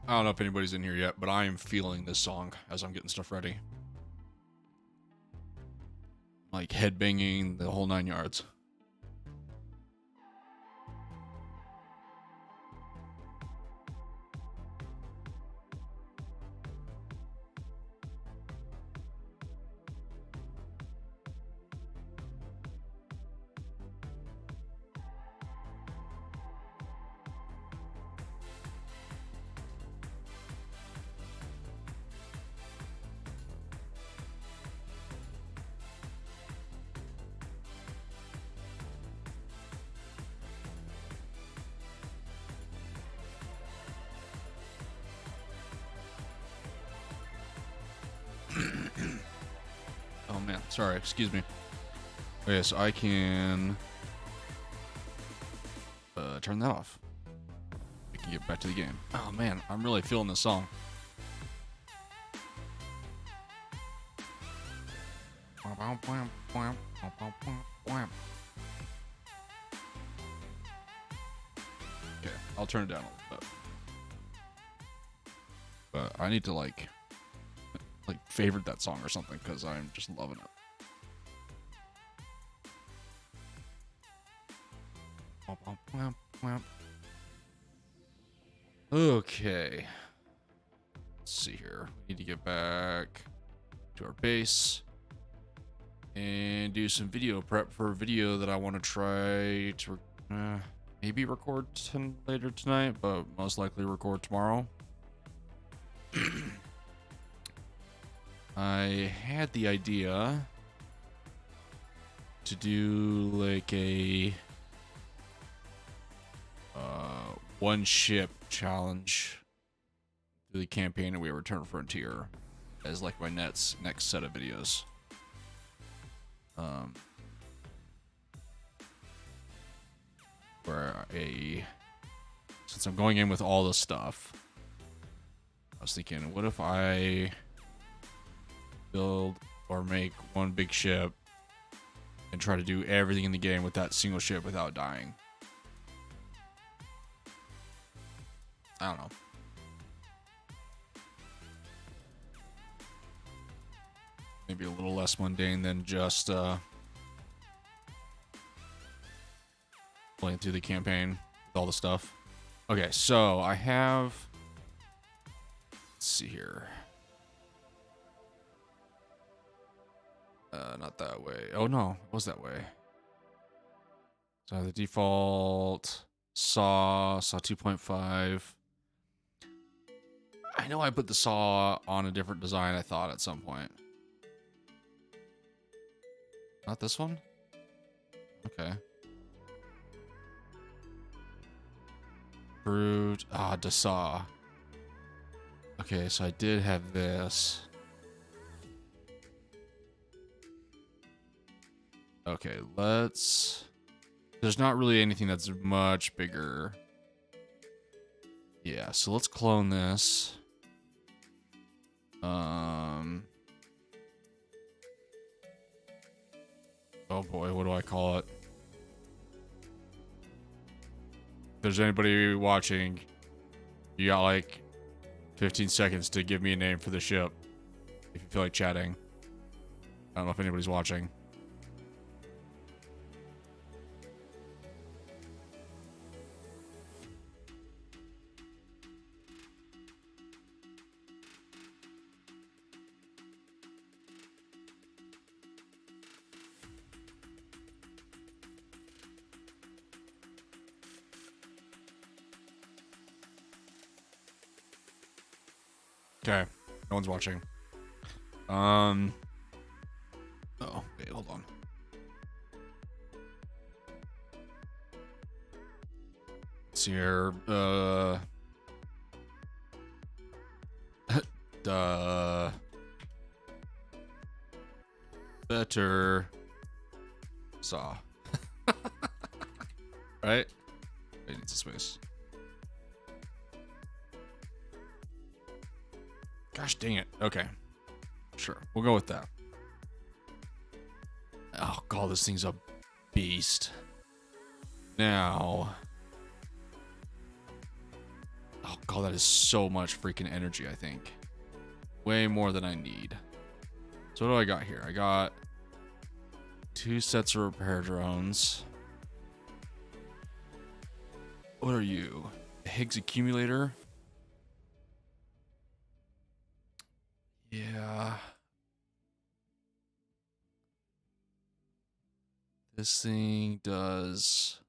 I don't know if anybody's in here yet, but I am feeling this song as I'm getting stuff ready. Like headbanging the whole 9 yards. Oh man, sorry, excuse me. Okay, so I can turn that off. I can get back to the game. Oh man, I'm really feeling this song. Okay, I'll turn it down a little bit. But I need to like favorite that song or something because I'm just loving it. Okay. Let's see here. We need to get back to our base and do some video prep for a video that I want to try to maybe record later tonight, but most likely record tomorrow. I had the idea to do like a one ship challenge through the campaign of We Return Frontier as like my next set of videos. Where since I'm going in with all the stuff, I was thinking, what if I build or make one big ship and try to do everything in the game with that single ship without dying? I don't know. Maybe a little less mundane than just playing through the campaign with all the stuff. Okay, so I have... Let's see here. Not that way. Oh no, it was that way. So the default saw 2.5. I know I put the saw on a different design, I thought, at some point. Not this one? Okay. Brute. Saw. Okay, so I did have this. Okay, let's... There's not really anything that's much bigger. Yeah, so let's clone this. Oh boy, what do I call it? If there's anybody watching, you got like 15 seconds to give me a name for the ship. If you feel like chatting. I don't know if anybody's watching. Okay, no one's watching. Oh, wait, hold on. Let's see here. Better saw. Right? It needs a space. Gosh dang it. Okay. Sure. We'll go with that. Oh god, this thing's a beast. Now. Oh God, that is so much freaking energy, I think. Way more than I need. So what do I got here? I got 2 sets of repair drones. What are you? A Higgs accumulator? Yeah. This thing does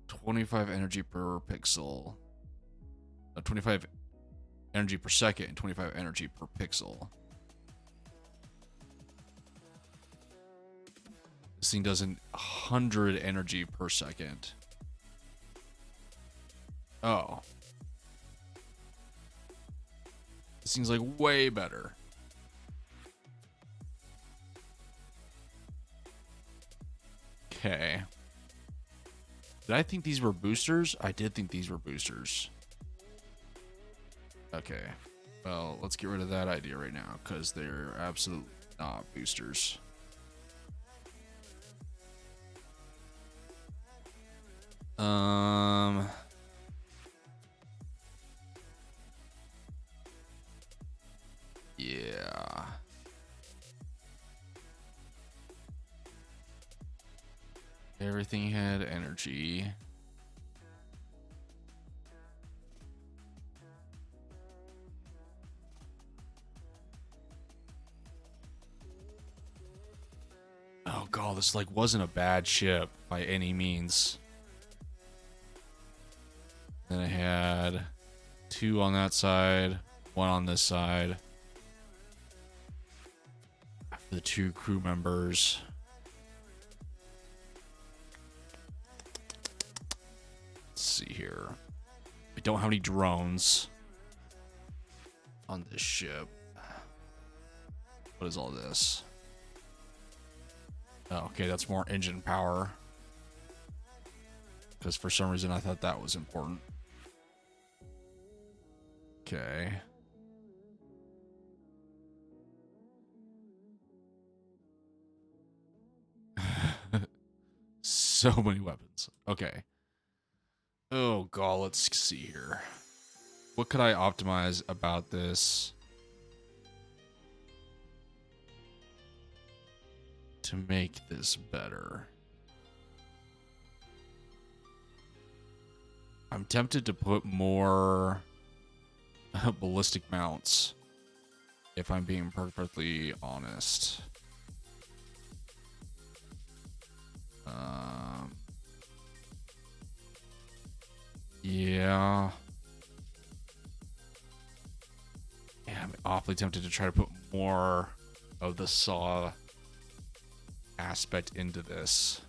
25 energy per pixel. 25 energy per second and 25 energy per pixel. This thing does 100 energy per second. Oh. This thing's like way better. Okay. Did I think these were boosters? I did think these were boosters. Okay. Well, let's get rid of that idea right now because they're absolutely not boosters. Yeah. Everything had energy. Oh god, this like wasn't a bad ship by any means. Then I had 2 on that side, 1 on this side. For the 2 crew members. Let's see here. We don't have any drones on this ship. What is all this? Oh, okay, that's more engine power. Because for some reason I thought that was important. Okay. So many weapons. Okay. Oh god, let's see here. What could I optimize about this to make this better? I'm tempted to put more ballistic mounts, if I'm being perfectly honest. Yeah. Yeah, I'm awfully tempted to try to put more of the saw aspect into this.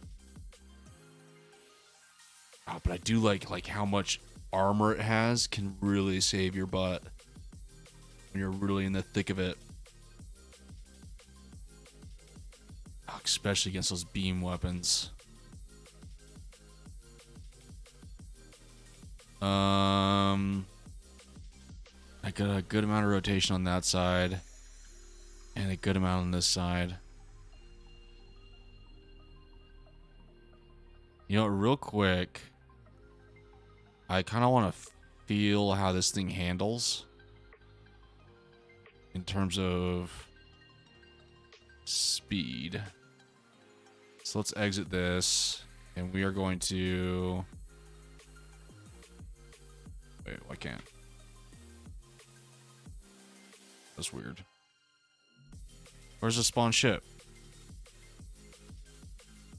Oh, but I do like how much armor it has can really save your butt when you're really in the thick of it. Oh, especially against those beam weapons. I got a good amount of rotation on that side and a good amount on this side. You know, real quick, I kind of want to feel how this thing handles in terms of speed. So let's exit this, and we are going to... Wait, I can't. That's weird. Where's the spawn ship?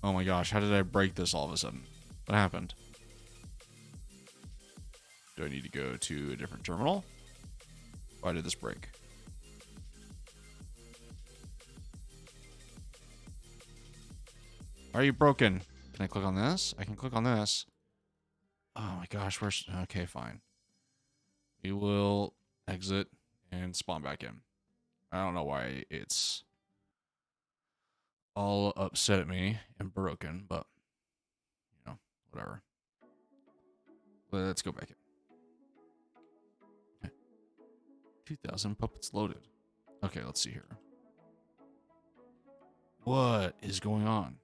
Oh my gosh, how did I break this all of a sudden? What happened? Do I need to go to a different terminal? Why did this break? Are you broken? Can I click on this? I can click on this. Oh my gosh, where's... Okay, fine. We will exit and spawn back in. I don't know why it's all upset at me and broken, but, you know, whatever. Let's go back in. Okay. 2,000 puppets loaded. Okay, let's see here. What is going on?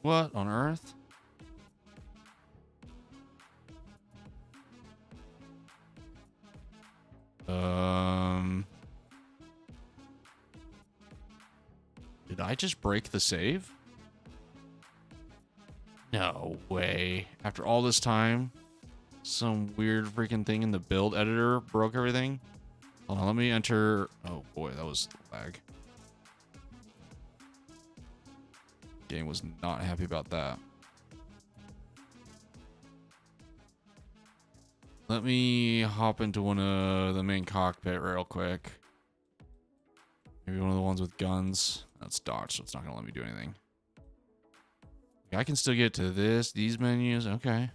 What on earth? Did I just break the save? No way. After all this time, some weird freaking thing in the build editor broke everything. Hold on, let me enter. Oh boy, that was lag. Game was not happy about that. Let me hop into one of the main cockpit real quick. Maybe one of the ones with guns. That's dodge, so it's not gonna let me do anything. I can still get to these menus. Okay.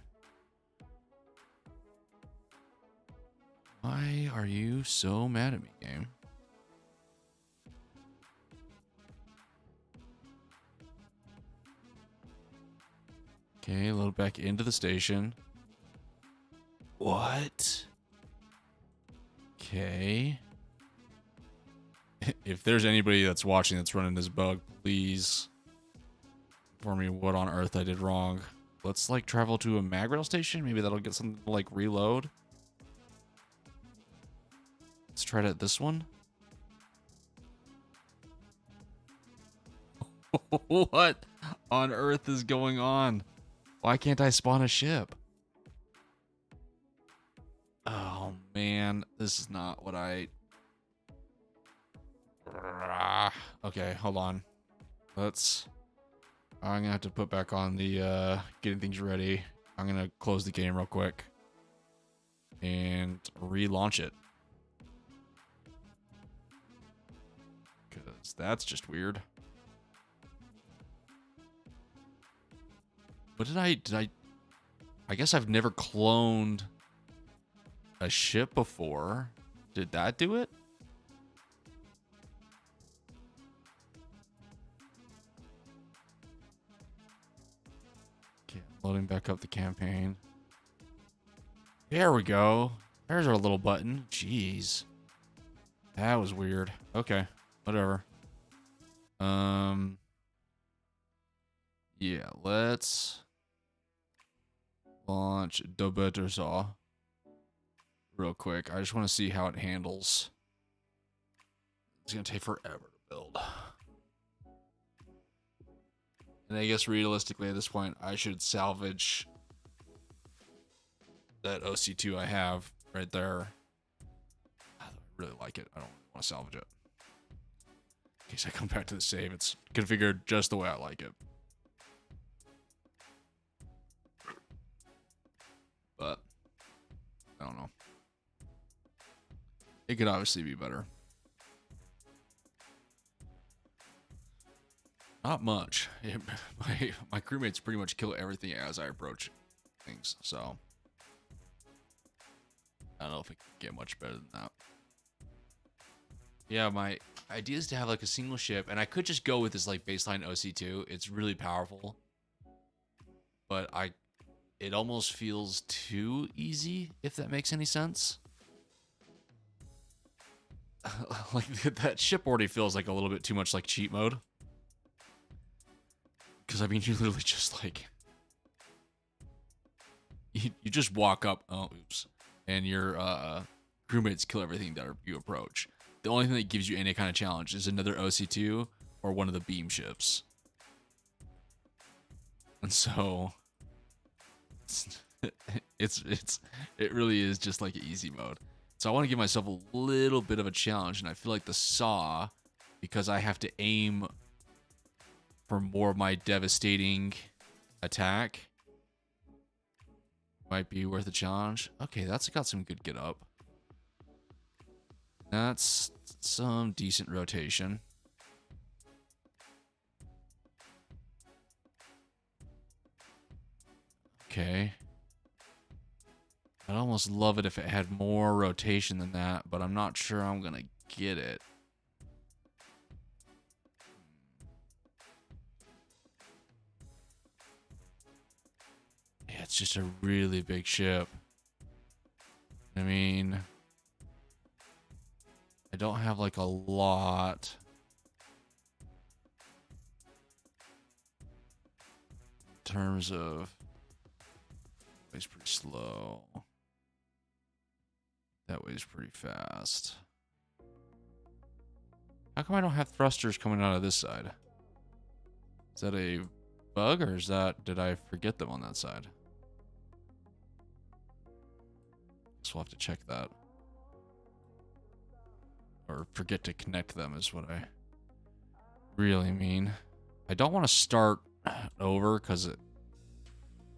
Why are you so mad at me, game? Okay, load back into the station. What? Okay. If there's anybody that's watching that's running this bug, please inform me what on earth I did wrong. Let's like travel to a mag rail station. Maybe that'll get something to like reload. Let's try it at this one. What on earth is going on? Why can't I spawn a ship? Oh man, this is not what I... Okay, hold on. I'm gonna have to put back on the getting things ready. I'm gonna close the game real quick and relaunch it. Because that's just weird. What did I guess I've never cloned a ship before. Did that do it? Okay, loading back up the campaign. There we go. There's our little button. Jeez. That was weird. Okay, whatever. Yeah, let's launch the Better Saw real quick. I just want to see how it handles. It's gonna take forever to build. And I guess realistically at this point, I should salvage that OC2 I have right there. I really like it. I don't want to salvage it. In case I come back to the save, it's configured just the way I like it. But I don't know. It could obviously be better. Not much. My crewmates pretty much kill everything as I approach things, so I don't know if it can get much better than that. Yeah, my idea is to have like a single ship, and I could just go with this like baseline OC2. It's really powerful, but it almost feels too easy, if that makes any sense. Like that ship already feels like a little bit too much like cheat mode. Because I mean, you literally just like you just walk up. Oh, oops, and your crewmates kill everything that you approach. The only thing that gives you any kind of challenge is another OC2 or one of the beam ships. And so it really is just like easy mode. So I want to give myself a little bit of a challenge, and I feel like the saw, because I have to aim for more of my devastating attack, might be worth a challenge. Okay, that's got some good get up. That's some decent rotation. Okay. I'd almost love it if it had more rotation than that, but I'm not sure I'm gonna get it. Yeah, it's just a really big ship. I mean, I don't have like a lot. terms of... It's pretty slow. That way's pretty fast. How come I don't have thrusters coming out of this side? Is that a bug, or is that... Did I forget them on that side? Guess we'll have to check that. Or forget to connect them is what I really mean. I don't want to start over because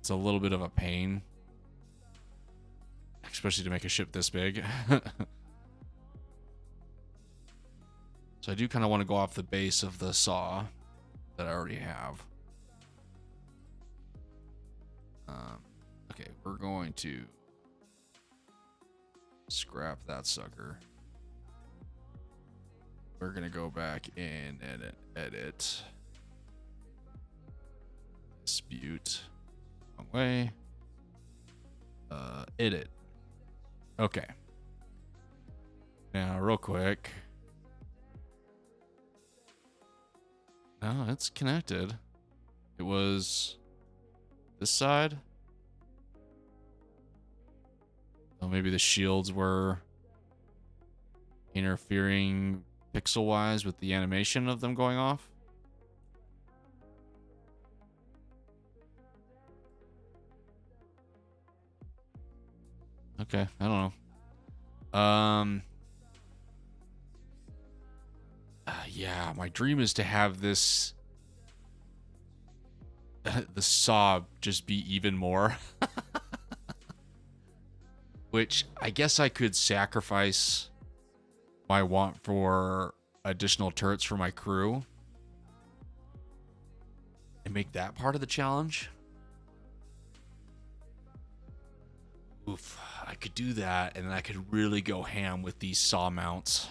it's a little bit of a pain. Especially to make a ship this big. So I do kind of want to go off the base of the saw that I already have. Okay, we're going to scrap that sucker. We're going to go back in and edit. Dispute. Wrong way. Edit. Okay. Now, real quick. No, it's connected. It was this side. Oh, maybe the shields were interfering pixel-wise with the animation of them going off. Okay, I don't know. Yeah, my dream is to have this the saw just be even more. Which I guess I could sacrifice my want for additional turrets for my crew and make that part of the challenge. Oof, I could do that, and then I could really go ham with these saw mounts.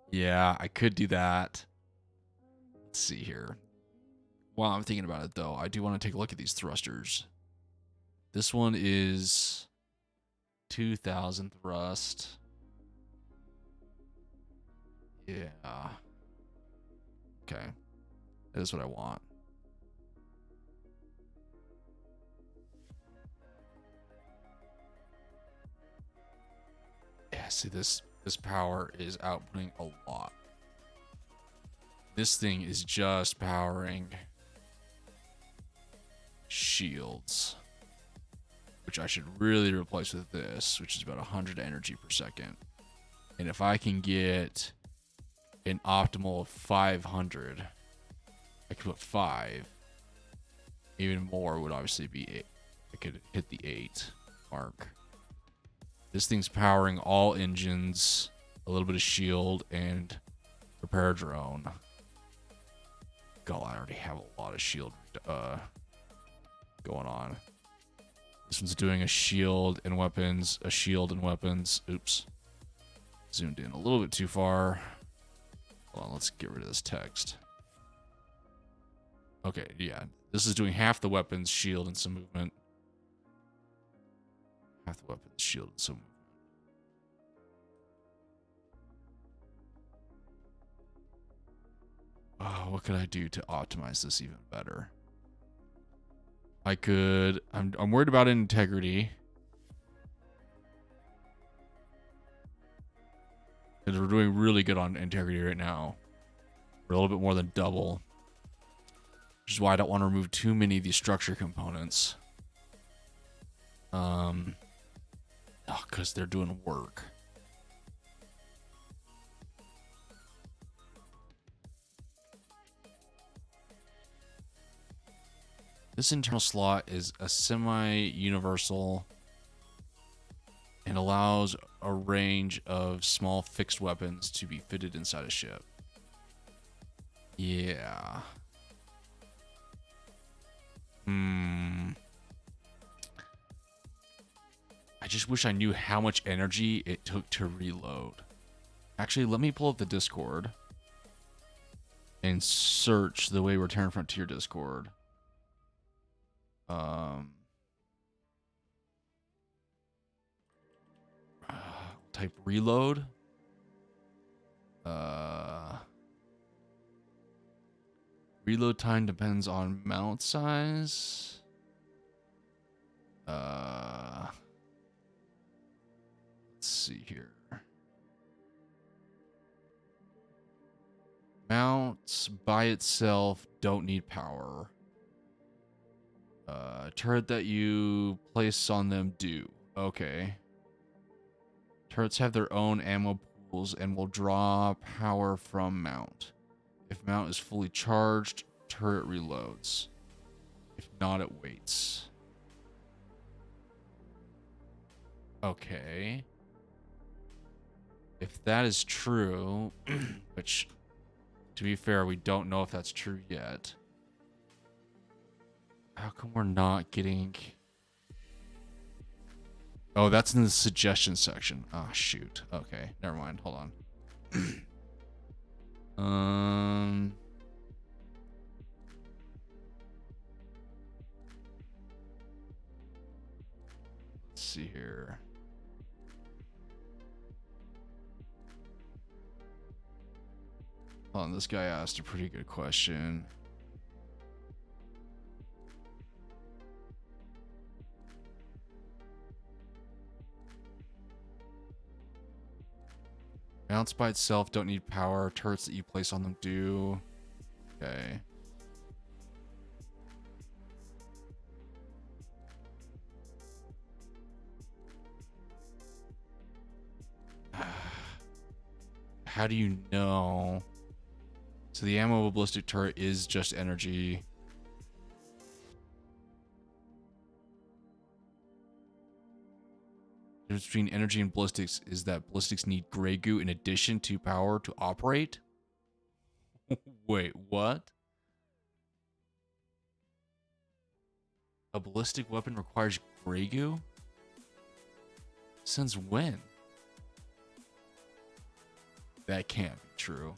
Yeah, I could do that. Let's see here. While I'm thinking about it, though, I do want to take a look at these thrusters. This one is 2,000 thrust. Yeah. Okay. That is what I want. Yeah, see, this power is outputting a lot. This thing is just powering shields, which I should really replace with this, which is about 100 energy per second. And if I can get an optimal of 500, I could put 5. Even more would obviously be 8. I could hit the 8 mark. This thing's powering all engines, a little bit of shield, and repair drone. God, I already have a lot of shield going on. This one's doing a shield and weapons, a shield and weapons. Oops. Zoomed in a little bit too far. Hold on, let's get rid of this text. Okay, yeah. This is doing half the weapons, shield, and some movement. Half the weapons, shield, and some movement. Oh, what could I do to optimize this even better? I could... I'm worried about integrity. Because we're doing really good on integrity right now. We're a little bit more than double. Which is why I don't want to remove too many of these structure components. Because they're doing work. This internal slot is a semi-universal and allows a range of small fixed weapons to be fitted inside a ship. Yeah. I just wish I knew how much energy it took to reload. Actually, let me pull up the Discord and search the Wayward Terran Frontier Discord. type reload. Reload time depends on mount size. Let's see here. Mounts by itself don't need power. Turret that you place on them do. Okay. Turrets have their own ammo pools and will draw power from mount. If mount is fully charged, turret reloads. If not, it waits. Okay. If that is true, which, to be fair, we don't know if that's true yet. How come we're not getting... Oh, that's in the suggestion section. Oh, shoot. Okay, never mind. Hold on. Let's see here. Hold on, this guy asked a pretty good question. Mounts by itself don't need power. Turrets that you place on them do. Okay. How do you know? So the ammo of a ballistic turret is just energy. The difference between energy and ballistics is that ballistics need gray goo in addition to power to operate. Wait, what? A ballistic weapon requires gray goo? Since when? That can't be true.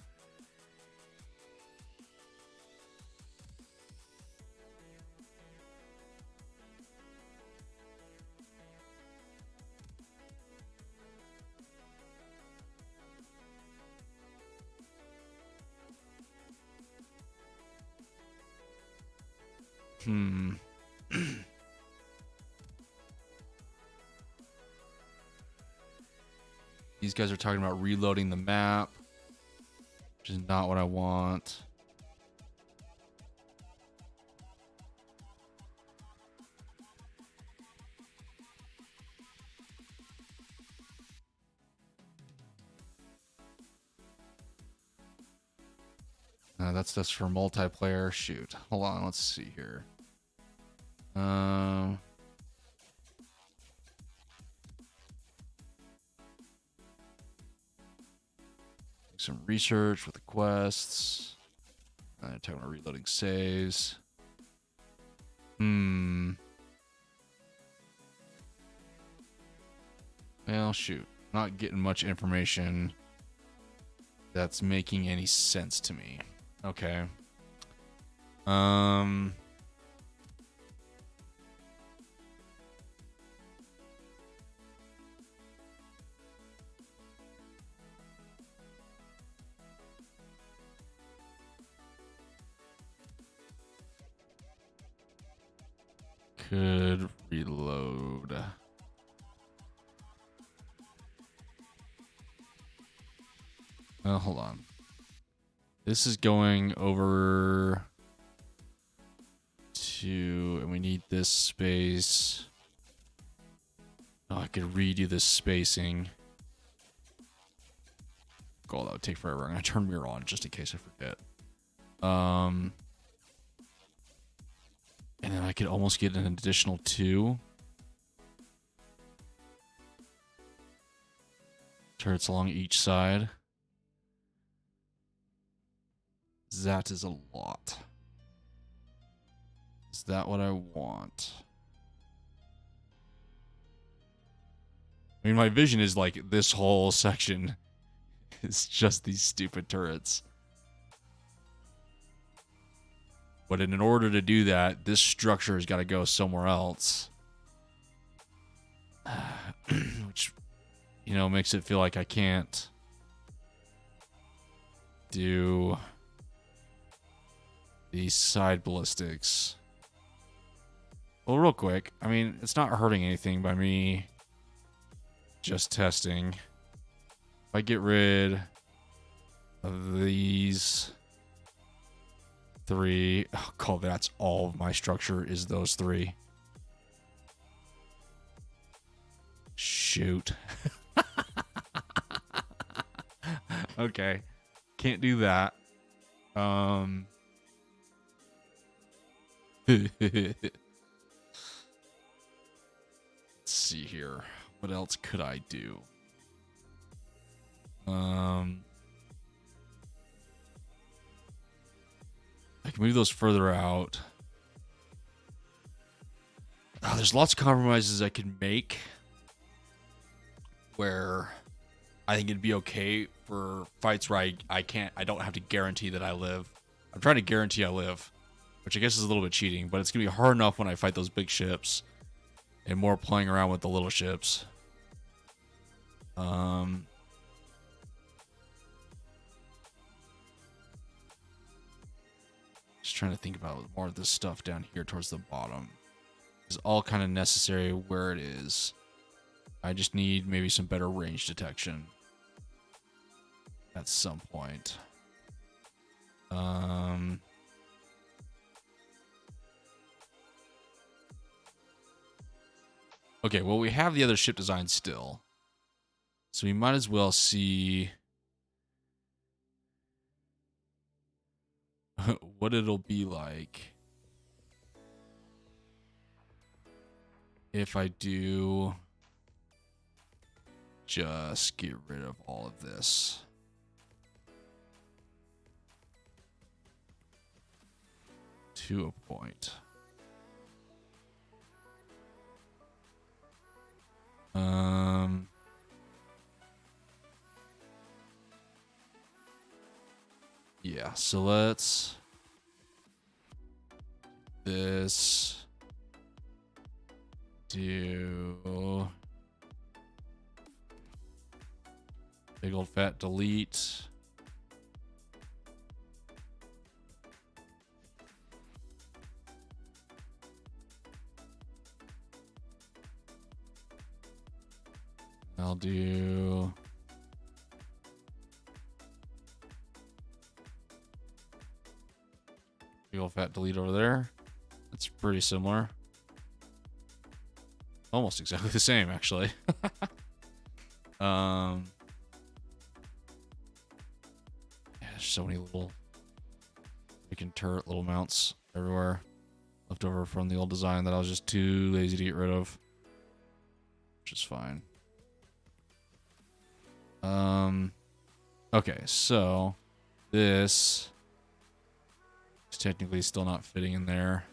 These guys are talking about reloading the map, which is not what I want. That's for multiplayer. Shoot. Hold on, let's see here. Some research with the quests. Talking about reloading saves. Well, shoot. Not getting much information that's making any sense to me. Okay. Could reload. Hold on. This is going over to, and we need this space. Oh, I could redo this spacing. God, that would take forever. I'm gonna turn mirror on just in case I forget. And then I could almost get an additional 2 turrets along each side. That is a lot. Is that what I want? I mean, my vision is like this whole section is just these stupid turrets. But in order to do that, this structure has got to go somewhere else. Which you know, makes it feel like I can't do these side ballistics. Well, real quick, I mean, it's not hurting anything by me just testing. If I get rid of these 3, oh, God, that's all of my structure is those 3. Shoot. Okay. Can't do that. Let's see here. What else could I do? I can move those further out. Oh, there's lots of compromises I can make where I think it'd be okay for fights where I don't have to guarantee that I live. I'm trying to guarantee I live, which I guess is a little bit cheating, but it's going to be hard enough when I fight those big ships and more playing around with the little ships. Just trying to think about more of this stuff down here towards the bottom. It's all kind of necessary where it is. I just need maybe some better range detection at some point. Okay, well, we have the other ship design still. So we might as well see what it'll be like if I do just get rid of all of this. To a point. Yeah, so let's this do big old fat delete. I'll do big old fat delete over there. That's pretty similar. Almost exactly the same, actually. Yeah, there's so many little freaking turret little mounts everywhere left over from the old design that I was just too lazy to get rid of, which is fine. Okay, so this is technically still not fitting in there.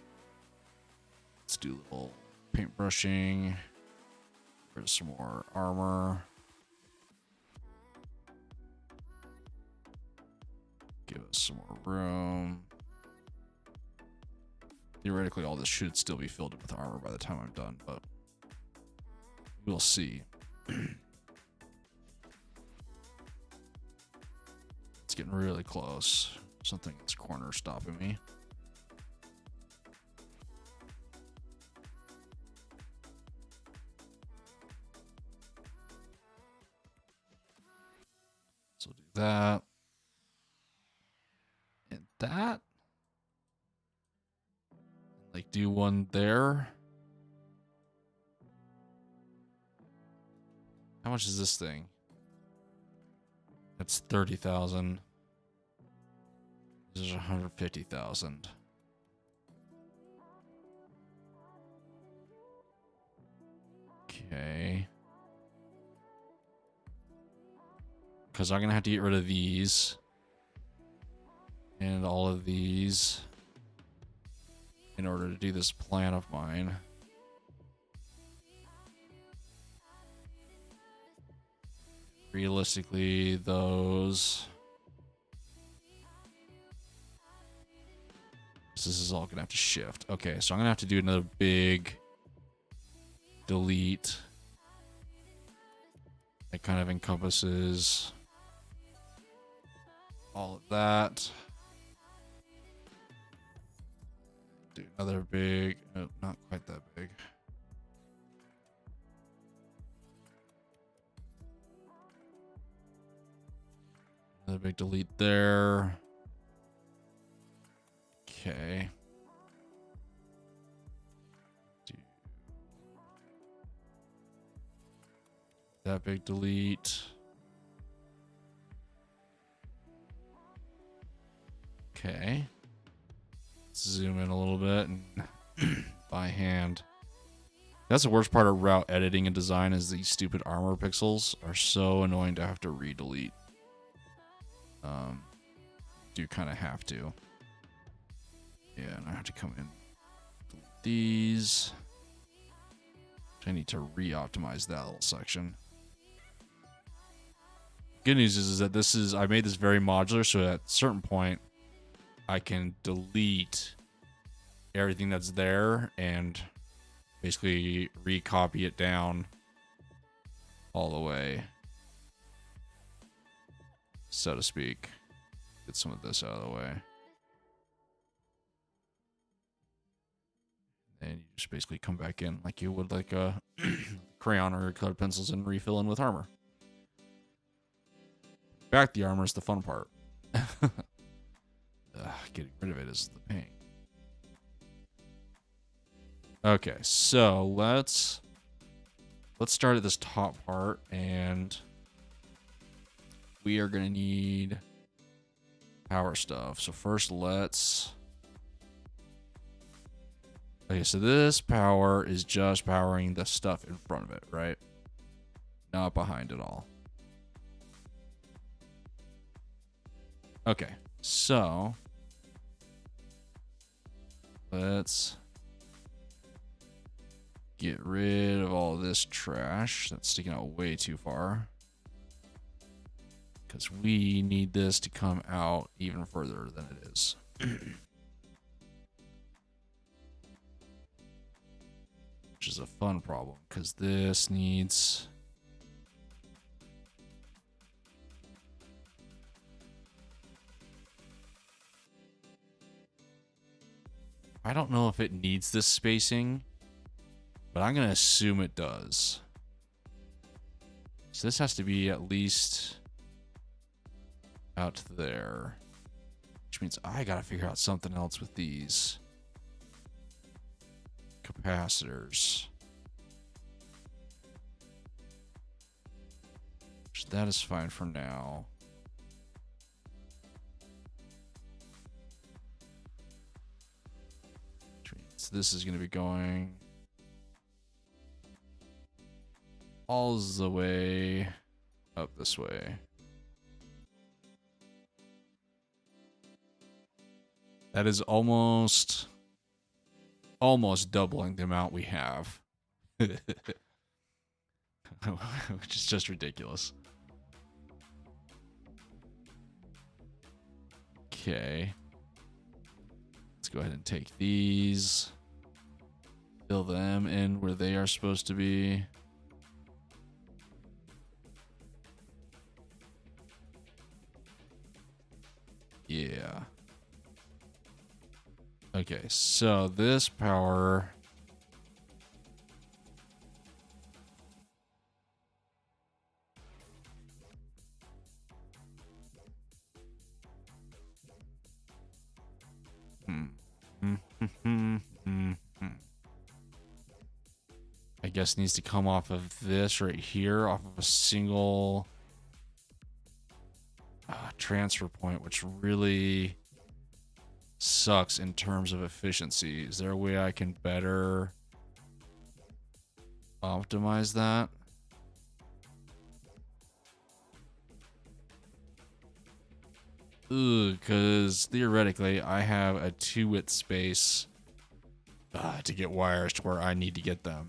Let's do a little paintbrushing. There's some more armor. Give us some more room. Theoretically, all this should still be filled with armor by the time I'm done, but we'll see. It's getting really close. Something in this corner stopping me. So do that. And that. Like do one there. How much is this thing? That's 30,000. This is 150,000. Okay. Because I'm going to have to get rid of these. And all of these. In order to do this plan of mine. Realistically, those. This is all gonna have to shift. Okay, so I'm gonna have to do another big delete It kind of encompasses all of that. Do another big, oh, not quite that big. Another big delete there. Okay. That big delete. Okay. Zoom in a little bit and by hand. That's the worst part of route editing and design is these stupid armor pixels are so annoying to have to redelete. Do kind of have to. Yeah, and I have to come in. Delete these. I need to re-optimize that little section. Good news is that I made this very modular, so at a certain point I can delete everything that's there and basically recopy it down all the way, so to speak. Get some of this out of the way. And you just basically come back in like you would like a crayon or colored pencils and refill in with armor. Back the armor is the fun part. Getting rid of it is the pain. Okay, so let's start at this top part, and we are gonna need power stuff. So first let's... Okay, so this power is just powering the stuff in front of it, right? Not behind it all. Okay, so let's get rid of all this trash that's sticking out way too far, because we need this to come out even further than it is. Which is a fun problem, because this needs... I don't know if it needs this spacing, but I'm going to assume it does. So this has to be at least out there, which means I got to figure out something else with these capacitors. Which that is fine for now. So this is going to be going all the way up this way. That is almost doubling the amount we have. Which is just ridiculous. Okay. Let's go ahead and take these. Fill them in where they are supposed to be. Yeah. Okay, so this power... I guess needs to come off of this right here, off of a single transfer point, which really sucks in terms of efficiency. Is there a way I can better optimize that? Because theoretically I have a 2-width space to get wires to where I need to get them.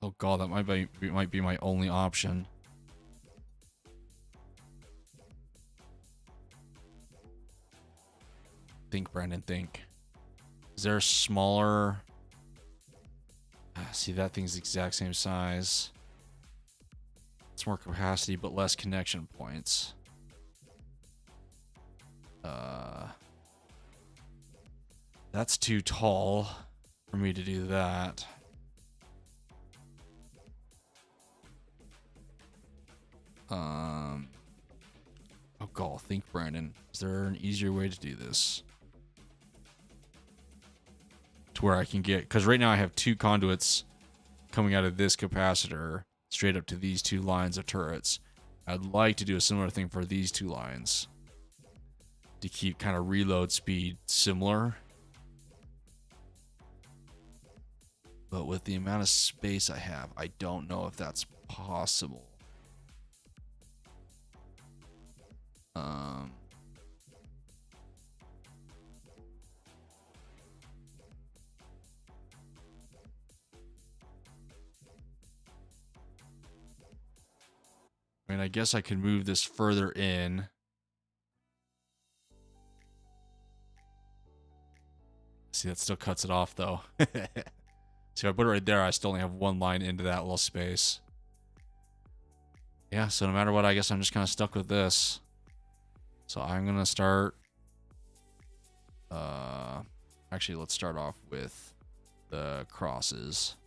Oh god, that might be my only option. Think, Brandon, think. Is there a smaller... See, that thing's the exact same size. It's more capacity, but less connection points. That's too tall for me to do that. Oh god, think, Brandon. Is there an easier way to do this? To where I can get, because right now I have 2 conduits coming out of this capacitor straight up to these 2 lines of turrets. I'd like to do a similar thing for these 2 lines to keep kind of reload speed similar. But with the amount of space I have, I don't know if that's possible. I mean, I guess I could move this further in. See, that still cuts it off, though. See, if I put it right there, I still only have 1 line into that little space. Yeah, so no matter what, I guess I'm just kind of stuck with this. So I'm going to start... actually, let's start off with the crosses.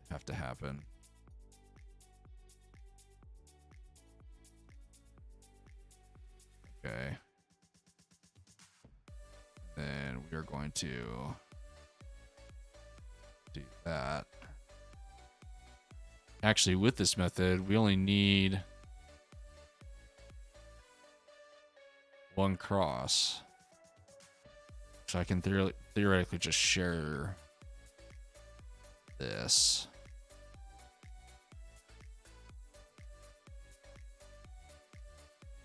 They have to happen. Okay. Then we are going to do that. Actually, with this method, we only need 1 cross. So I can theoretically just share this.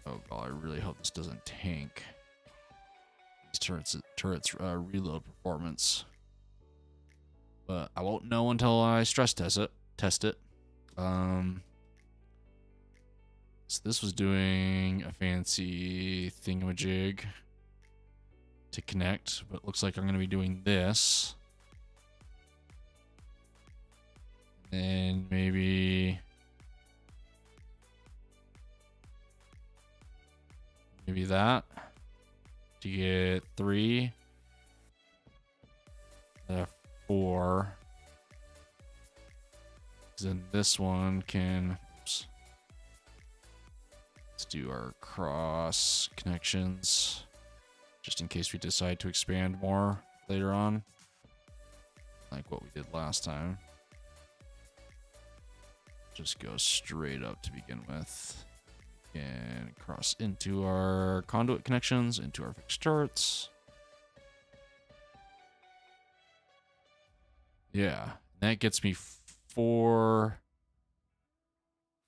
Oh god, I really hope this doesn't tank these turrets reload performance. But I won't know until I stress test it. So this was doing a fancy thingamajig to connect, but it looks like I'm going to be doing this. And maybe that to get 3, 4. Then this one can, oops. Let's do our cross connections just in case we decide to expand more later on, like what we did last time. Just go straight up to begin with and cross into our conduit connections, into our fixed turrets. Yeah, that gets me 4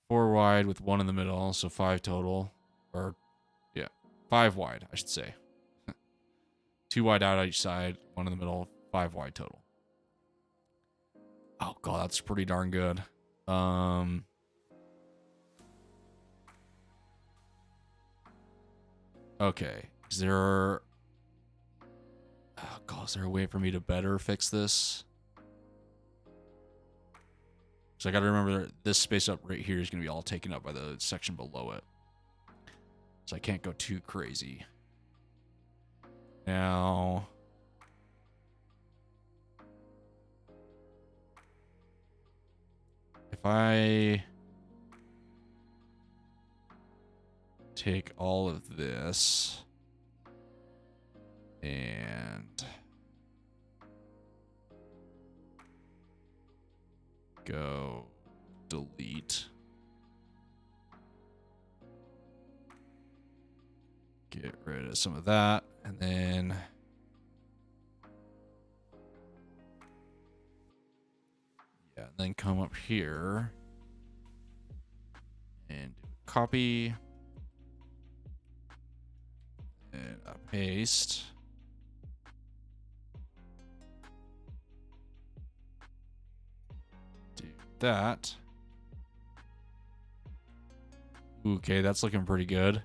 wide with 1 in the middle, so 5 total. Or, yeah, 5 wide, I should say. 2 wide out each side, 1 in the middle, 5 wide total. Oh god, that's pretty darn good. Okay, is there... Oh god, is there a way for me to better fix this? So I gotta remember that this space up right here is gonna be all taken up by the section below it. So I can't go too crazy. Now... if I take all of this and go delete, get rid of some of that, and then yeah, and then come up here and do a copy and a paste. Do that. Okay, that's looking pretty good.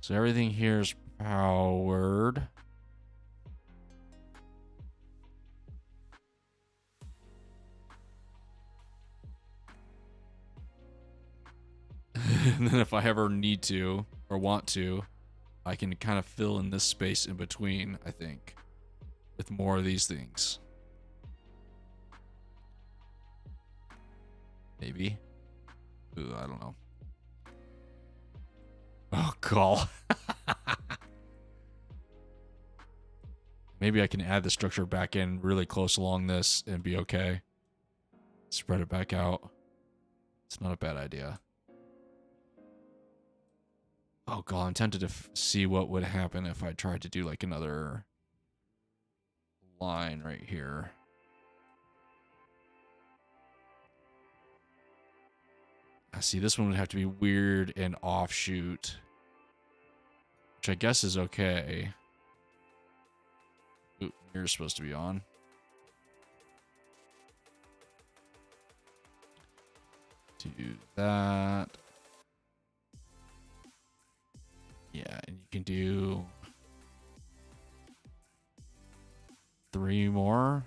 So everything here is powered. And then if I ever need to or want to, I can kind of fill in this space in between, I think, with more of these things. Maybe. Ooh, I don't know. Oh, call. Maybe I can add the structure back in really close along this and be okay. Spread it back out. It's not a bad idea. Oh god, I'm tempted to see what would happen if I tried to do like another line right here. I see this one would have to be weird and offshoot, which I guess is okay. Ooh, mirror's supposed to be on. Do that. Yeah, and you can do 3 more.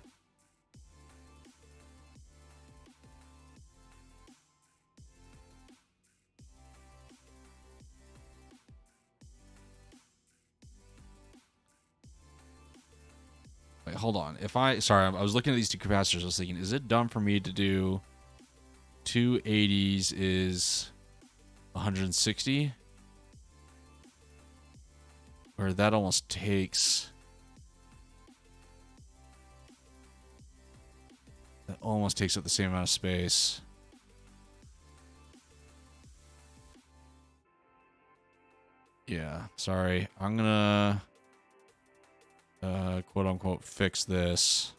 Wait, hold on. Sorry, I was looking at these two capacitors. I was thinking, is it dumb for me to do 280s is 160? Or that almost takes... That almost takes up the same amount of space. Yeah, sorry. I'm gonna... quote-unquote fix this.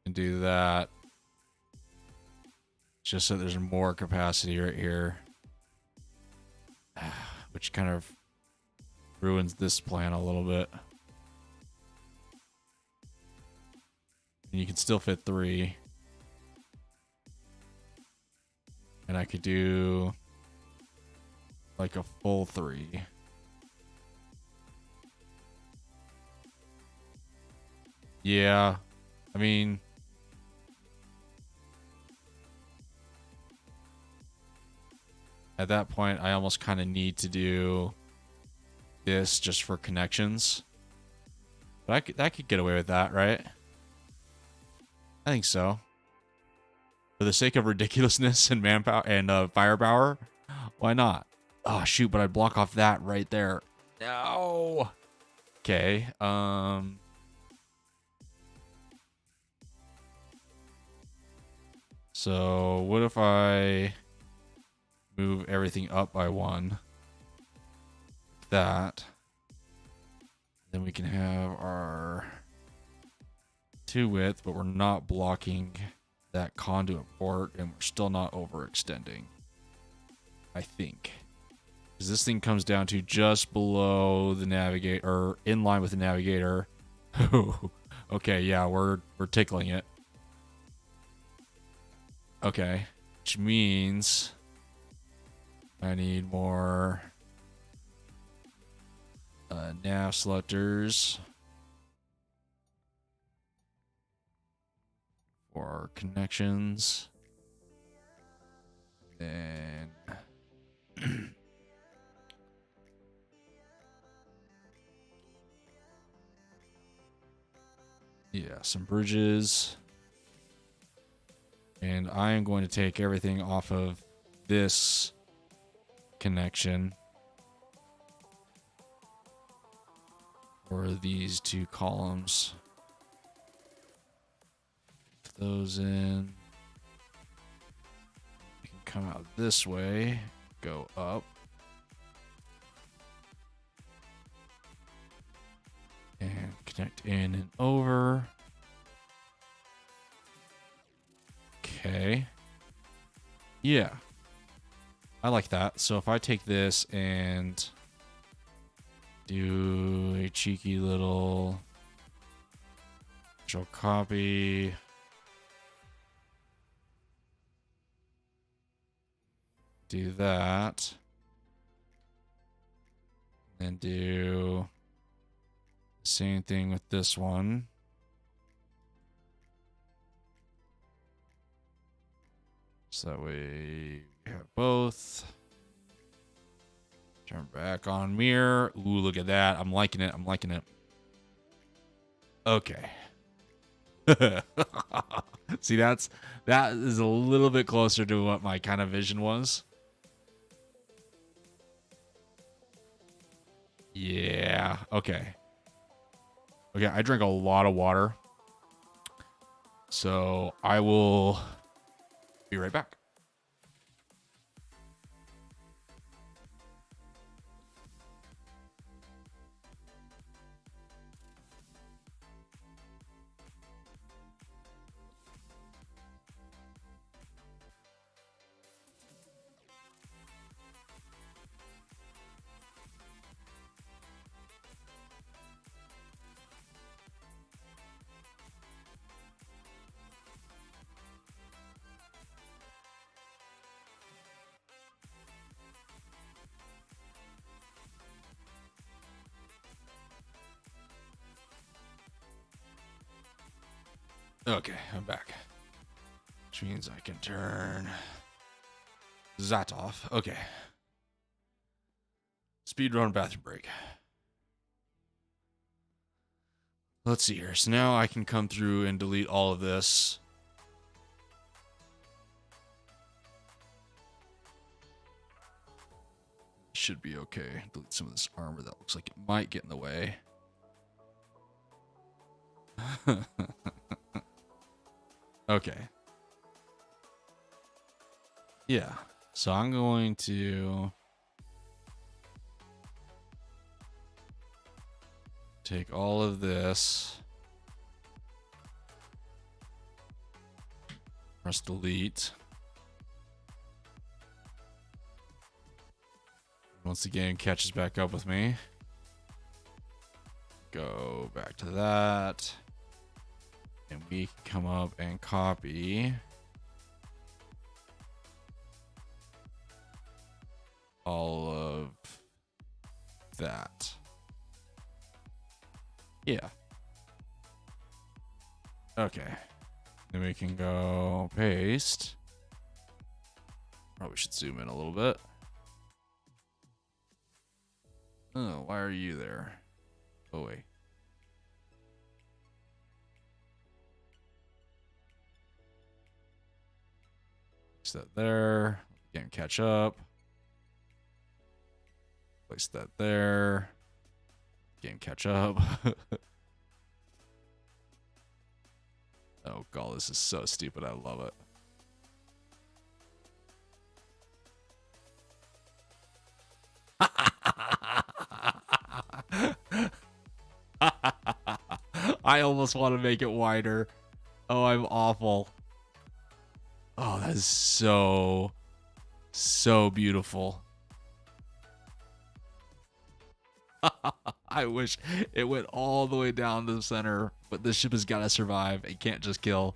And do that. Just so there's more capacity right here. Which kind of ruins this plan a little bit. And you can still fit 3. And I could do like a full 3. Yeah. I mean, at that point, I almost kind of need to do this just for connections. But I could get away with that, right? I think so. For the sake of ridiculousness and manpower and firepower, why not? Oh shoot! But I'd block off that right there. No. Okay. So what if I move everything up by 1? That. Then we can have our 2 width, but we're not blocking that conduit port, and we're still not overextending. I think. Because this thing comes down to just below the navigator, or in line with the navigator. Okay, yeah, we're tickling it. Okay, which means I need more nav selectors for our connections. Then yeah, some bridges. And I am going to take everything off of this connection for these 2 columns. Put those in. We can come out this way, go up. And connect in and over. Okay. Yeah. I like that. So if I take this and do a cheeky little control copy. Do that. And do the same thing with this one. So that way we have both. Turn back on mirror. Ooh, look at that. I'm liking it. I'm liking it. Okay. See, that is a little bit closer to what my kind of vision was. Yeah. Okay. Okay, I drank a lot of water. So I will be right back. Okay, I'm back. Which means I can turn that off. Okay. Speedrun bathroom break. Let's see here. So now I can come through and delete all of this. Should be okay. Delete some of this armor that looks like it might get in the way. Okay. Yeah. So I'm going to take all of this. Press delete. Once again, catches back up with me. Go back to that. And we can come up and copy all of that. Yeah. Okay. Then we can go paste. Probably should zoom in a little bit. Oh, why are you there? Oh, wait. Place that there. Again, catch up. Place that there. Again, catch up. Oh, God, this is so stupid. I love it. I almost want to make it wider. Oh, I'm awful. Oh, that is so beautiful. I wish it went all the way down to the center, but this ship has got to survive. It can't just kill.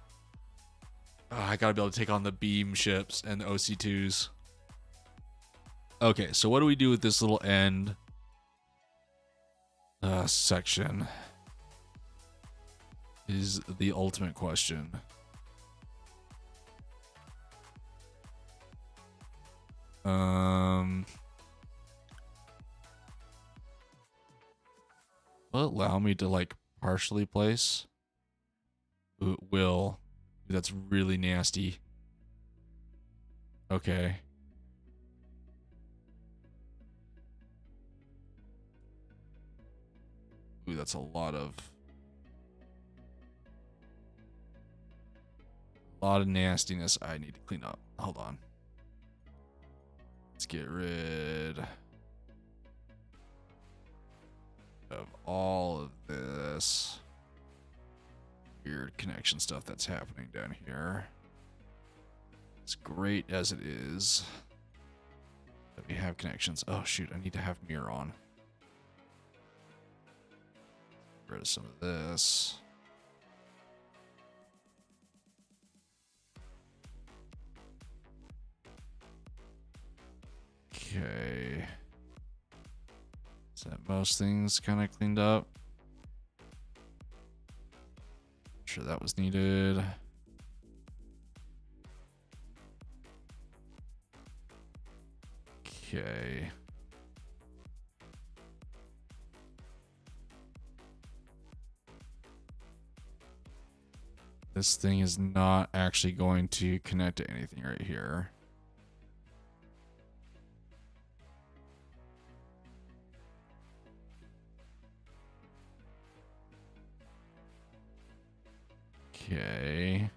Oh, I got to be able to take on the beam ships and the OC2s. Okay, so what do we do with this little end section? Is the ultimate question. Will it allow me to like partially place? Ooh, it will. That's really nasty. Okay. Ooh, that's a lot of nastiness I need to clean up. Hold on. Let's get rid of all of this weird connection stuff that's happening down here. As great as it is that we have connections. Oh shoot, I need to have mirror on. Get rid of some of this. Okay. Is that most things kind of cleaned up? Sure that was needed. Okay. This thing is not actually going to connect to anything right here. Okay.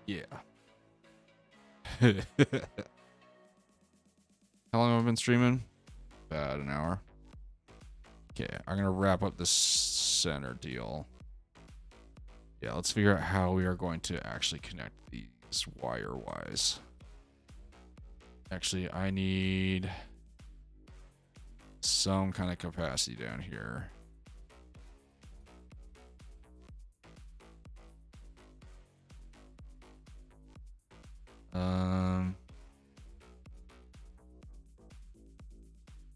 Yeah. How long have I been streaming? About an hour. Okay, I'm gonna wrap up this center deal. Yeah, let's figure out how we are going to actually connect these wire-wise. Actually, I need some kind of capacity down here.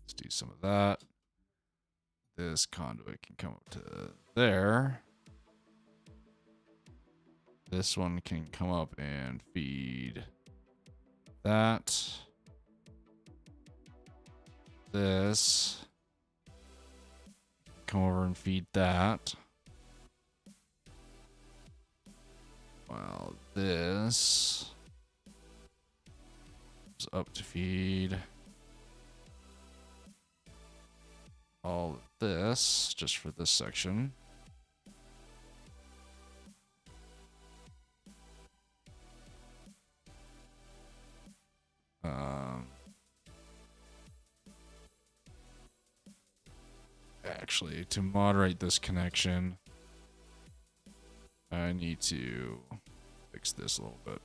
Let's do some of that. This conduit can come up to there. This one can come up and feed that. This. Come over and feed that. Well, this is up to feed all of this just for this section. Actually, to moderate this connection, I need to fix this a little bit.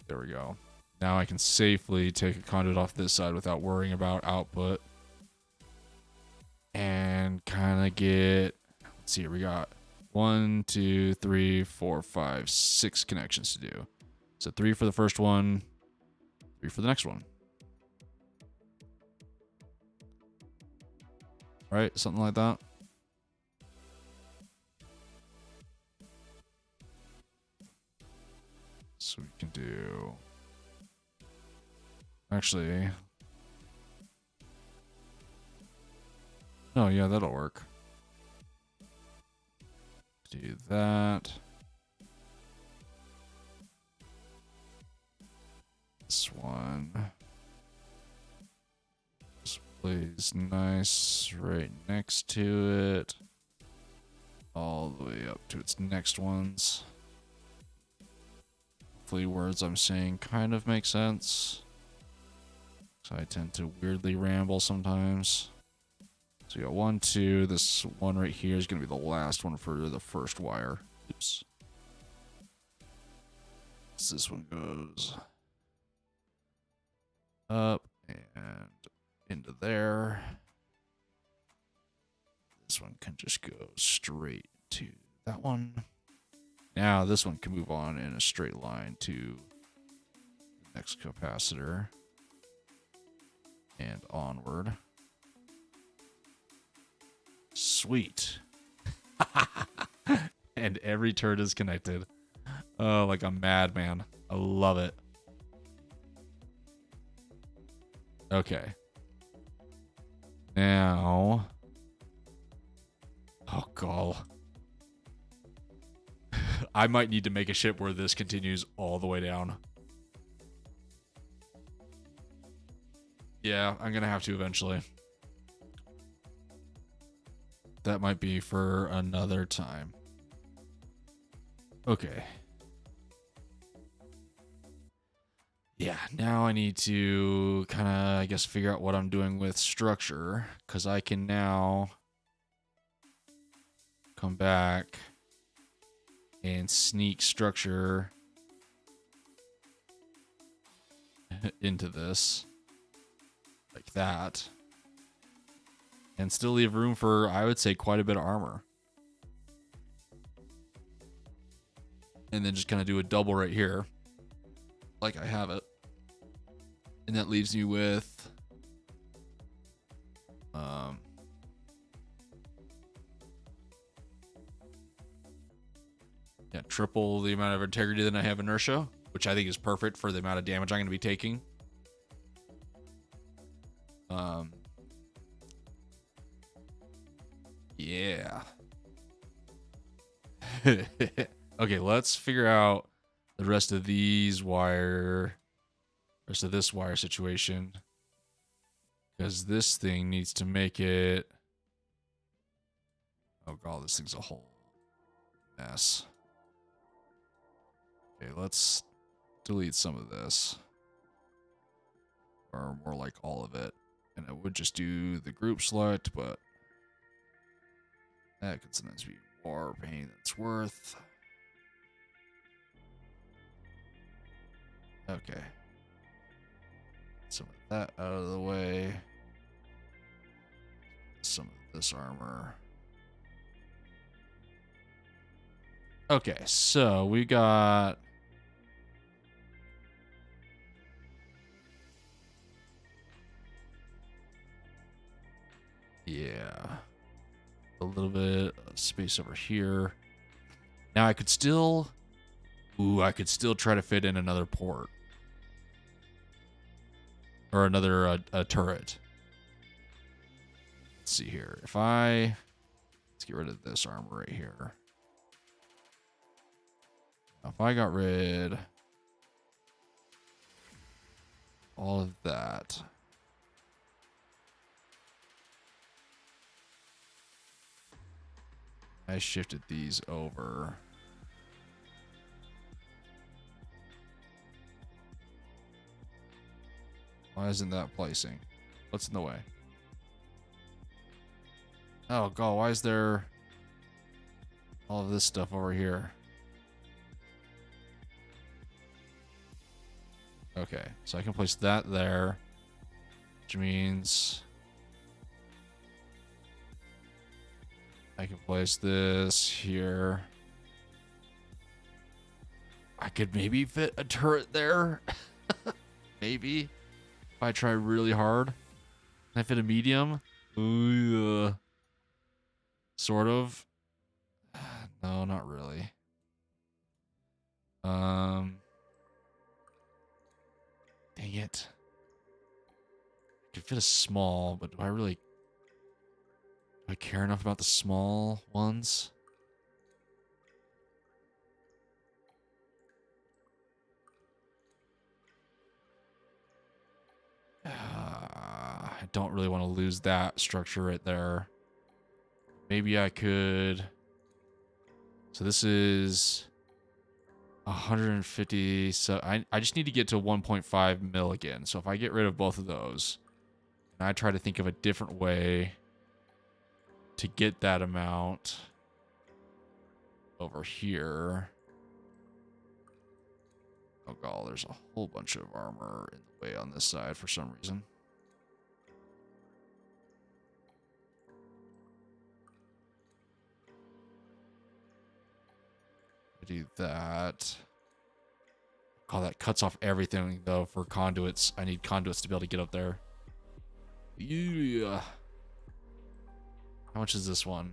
There we go. Now I can safely take a conduit off this side without worrying about output. And kind of get, let's see here, we got 1, 2, 3, 4, 5, 6 connections to do. So 3 for the first one, 3 for the next one. Right, something like that. So we can do, actually, oh yeah, that'll work. Do that. This one. This plays nice right next to it. All the way up to its next ones. Hopefully words I'm saying kind of make sense. So I tend to weirdly ramble sometimes. So we got 1, 2. This one right here is going to be the last one for the first wire. Oops. So this one goes up and into there. This one can just go straight to that one. Now this one can move on in a straight line to the next capacitor and onward. Sweet. And every turret is connected. Oh, like a madman. I love it. Okay. Now. Oh, God. I might need to make a ship where this continues all the way down. Yeah, I'm going to have to eventually. That might be for another time. Okay. Yeah, now I need to kind of, I guess, figure out what I'm doing with structure. Because I can now come back and sneak structure into this. Like that. And still leave room for, I would say, quite a bit of armor. And then just kind of do a double right here. Like I have it. And that leaves you with... Yeah, triple the amount of integrity than I have inertia, which I think is perfect for the amount of damage I'm going to be taking. Yeah. Okay, let's figure out the rest of this wire situation. Because this thing needs to make it... Oh god, this thing's a whole mess. Okay, let's delete some of this. Or more like all of it. And I would just do the group select, but that could sometimes be more pain than it's worth. Okay. Some of that out of the way. Some of this armor. Okay, so we got... Yeah. A little bit of space over here. Now I could still... Ooh, I could still try to fit in another port. Or another turret. Let's see here. If I... Let's get rid of this armor right here. Now if I got rid... all of that... I shifted these over. Why isn't that placing? What's in the way? Oh god, why is there all of this stuff over here? Okay, so I can place that there, which means I can place this here. I could maybe fit a turret there. Maybe. If I try really hard. Can I fit a medium? Ooh, sort of. No, not really. Dang it. I could fit a small, but do I really... Do I care enough about the small ones? I don't really want to lose that structure right there. Maybe I could... So this is 150. So I just need to get to 1.5 mil again. So if I get rid of both of those, and I try to think of a different way to get that amount over here. Oh god, there's a whole bunch of armor in the way on this side for some reason. I do that. Oh, that cuts off everything though for conduits. I need conduits to be able to get up there. Yeah. How much is this one?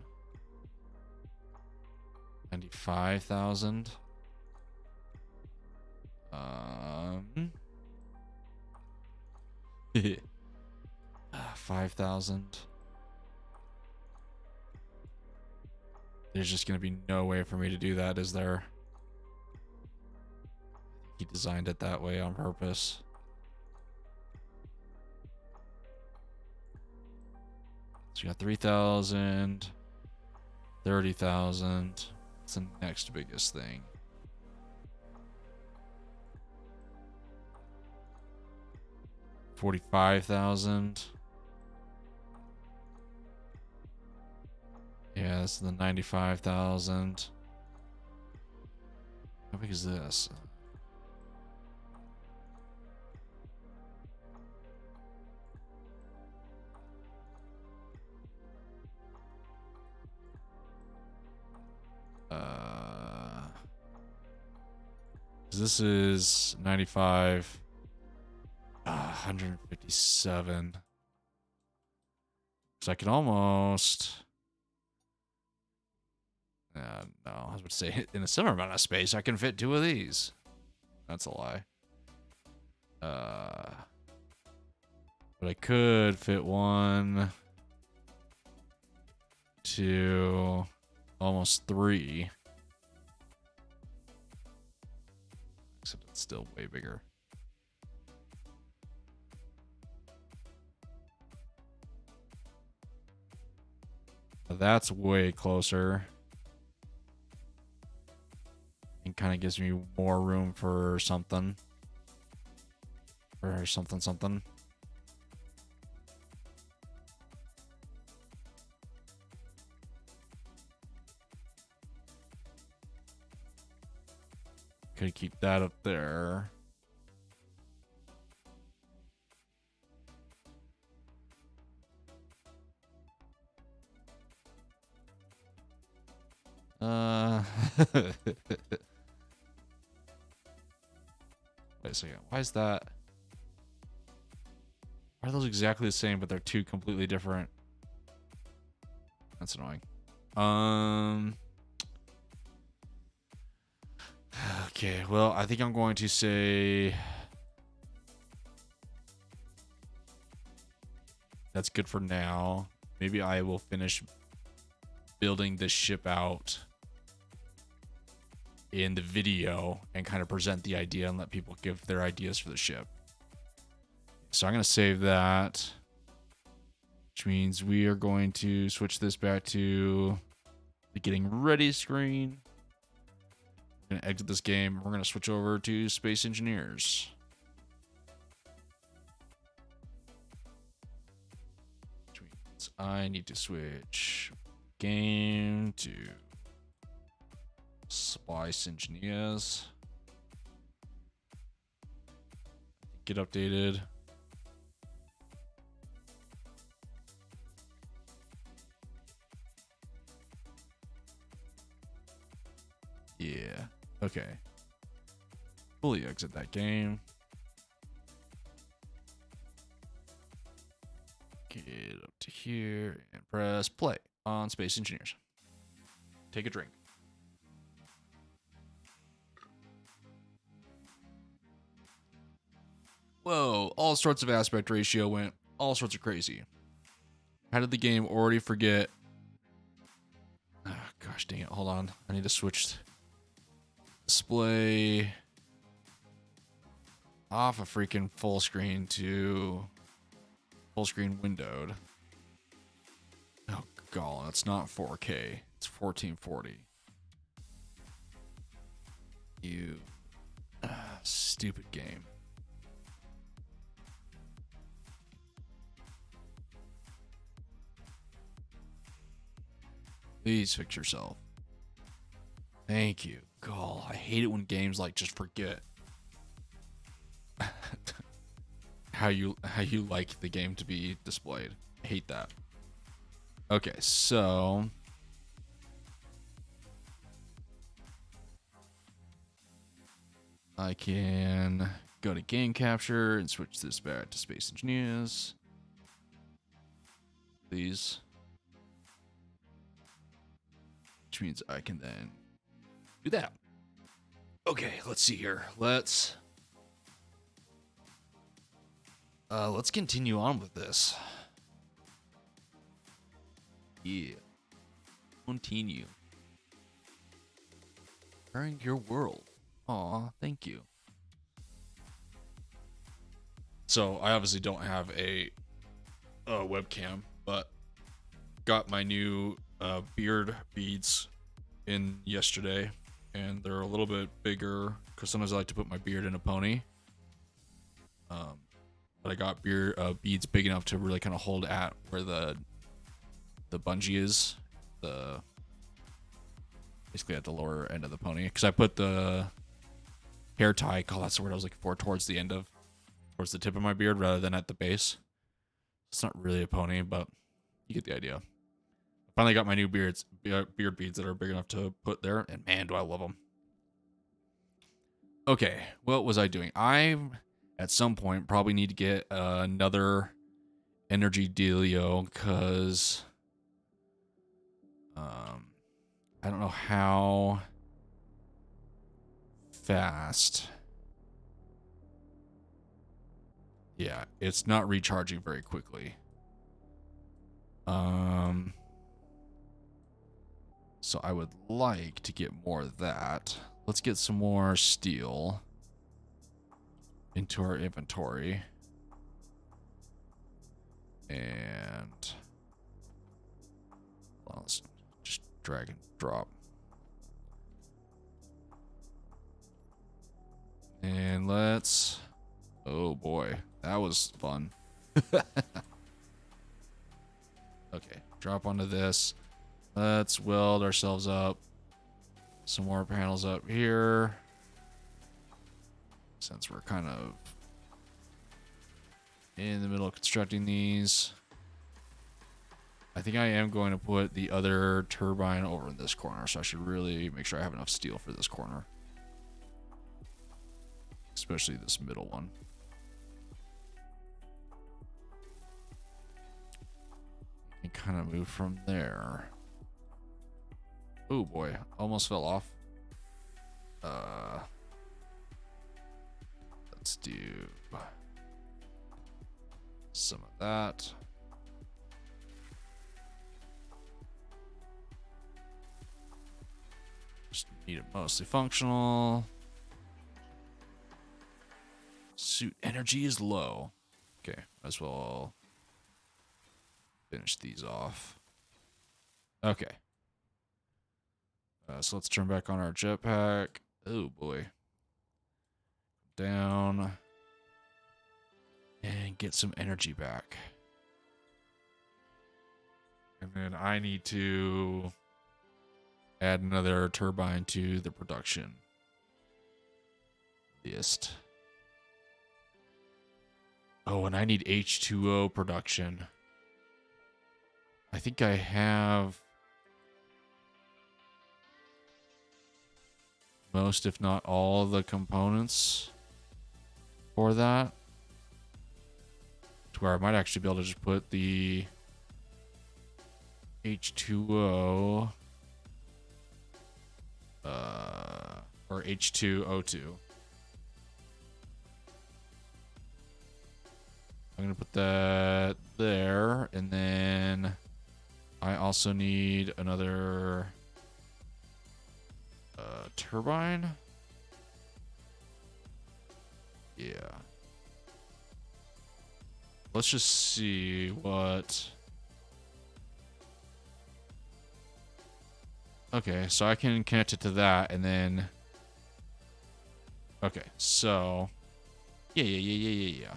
95,000. 5,000. There's just gonna be no way for me to do that, is there? He designed it that way on purpose. So you got 3,000, 30,000. It's the next biggest thing. $45,000. Yeah, this is the 95,000. How big is this? This is 95. 157. So I can almost... No, I was about to say, in a similar amount of space, I can fit 2 of these. That's a lie. But I could fit 1, 2, almost 3. Except it's still way bigger. That's way closer. And kind of gives me more room for something. Or something. Could keep that up there. Wait a second. Why is that? Why are those exactly the same, but they're 2 completely different? That's annoying. Okay, well, I think I'm going to say that's good for now. Maybe I will finish building this ship out in the video and kind of present the idea and let people give their ideas for the ship. So I'm going to save that, which means we are going to switch this back to the getting ready screen. We're going to exit this game. We're going to switch over to Space Engineers. Which means I need to switch game to Space Engineers. Get updated. Yeah. Okay. Fully exit that game. Get up to here and press play on Space Engineers. Take a drink. Whoa, all sorts of aspect ratio went all sorts of crazy. How did the game already forget? Oh, gosh dang it. Hold on. I need to switch display off a freaking full screen to full screen windowed. Oh, god, it's not 4K. It's 1440. You stupid game. Please fix yourself. Thank you. God, I hate it when games like just forget how you like the game to be displayed. I hate that. Okay, so I can go to game capture and switch this back to Space Engineers. Please. Which means I can then do that. Okay, let's see here. Let's continue on with this. Yeah. Continue. Sharing your world. Aw, thank you. So I obviously don't have a webcam, but got my new beard beads in yesterday, and they're a little bit bigger because sometimes I like to put my beard in a pony. But I got beads big enough to really kind of hold at where the bungee is, basically at the lower end of the pony. Because I put the hair tie, that's the word I was looking for, towards the tip of my beard rather than at the base. It's not really a pony, but you get the idea. Finally got my new beard beads that are big enough to put there, and man, do I love them. Okay, what was I doing? I, at some point, probably need to get another energy dealio, because I I don't know how fast. Yeah, it's not recharging very quickly. So I would like to get more of that. Let's get some more steel into our inventory. And well, let's just drag and drop. And let's, oh boy, that was fun. Okay, drop onto this. Let's weld ourselves up. Some more panels up here. Since we're kind of in the middle of constructing these. I think I am going to put the other turbine over in this corner, so I should really make sure I have enough steel for this corner. Especially this middle one. And kind of move from there. Oh boy, almost fell off. Let's do some of that. Just need it mostly functional. Suit energy is low. Okay, might as well finish these off. Okay. So let's turn back on our jetpack. Oh boy. Down. And get some energy back. And then I need to add another turbine to the production list. Oh, and I need H2O production. I think I have most, if not all, the components for that. To where I might actually be able to just put the H2O or H2O2. I'm going to put that there, and then I also need another turbine. Yeah. Let's just see what... Okay, so I can connect it to that, and then... Okay, so... Yeah.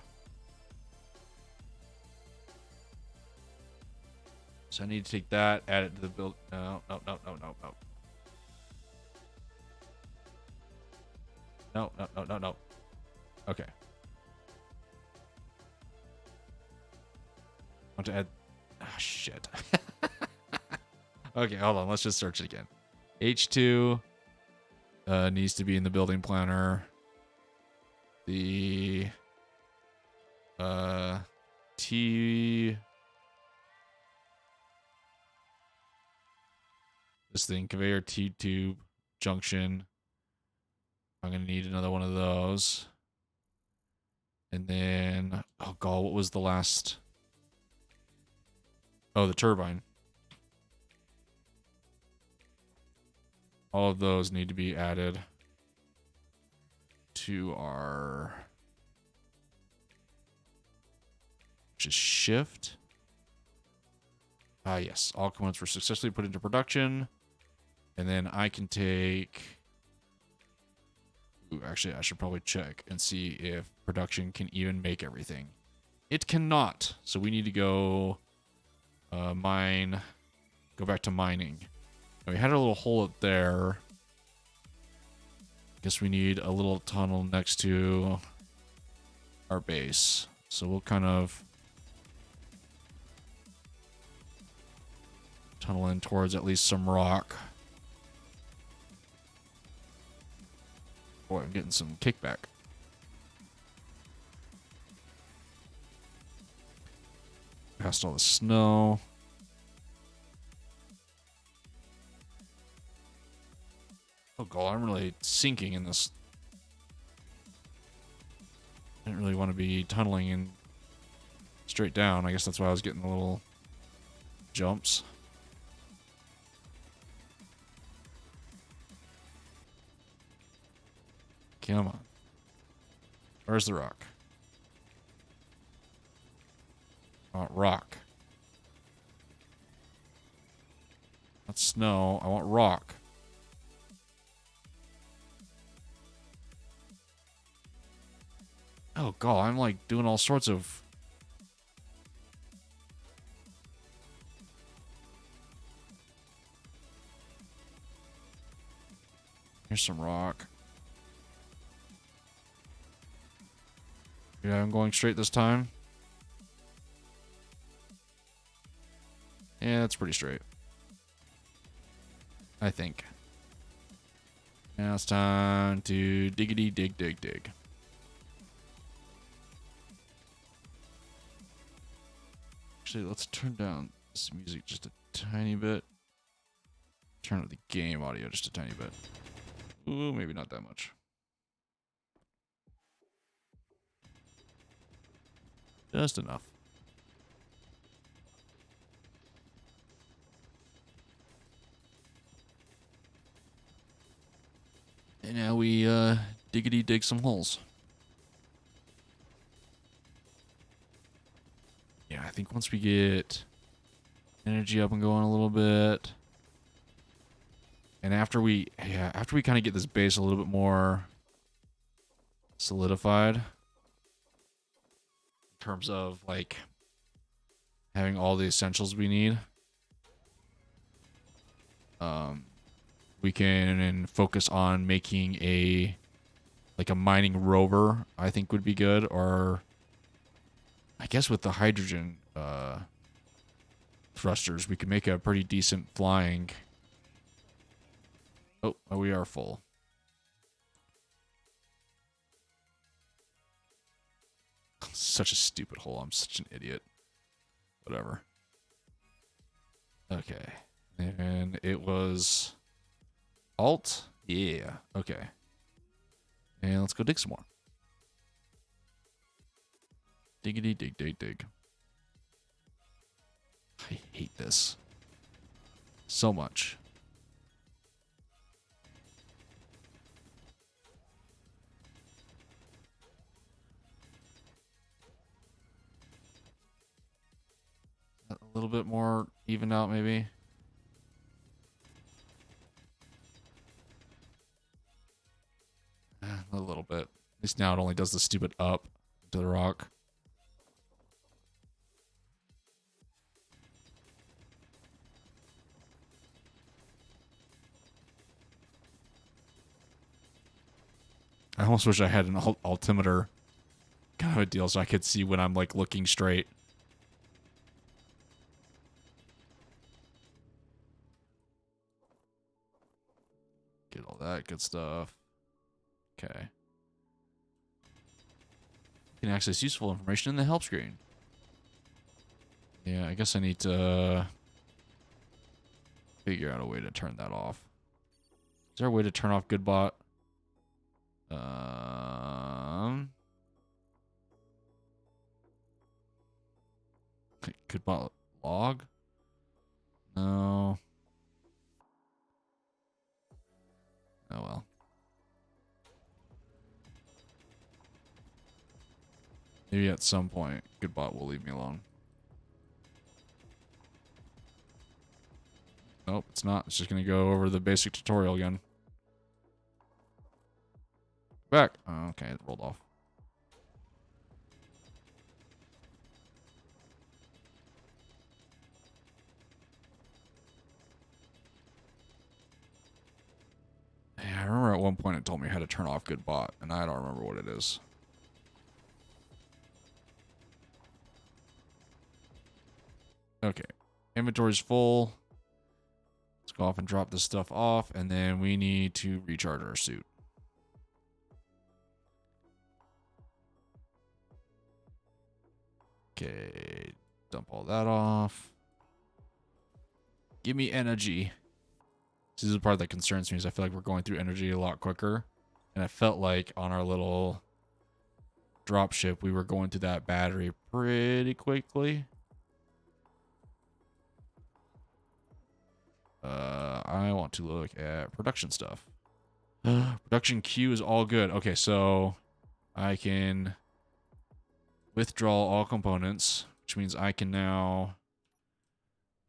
So I need to take that, add it to the build... No. No. Okay. I want to add... Ah, shit. Okay, hold on. Let's just search it again. H2 needs to be in the building planner. The T... This thing, conveyor T-tube junction. I'm going to need another one of those. And then, oh god, what was the last? Oh, the turbine. All of those need to be added to our just shift. Ah, yes. All components were successfully put into production. And then I can take... Ooh, actually, I should probably check and see if production can even make everything. It cannot. So we need to go mine. Go back to mining. And we had a little hole up there. Guess we need a little tunnel next to our base. So we'll kind of tunnel in towards at least some rock. Boy, I'm getting some kickback. Past all the snow. Oh god, I'm really sinking in this. I didn't really want to be tunneling in straight down. I guess that's why I was getting the little jumps. Come on. Where's the rock? I want rock. Not snow. I want rock. Oh god, I'm like doing all sorts of... Here's some rock. Yeah, I'm going straight this time. Yeah, that's pretty straight. I think. Now it's time to diggity dig dig dig. Actually, let's turn down this music just a tiny bit. Turn up the game audio just a tiny bit. Ooh, maybe not that much. Just enough. And now we diggity dig some holes. Yeah, I think once we get energy up and going a little bit, and after we kind of get this base a little bit more solidified in terms of like having all the essentials we need, we can focus on making a mining rover. I think would be good, or I guess with the hydrogen thrusters, we could make a pretty decent flying. Oh, we are full. Such a stupid hole. I'm such an idiot. Whatever. Okay. And it was Alt. Yeah. Okay. And let's go dig some more. Diggity dig dig dig. I hate this so much. A little bit more evened out, maybe. A little bit. At least now it only does the stupid up to the rock. I almost wish I had an altimeter kind of a deal so I could see when I'm like looking straight. Get all that good stuff. Okay. You can access useful information in the help screen. Yeah, I guess I need to figure out a way to turn that off. Is there a way to turn off Goodbot? Goodbot log? No. Oh well. Maybe at some point, Goodbot will leave me alone. Nope, it's not. It's just going to go over the basic tutorial again. Back. Oh, okay, it rolled off. Yeah, I remember at one point it told me how to turn off Goodbot, and I don't remember what it is. Okay, inventory's full. Let's go off and drop this stuff off, and then we need to recharge our suit. Okay, dump all that off. Give me energy. This is the part that concerns me, is I feel like we're going through energy a lot quicker. And I felt like on our little dropship, we were going through that battery pretty quickly. I want to look at production stuff. Production queue is all good. Okay, so I can withdraw all components, which means I can now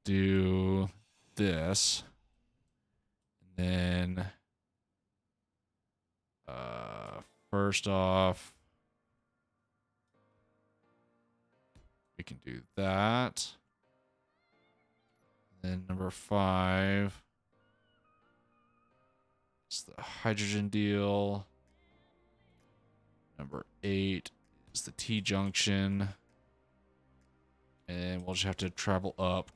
do this. And then first off, we can do that. Then number 5 is the hydrogen deal. Number 8 is the T-junction. And we'll just have to travel up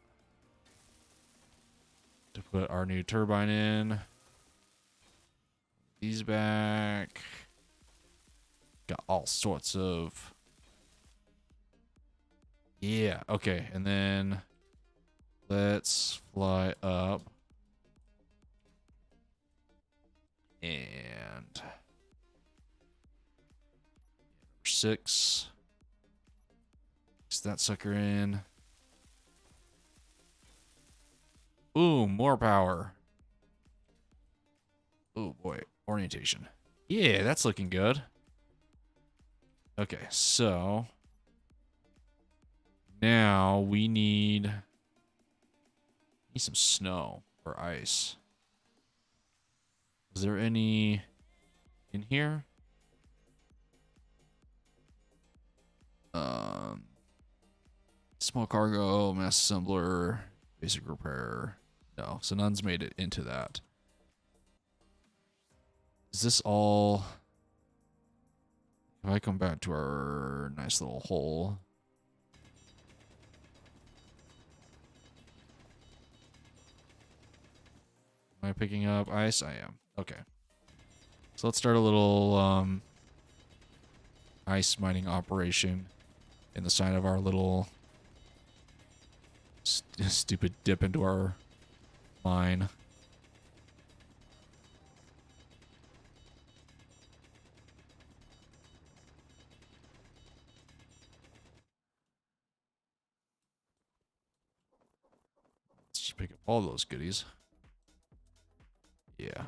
to put our new turbine in. These back. Got all sorts of... Yeah, okay. And then let's fly up. And... Number 6. Is that sucker in? Ooh, more power. Oh boy, orientation. Yeah, that's looking good. Okay, so now we need some snow or ice. Is there any in here? Small cargo, mass assembler, basic repair. No, so none's made it into that. Is this all... If I come back to our nice little hole... Am I picking up ice? I am. Okay. So let's start a little ice mining operation in the side of our little stupid dip into our mine. Let's just pick up all those goodies. Yeah.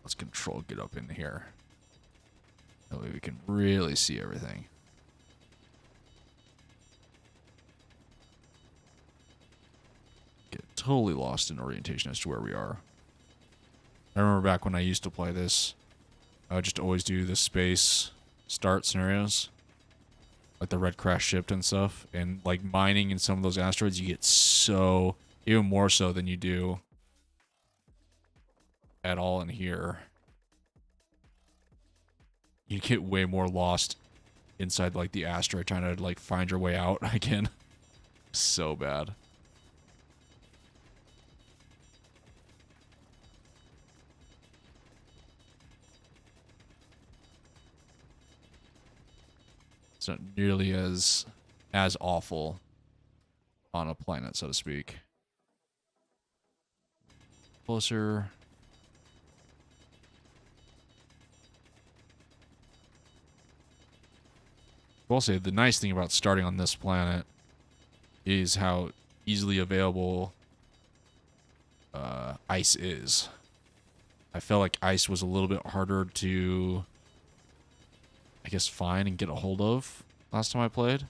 Let's control get up in here. That way we can really see everything. Get totally lost in orientation as to where we are. I remember back when I used to play this, I would just always do the space start scenarios. Like the red crash ship and stuff. And like mining in some of those asteroids, you get so... Even more so than you do at all in here. You get way more lost inside like the asteroid trying to like find your way out again. So bad. It's not nearly as awful on a planet, so to speak. Closer. I will say the nice thing about starting on this planet is how easily available ice is. I felt like ice was a little bit harder to, I guess, find and get a hold of last time I played.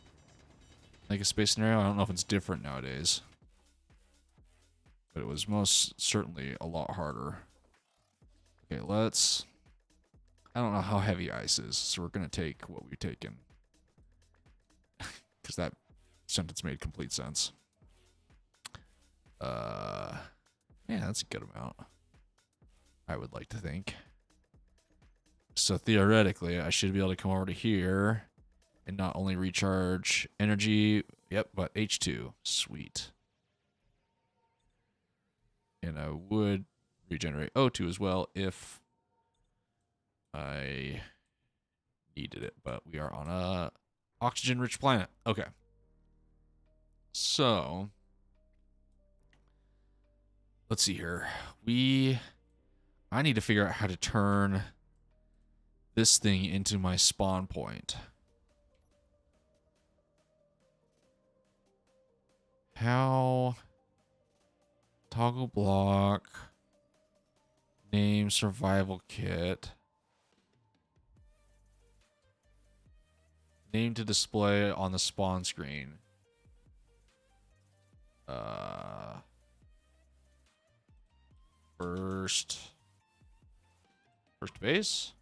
Like a space scenario. I don't know if it's different nowadays. But it was most certainly a lot harder. Okay, let's... I don't know how heavy ice is, so we're going to take what we've taken. Because that sentence made complete sense. Yeah, that's a good amount. I would like to think. So theoretically, I should be able to come over to here and not only recharge energy, yep, but H2. Sweet. And I would regenerate O2 as well if I needed it, but we are on a Oxygen-rich planet. Okay. So, let's see here. I need to figure out how to turn this thing into my spawn point. How? Toggle block. Name survival kit. Name to display on the spawn screen. First base.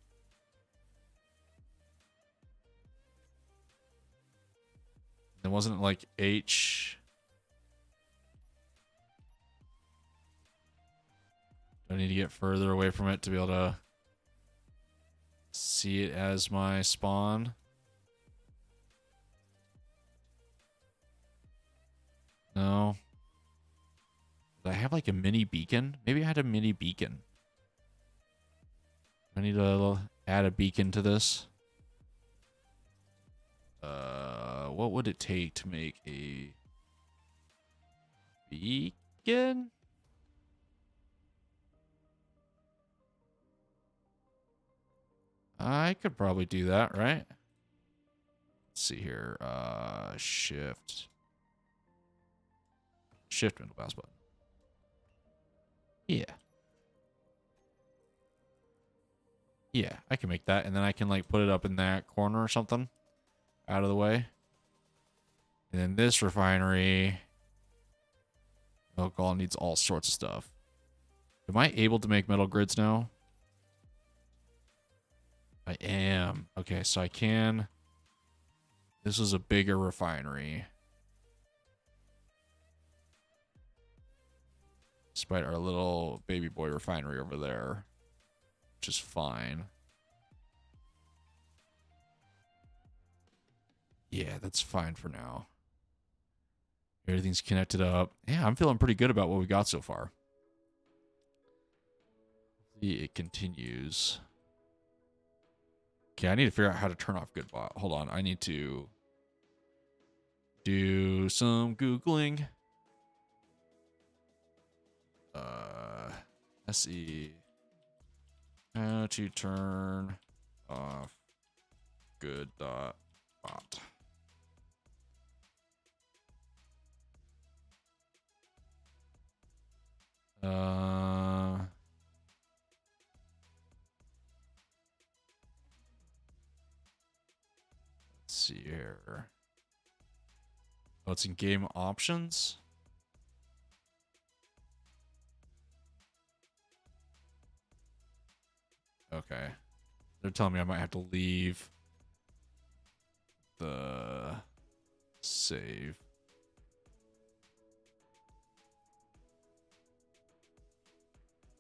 It wasn't like H. I need to get further away from it to be able to see it as my spawn. No. Did I have like a mini beacon? Maybe I had a mini beacon. I need to add a beacon to this. What would it take to make a beacon? I could probably do that, right? Let's see here. Shift middle mouse button. Yeah. Yeah, I can make that, and then I can like put it up in that corner or something out of the way. And then this refinery, alcohol needs all sorts of stuff. Am I able to make metal grids now? I am. Okay, so I can. This is a bigger refinery. Despite our little baby boy refinery over there, which is fine. Yeah, that's fine for now. Everything's connected up. Yeah, I'm feeling pretty good about what we got so far. It continues. Okay, I need to figure out how to turn off Goodbot. Hold on, I need to do some Googling. SE. How to turn off Goodbot. Let's see here. Oh, it's in game options. Okay. They're telling me I might have to leave the save.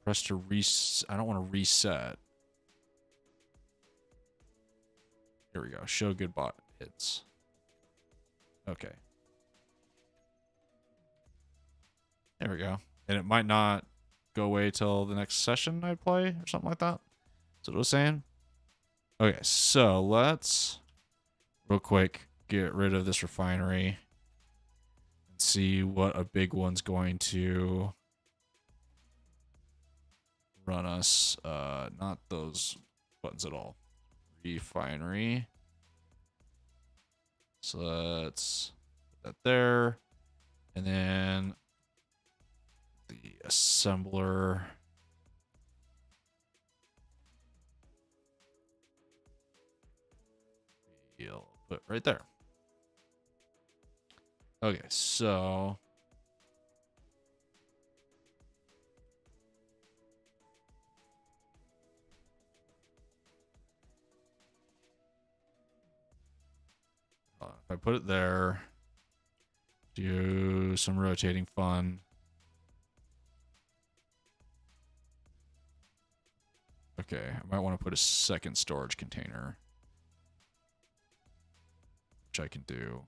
Press to reset. I don't want to reset. Here we go. Show Goodbot hits. Okay. There we go. And it might not go away till the next session I play or something like that. That's what I was saying. Okay, so let's real quick get rid of this refinery and see what a big one's going to run us. Not those buttons at all. Refinery. So let's put that there. And then the assembler. We'll put right there. Okay, so if I put it there, do some rotating fun. Okay, I might want to put a second storage container, which I can do.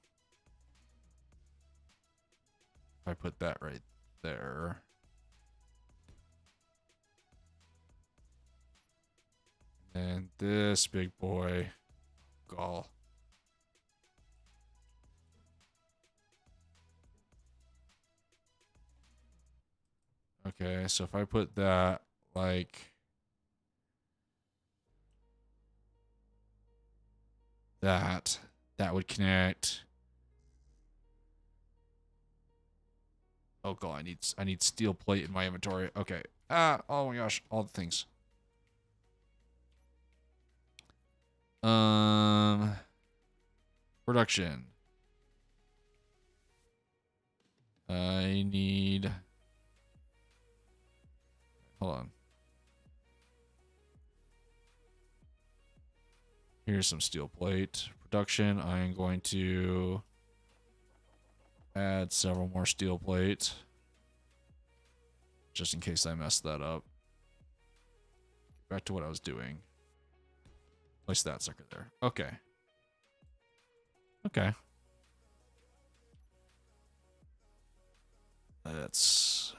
If I put that right there. And this big boy, gall. Okay, so if I put that like that, that would connect. Oh god, I need steel plate in my inventory. Okay. Oh my gosh, all the things. Production. I need. Hold on. Here's some steel plate. Production, I am going to add several more steel plates. Just in case I messed that up. Back to what I was doing. Place that sucker there. Okay. Okay. Let's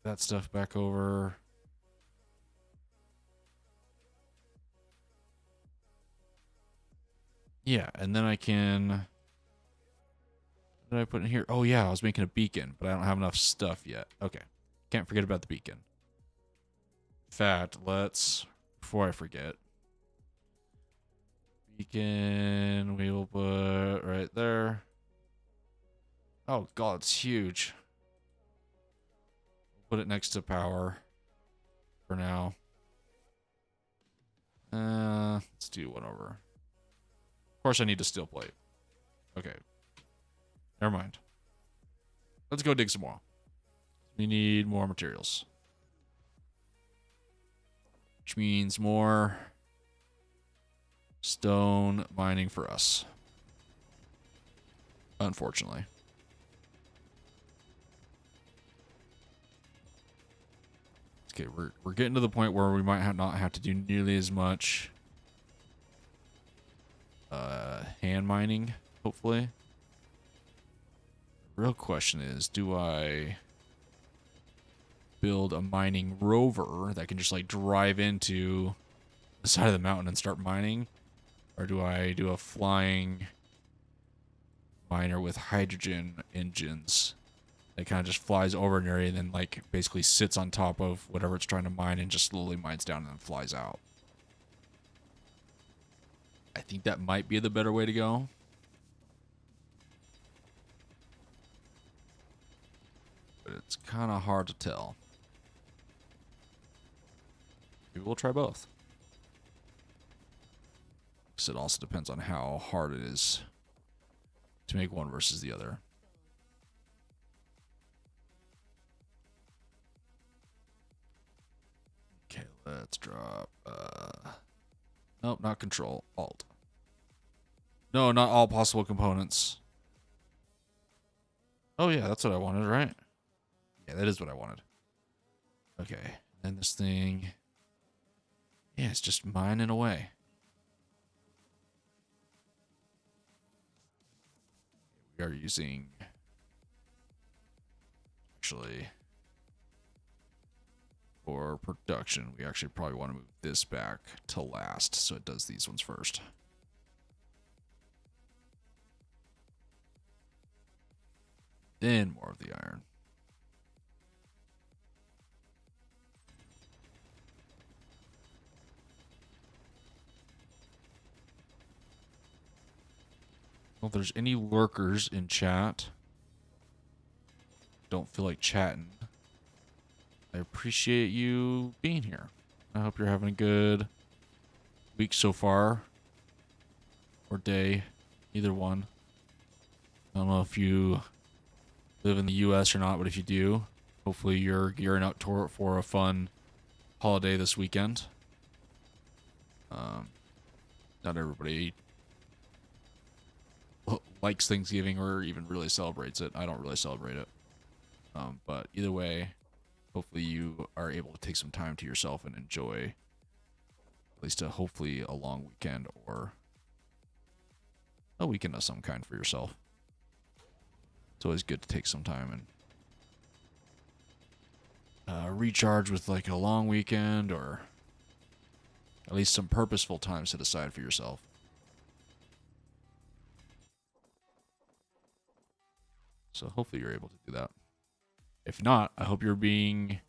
that stuff back over. Yeah, and then I can. What did I put in here? Oh yeah, I was making a beacon, but I don't have enough stuff yet. Okay. Can't forget about the beacon. In fact, let's, before I forget, beacon we will put right there. Oh god, it's huge. Put it next to power for now. Let's do one over. Of course I need a steel plate. Okay. Never mind. Let's go dig some more. We need more materials. Which means more stone mining for us. Unfortunately. Okay, we're getting to the point where we might not have to do nearly as much hand mining, hopefully. The real question is, do I build a mining rover that can just like drive into the side of the mountain and start mining? Or do I do a flying miner with hydrogen engines that kind of just flies over an area and then like basically sits on top of whatever it's trying to mine and just slowly mines down and then flies out? I think that might be the better way to go. But it's kind of hard to tell. Maybe we'll try both. Because it also depends on how hard it is to make one versus the other. Okay, let's drop. Nope, not control. Alt. No, not all possible components. Oh yeah, that's what I wanted, right? Yeah, that is what I wanted. Okay, then this thing. Yeah, it's just mining away. We are using. Actually, for production, we actually probably want to move this back to last so it does these ones first. Then more of the iron. Well, if there's any lurkers in chat, don't feel like chatting, I appreciate you being here. I hope you're having a good week so far. Or day. Either one. I don't know if you live in the US or not, but if you do, hopefully you're gearing up for a fun holiday this weekend. Not everybody likes Thanksgiving or even really celebrates it. I don't really celebrate it. But either way, hopefully you are able to take some time to yourself and enjoy at least hopefully a long weekend or a weekend of some kind for yourself. It's always good to take some time and recharge with like a long weekend or at least some purposeful time set aside for yourself. So hopefully you're able to do that. If not, I hope you're being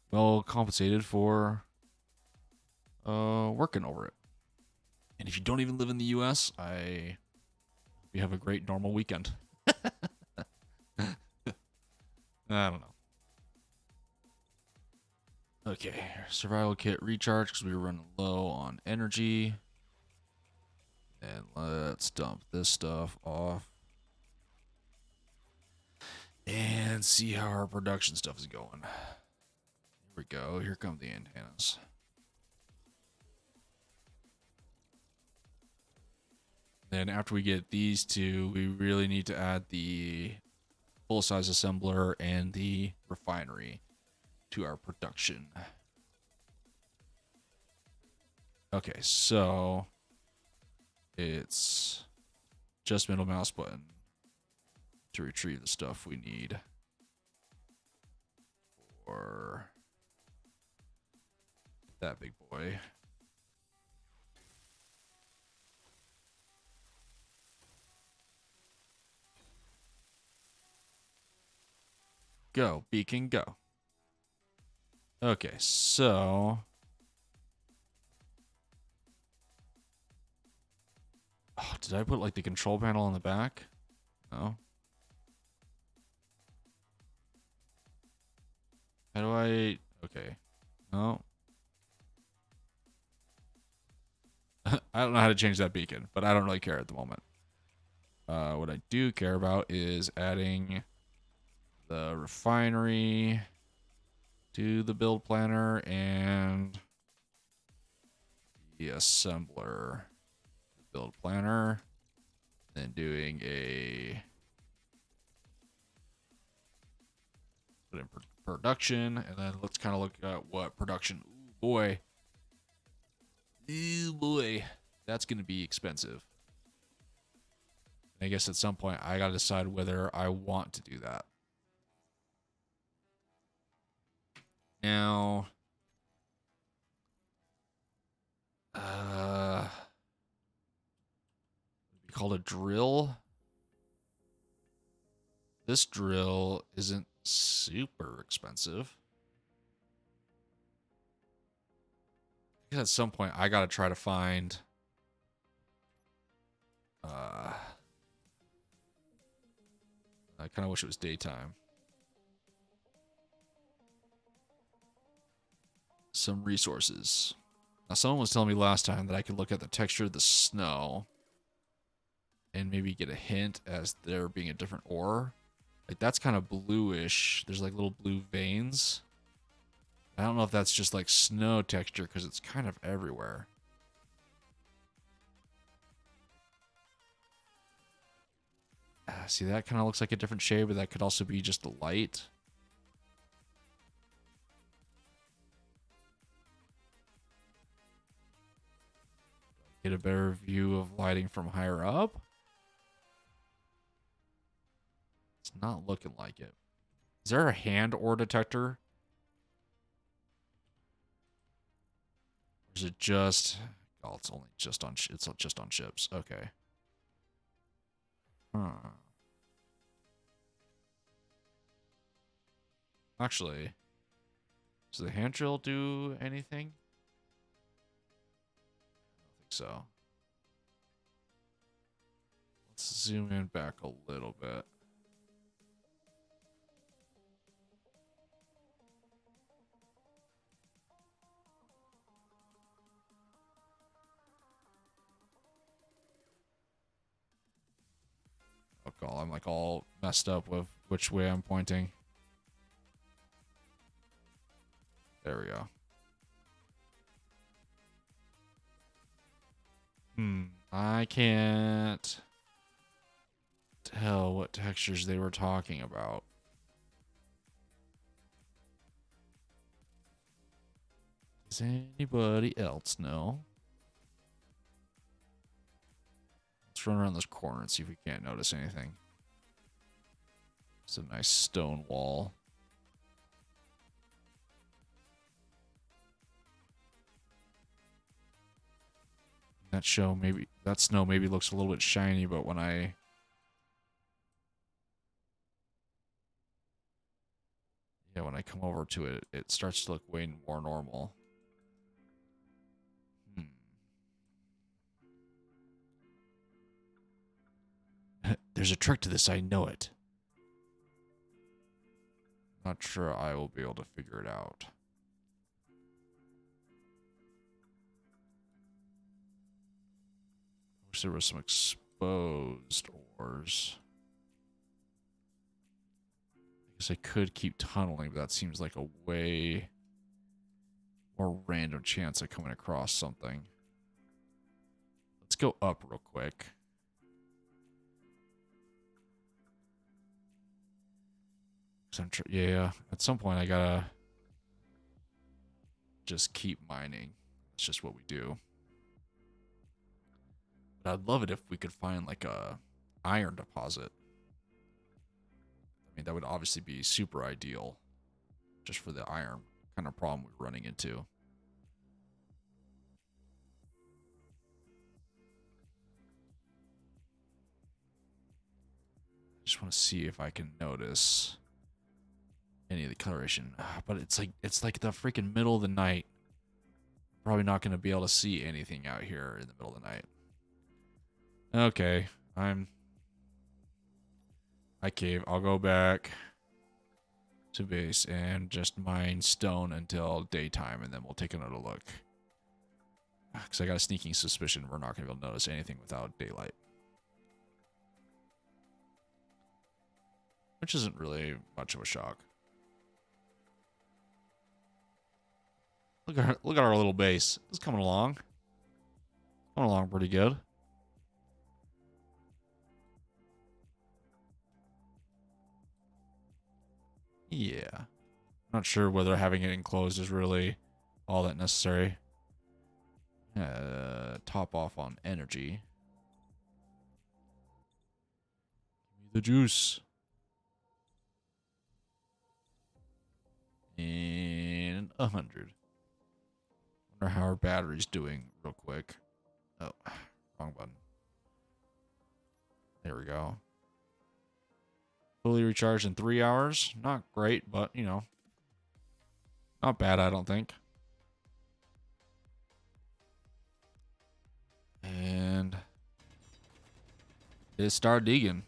well compensated for working over it. And if you don't even live in the US, I hope you have a great normal weekend. I don't know. Okay, survival kit recharge because we were running low on energy. And let's dump this stuff off. And see how our production stuff is going. Here we go. Here come the antennas. Then after we get these two, we really need to add the full-size assembler and the refinery to our production. Okay, so it's just middle mouse button to retrieve the stuff we need for that big boy. Go, beacon, go. Okay, so oh, did I put like the control panel on the back? No. How do I? Okay. No. I don't know how to change that beacon, but I don't really care at the moment. What I do care about is adding the refinery to the build planner and the assembler build planner. Then doing a put in production, and then let's kind of look at what production. Ooh, boy. Ooh, boy. That's going to be expensive. I guess at some point I gotta decide whether I want to do that. Now, we called a drill. This drill isn't super expensive. I guess at some point I gotta try to find I kind of wish it was daytime. Some resources. Now, someone was telling me last time that I could look at the texture of the snow and maybe get a hint as there being a different ore. Like, that's kind of bluish. There's like little blue veins. I don't know if that's just like snow texture because it's kind of everywhere. See, that kind of looks like a different shade, but that could also be just the light. Get a better view of lighting from higher up. It's not looking like it. Is there a hand ore detector? Or is it just... Oh, it's only just on... It's just on ships. Okay. Huh. Actually, does the hand drill do anything? I don't think so. Let's zoom in back a little bit. Oh god, I'm like all messed up with which way I'm pointing. There we go. I can't tell what textures they were talking about. Does anybody else know? Let's run around this corner and see if we can't notice anything. It's a nice stone wall. That snow maybe looks a little bit shiny, but when I Yeah, when I come over to it, it starts to look way more normal. There's a trick to this, I know it. Not sure I will be able to figure it out. Wish there was some exposed ores. I guess I could keep tunneling, but that seems like a way more random chance of coming across something. Let's go up real quick. Yeah, at some point I gotta just keep mining. It's just what we do. But I'd love it if we could find like a iron deposit. I mean, that would obviously be super ideal just for the iron kind of problem we're running into. Just want to see if I can notice any of the coloration. But it's like the freaking middle of the night. Probably not going to be able to see anything out here in the middle of the night. Okay, I cave. I'll go back to base and just mine stone until daytime, and then we'll take another look. Because I got a sneaking suspicion we're not going to be able to notice anything without daylight. Which isn't really much of a shock. Look at our little base. It's coming along. Coming along pretty good. Yeah. Not sure whether having it enclosed is really all that necessary. Top off on energy. Give me the juice. And 100. Wonder how our battery's doing real quick. Oh, wrong button. There we go. Fully recharged in 3 hours. Not great, but, you know, not bad, I don't think. And it started digging.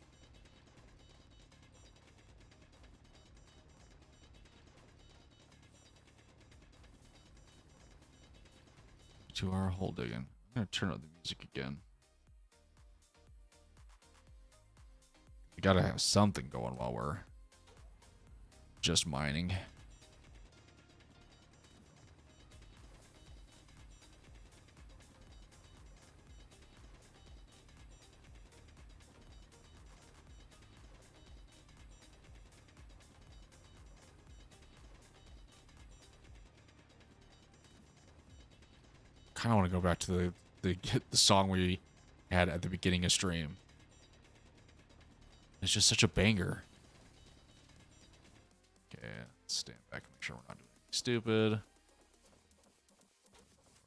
To our hole digging. I'm going to turn up the music again. We got to have something going while we're just mining. Kind of want to go back to the song we had at the beginning of stream. It's just such a banger. Okay, let's stand back and make sure we're not doing anything stupid.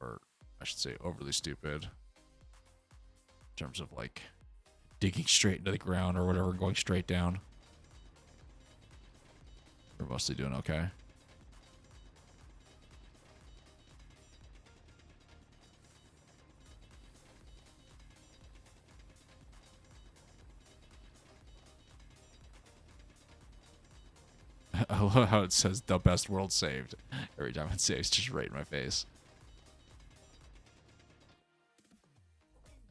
Or I should say overly stupid. In terms of like digging straight into the ground or whatever, going straight down. We're mostly doing okay. I love how it says the best world saved every time it saves, just right in my face.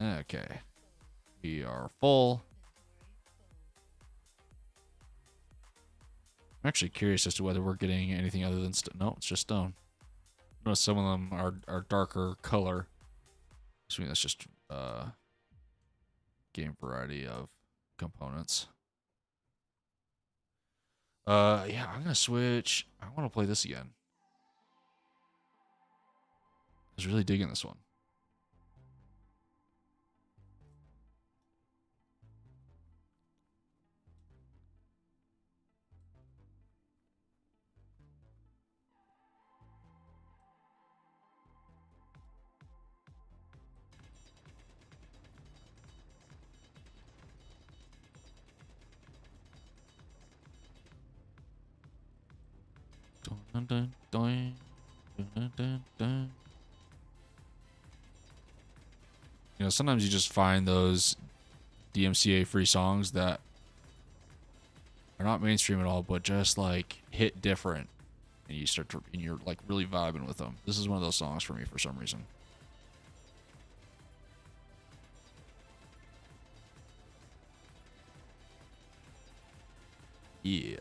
Okay. We are full. I'm actually curious as to whether we're getting anything other than stone. No, it's just stone. Notice some of them are darker color. So that's just game variety of components. Yeah, I'm gonna switch. I want to play this again. I was really digging this one. Dun, dun, dun, dun, dun, dun. You know, sometimes you just find those DMCA free songs that are not mainstream at all, but just like hit different, and you start to, and you're like really vibing with them. This is one of those songs for me for some reason. Yeah.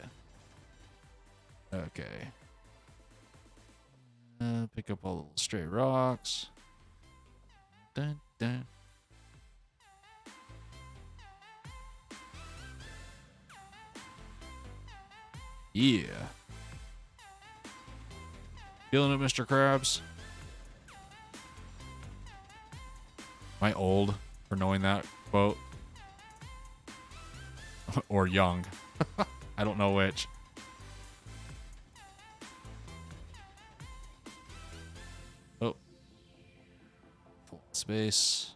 Okay. Pick up all the stray rocks. Dun, dun. Yeah. Feeling it, Mr. Krabs? Am I old for knowing that quote? Or young? I don't know which. Oh. Full space.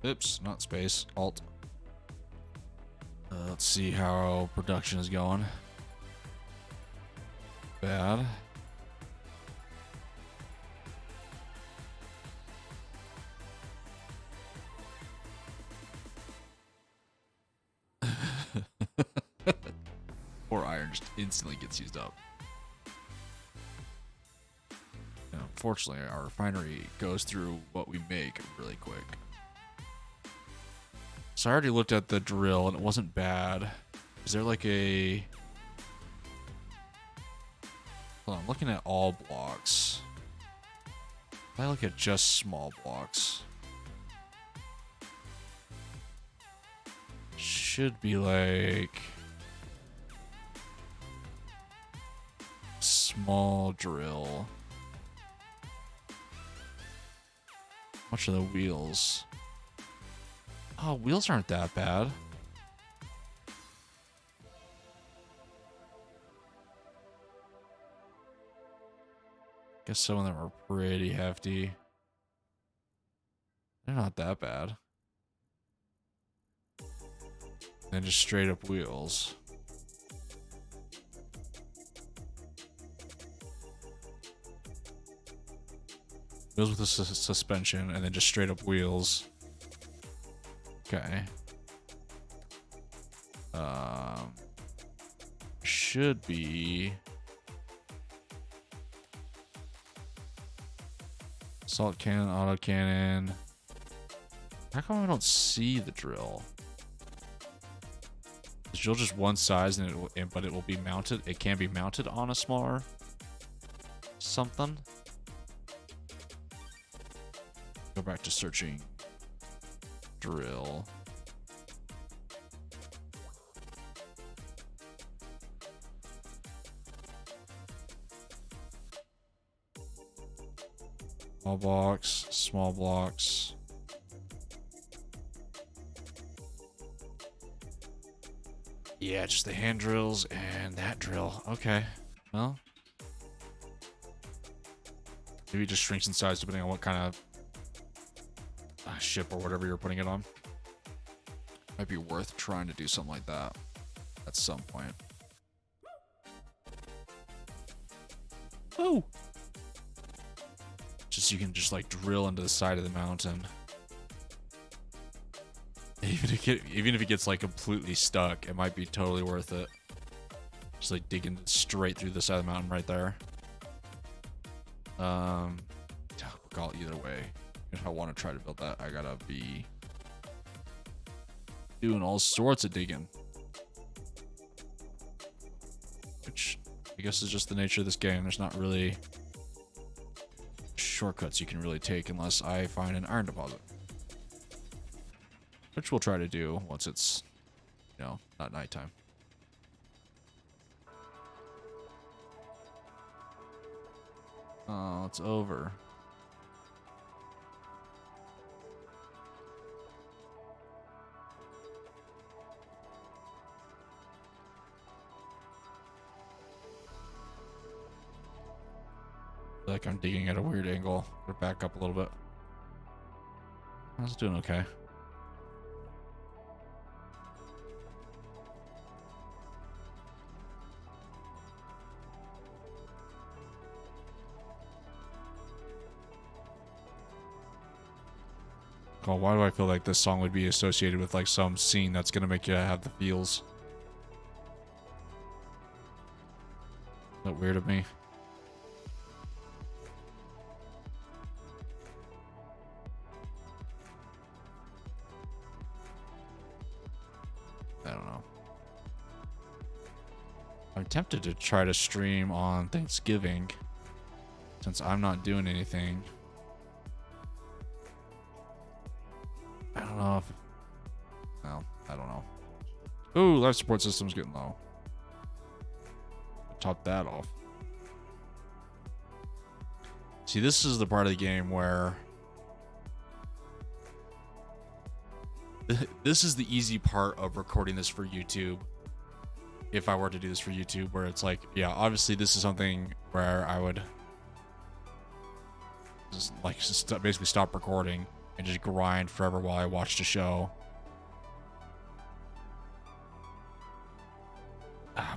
Oops, not space. Alt. Let's see how production is going. Bad. Poor iron just instantly gets used up. And unfortunately, our refinery goes through what we make really quick. So I already looked at the drill and it wasn't bad. Is there like a... Hold on, I'm looking at all blocks. If I look at just small blocks, should be like small drill. How much are the wheels? Oh, wheels aren't that bad. Guess some of them are pretty hefty. They're not that bad. And just straight up wheels. Wheels with a suspension and then just straight up wheels. Okay. Should be salt cannon, auto cannon. How come I don't see the drill? Is drill just one size and but it will be mounted? It can be mounted on a smaller something. Go back to searching drill. Small blocks, small blocks. Yeah, just the hand drills and that drill. Okay, well, maybe it just shrinks in size depending on what kind of ship or whatever you're putting it on. Might be worth trying to do something like that at some point. Oh! Just you can just like drill into the side of the mountain. Even if it gets like completely stuck, it might be totally worth it. Just like digging straight through the side of the mountain right there. I'll either way. If I want to try to build that, I gotta be doing all sorts of digging. Which I guess is just the nature of this game. There's not really shortcuts you can really take unless I find an iron deposit. Which we'll try to do once it's, you know, not nighttime. Oh, it's over. I feel like I'm digging at a weird angle. Gotta back up a little bit. I was doing okay. God, why do I feel like this song would be associated with like some scene that's gonna make you have the feels? Is that weird of me? I don't know. I'm tempted to try to stream on Thanksgiving since I'm not doing anything. I don't know if... Well, I don't know. Ooh, life support system's getting low. Top that off. See, this is the part of the game where... This is the easy part of recording this for YouTube. If I were to do this for YouTube, where it's like, yeah, obviously this is something where I would just like basically stop recording and just grind forever while I watched a show.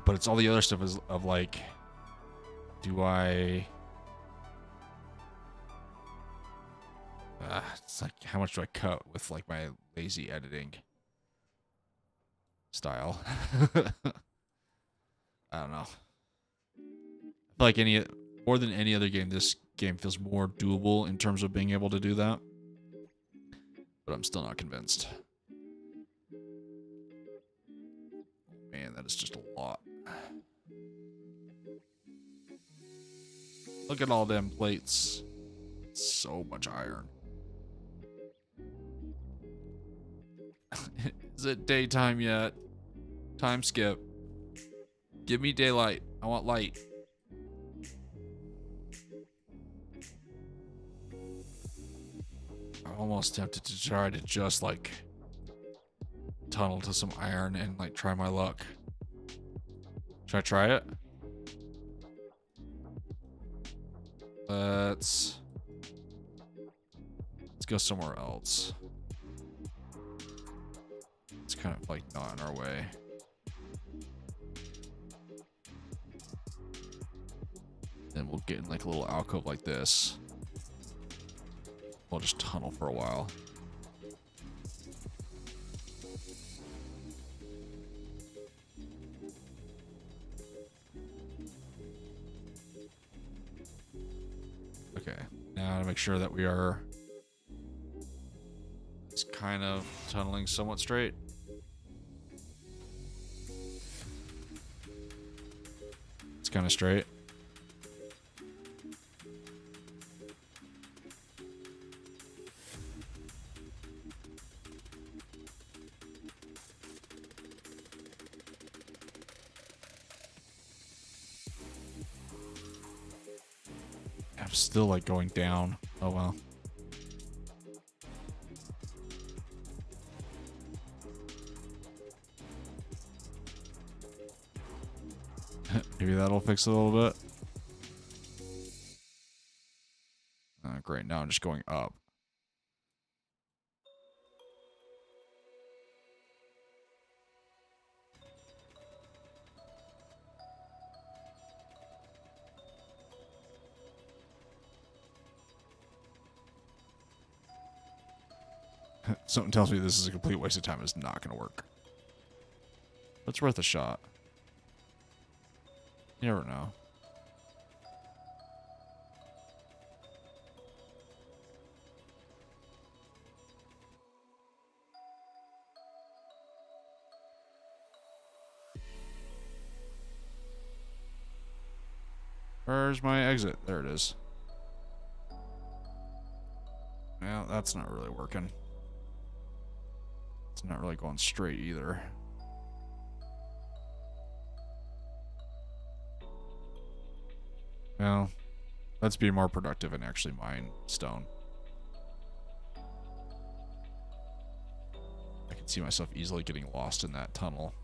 But it's all the other stuff of like, do I... it's like, how much do I cut with like my lazy editing style? I don't know. I feel like more than any other game, this game feels more doable in terms of being able to do that. But I'm still not convinced. Man, that is just a lot. Look at all them plates. So much iron. Is it daytime yet? Time skip. Give me daylight. I want light. I'm almost tempted to try to just like tunnel to some iron and like try my luck. Should I try it? Let's go somewhere else. It's kind of like not in our way. Then we'll get in like a little alcove like this. We'll just tunnel for a while. Okay, now to make sure that we are just kind of tunneling somewhat straight. It's kind of straight. I'm still like going down. Oh well. Maybe that'll fix it a little bit. Great, now I'm just going up. Something tells me this is a complete waste of time. It's not going to work. But it's worth a shot. You never know. Where's my exit? There it is. Well, that's not really working. It's not really going straight either. Well, let's be more productive and actually mine stone. I can see myself easily getting lost in that tunnel.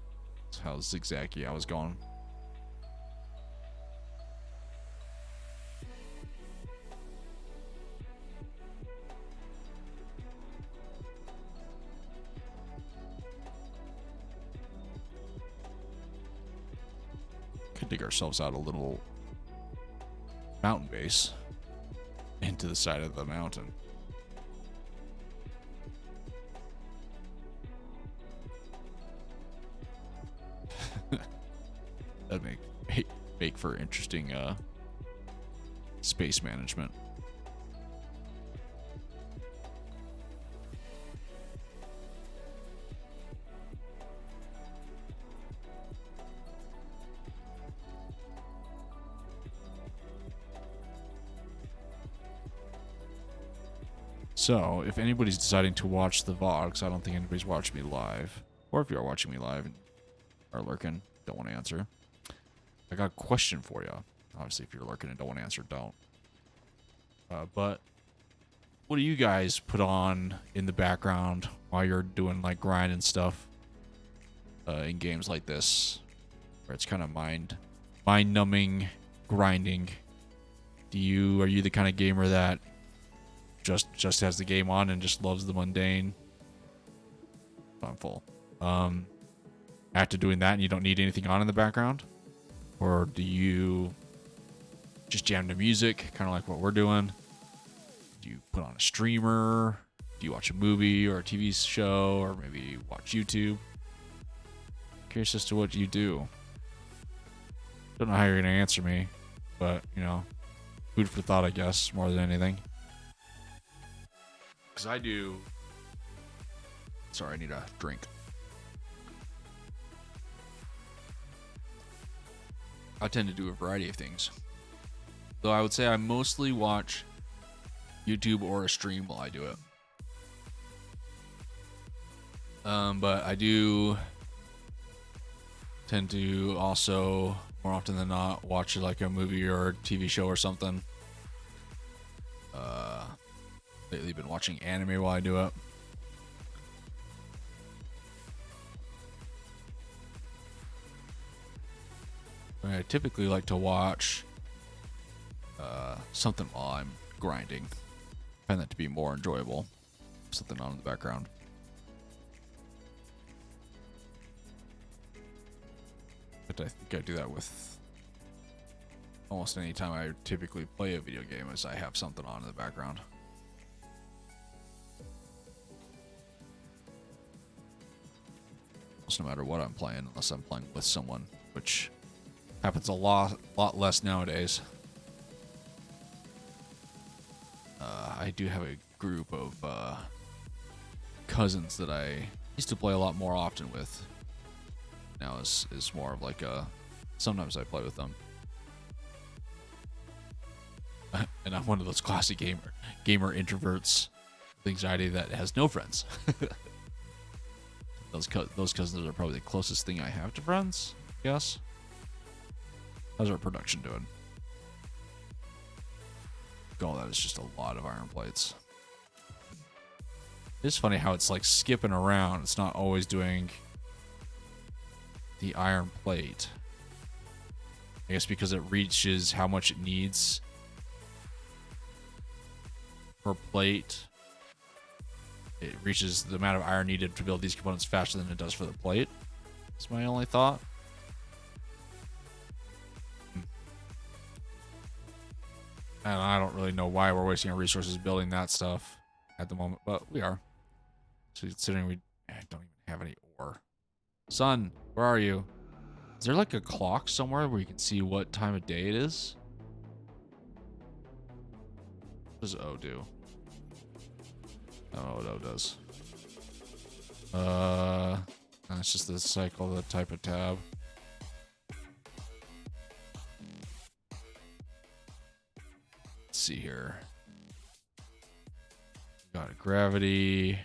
That's how zigzaggy I was going. Could dig ourselves out a little mountain base into the side of the mountain. That'd make for interesting space management. So, if anybody's deciding to watch the VODs, I don't think anybody's watching me live. Or if you are watching me live and are lurking, don't want to answer. I got a question for you. Obviously, if you're lurking and don't want to answer, don't. But what do you guys put on in the background while you're doing like grind and stuff in games like this, where it's kind of mind-numbing grinding? Are you the kind of gamer that just has the game on and just loves the mundane? I'm full. After doing that, and you don't need anything on in the background, or do you just jam to music, kind of like what we're doing? Do you put on a streamer? Do you watch a movie or a TV show, or maybe watch YouTube? Curious as to what you do. Don't know how you're gonna answer me, but you know, food for thought, I guess, more than anything. Because I do. Sorry, I need a drink. I tend to do a variety of things. Though I would say I mostly watch YouTube or a stream while I do it. But I do tend to also, more often than not, watch like a movie or a TV show or something. Lately been watching anime while I do it. I typically like to watch something while I'm grinding. I find that to be more enjoyable. Something on in the background. But I think I do that with almost any time I typically play a video game, as I have something on in the background. Almost no matter what I'm playing, unless I'm playing with someone, which happens a lot less nowadays. I do have a group of cousins that I used to play a lot more often with. Now is more of like a, sometimes I play with them. And I'm one of those classic gamer introverts with anxiety that has no friends. Those cousins are probably the closest thing I have to friends, I guess. How's our production doing? Oh, that is just a lot of iron plates. It's funny how it's like skipping around. It's not always doing the iron plate. I guess because it reaches how much it needs per plate. It reaches the amount of iron needed to build these components faster than it does for the plate. That's my only thought. And I don't really know why we're wasting our resources building that stuff at the moment, but we are. So considering we don't even have any ore. Sun, where are you? Is there like a clock somewhere where you can see what time of day it is? What does O do? I don't know what O does. That's just the cycle, the type of tab. Let's see here. Got a gravity.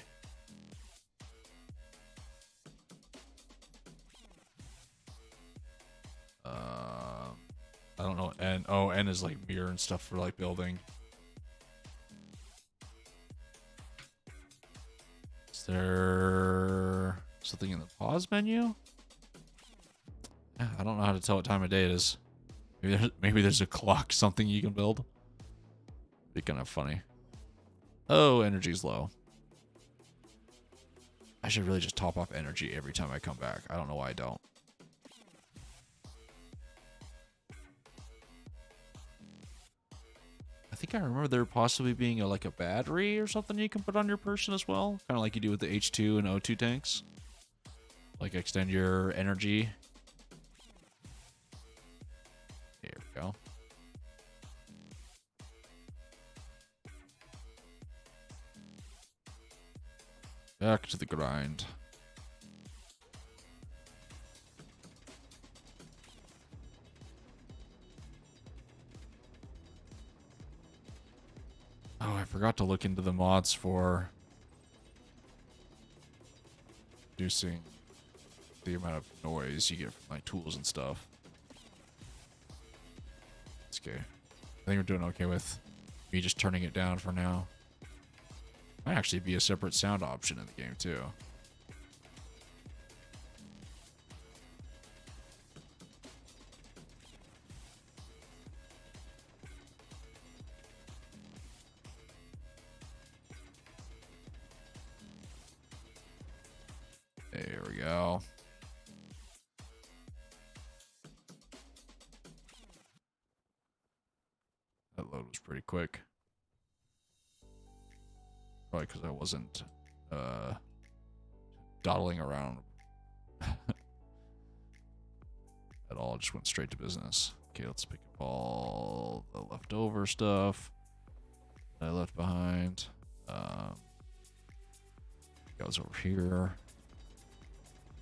I don't know. N. Oh, N is like mirror and stuff for like building. Is there something in the pause menu? Yeah, I don't know how to tell what time of day it is. Maybe there's a clock, something you can build. Be kind of funny. Oh, energy's low. I should really just top off energy every time I come back. I don't know why I don't. think I remember there possibly being like a battery or something you can put on your person as well, kind of like you do with the H2 and O2 tanks, like extend your energy. There we go. Back to the grind. Oh, I forgot to look into the mods for reducing the amount of noise you get from my tools and stuff. It's okay. I think we're doing okay with me just turning it down for now. Might actually be a separate sound option in the game too. There we go. That load was pretty quick. Probably because I wasn't dawdling around at all. Just went straight to business. Okay, let's pick up all the leftover stuff that I left behind. Goes over here.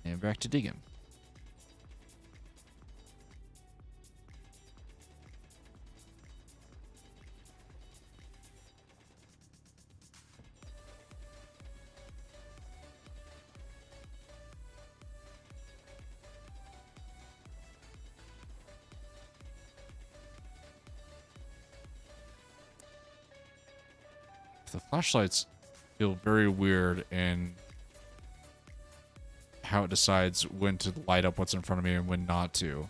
And back to digging. The flashlights feel very weird in how it decides when to light up what's in front of me and when not to.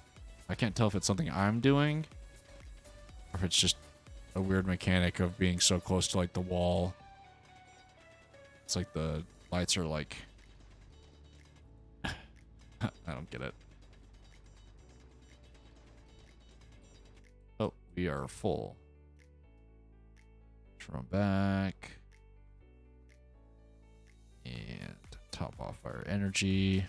I can't tell if it's something I'm doing or if it's just a weird mechanic of being so close to like the wall. It's like the lights are like I don't get it. Oh, we are full. From back. And top off our energy.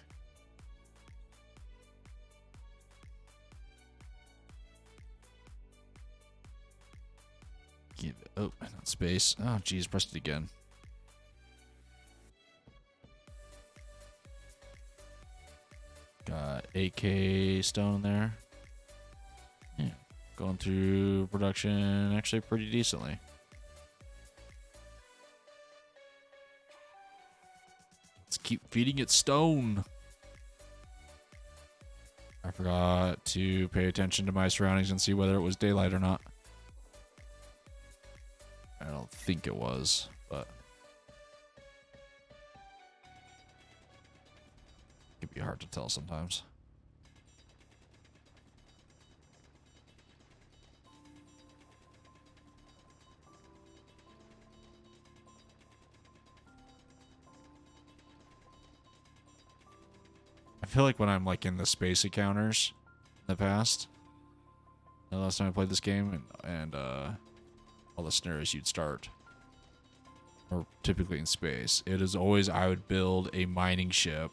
Give it, oh, not space. Oh, geez, pressed it again. Got 8K stone there. Yeah, going through production actually pretty decently. Let's keep feeding it stone. I forgot to pay attention to my surroundings and see whether it was daylight or not. I don't think it was, but it can be hard to tell sometimes. I feel like when I'm like in the space encounters in the past, the last time I played this game and all the scenarios you'd start, or typically in space, it is always I would build a mining ship.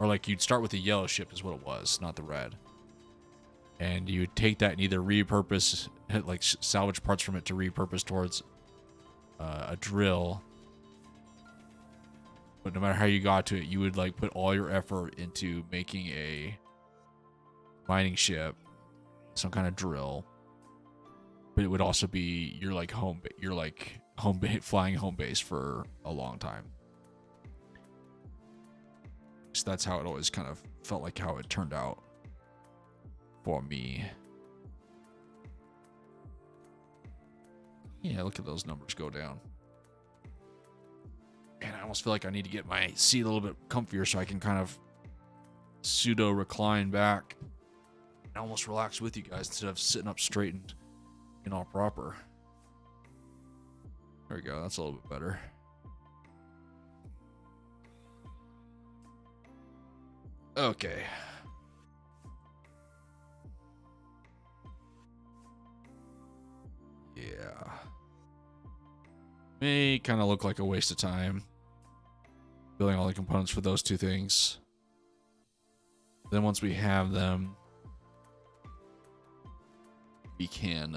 Or like you'd start with a yellow ship is what it was, not the red. And you would take that and either repurpose, like salvage parts from it to repurpose towards a drill. But no matter how you got to it, you would like put all your effort into making a mining ship, some kind of drill. But it would also be your like flying home base for a long time. So that's how it always kind of felt like how it turned out for me. Yeah, look at those numbers go down. And I almost feel like I need to get my seat a little bit comfier so I can kind of pseudo recline back and almost relax with you guys instead of sitting up straight and all proper. There we go. That's a little bit better. Okay. Yeah. May kind of look like a waste of time building all the components for those two things. Then once we have them, we can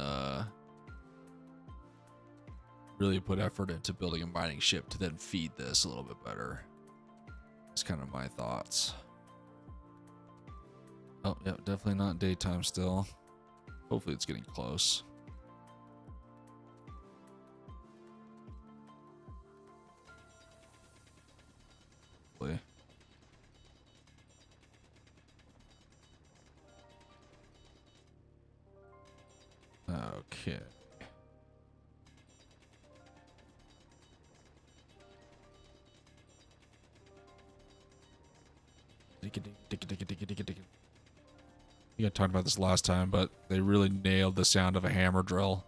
really put effort into building a mining ship to then feed this a little bit better. It's kind of my thoughts. Oh, yeah, definitely not daytime still. Hopefully it's getting close. Hopefully. Okay. I talked about this last time, but they really nailed the sound of a hammer drill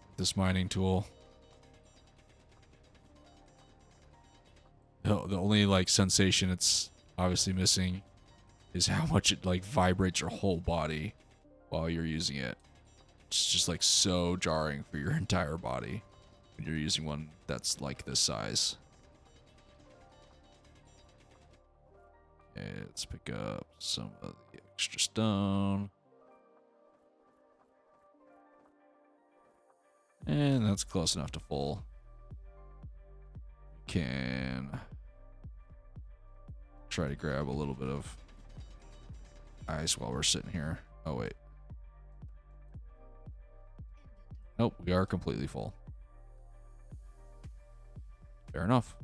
with this mining tool. The only like sensation it's obviously missing is how much it like vibrates your whole body while you're using it. It's just like so jarring for your entire body when you're using one that's like this size. Okay, let's pick up some of the extra stone. And that's close enough to full. Can try to grab a little bit of ice while we're sitting here. Oh, wait. Nope, we are completely full. Fair enough.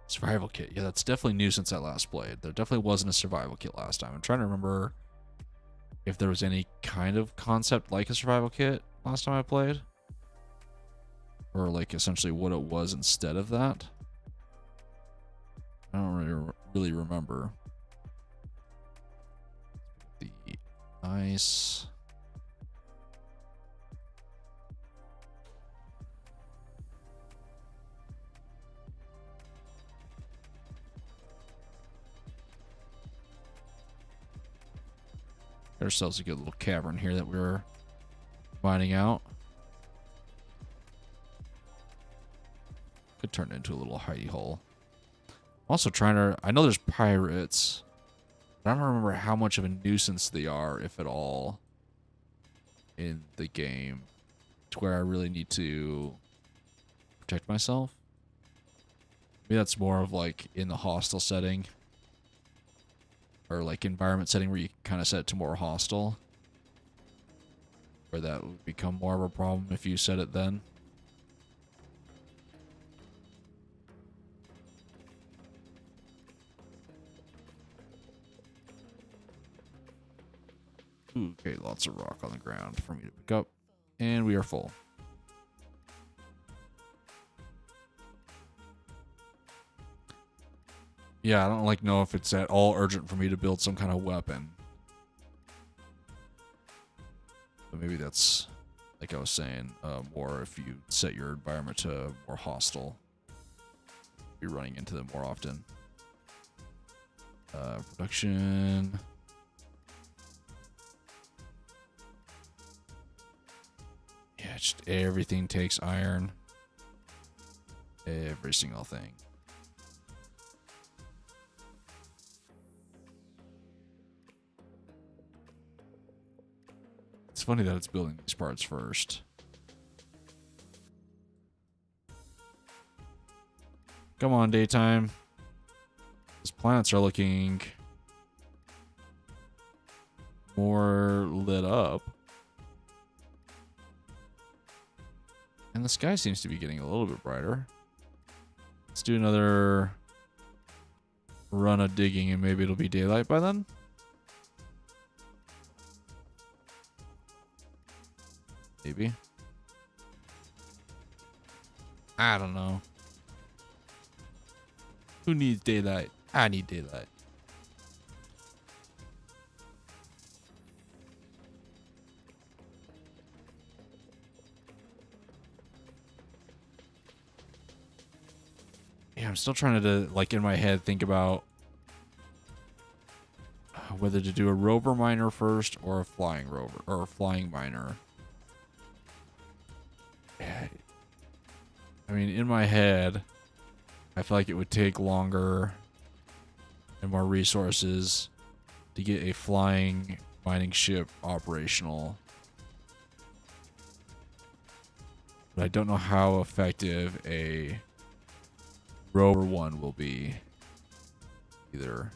Survival kit. Yeah, that's definitely new since I last played. There definitely wasn't a survival kit last time. I'm trying to remember if there was any kind of concept like a survival kit last time I played. Or like essentially what it was instead of that. I don't really remember. The ice. Got ourselves a good little cavern here that we're mining out. Could turn it into a little hidey hole. Also trying to... I know there's pirates, but I don't remember how much of a nuisance they are, if at all, in the game, to where I really need to protect myself. Maybe that's more of like in the hostile setting, or like environment setting where you kind of set it to more hostile, where that would become more of a problem if you set it then. Ooh, okay, lots of rock on the ground for me to pick up, and we are full. Yeah, I don't like know if it's at all urgent for me to build some kind of weapon. But maybe that's, like I was saying, more if you set your environment to more hostile. You're running into them more often. Production. Yeah, just everything takes iron. Every single thing. It's funny that it's building these parts first. Come on, daytime. These planets are looking more lit up. And the sky seems to be getting a little bit brighter. Let's do another run of digging and maybe it'll be daylight by then. Maybe. I don't know. Who needs daylight? I need daylight. Yeah, I'm still trying to, like, in my head, think about whether to do a rover miner first or a flying rover or a flying miner. I mean, in my head, I feel like it would take longer and more resources to get a flying mining ship operational. But I don't know how effective a rover one will be either.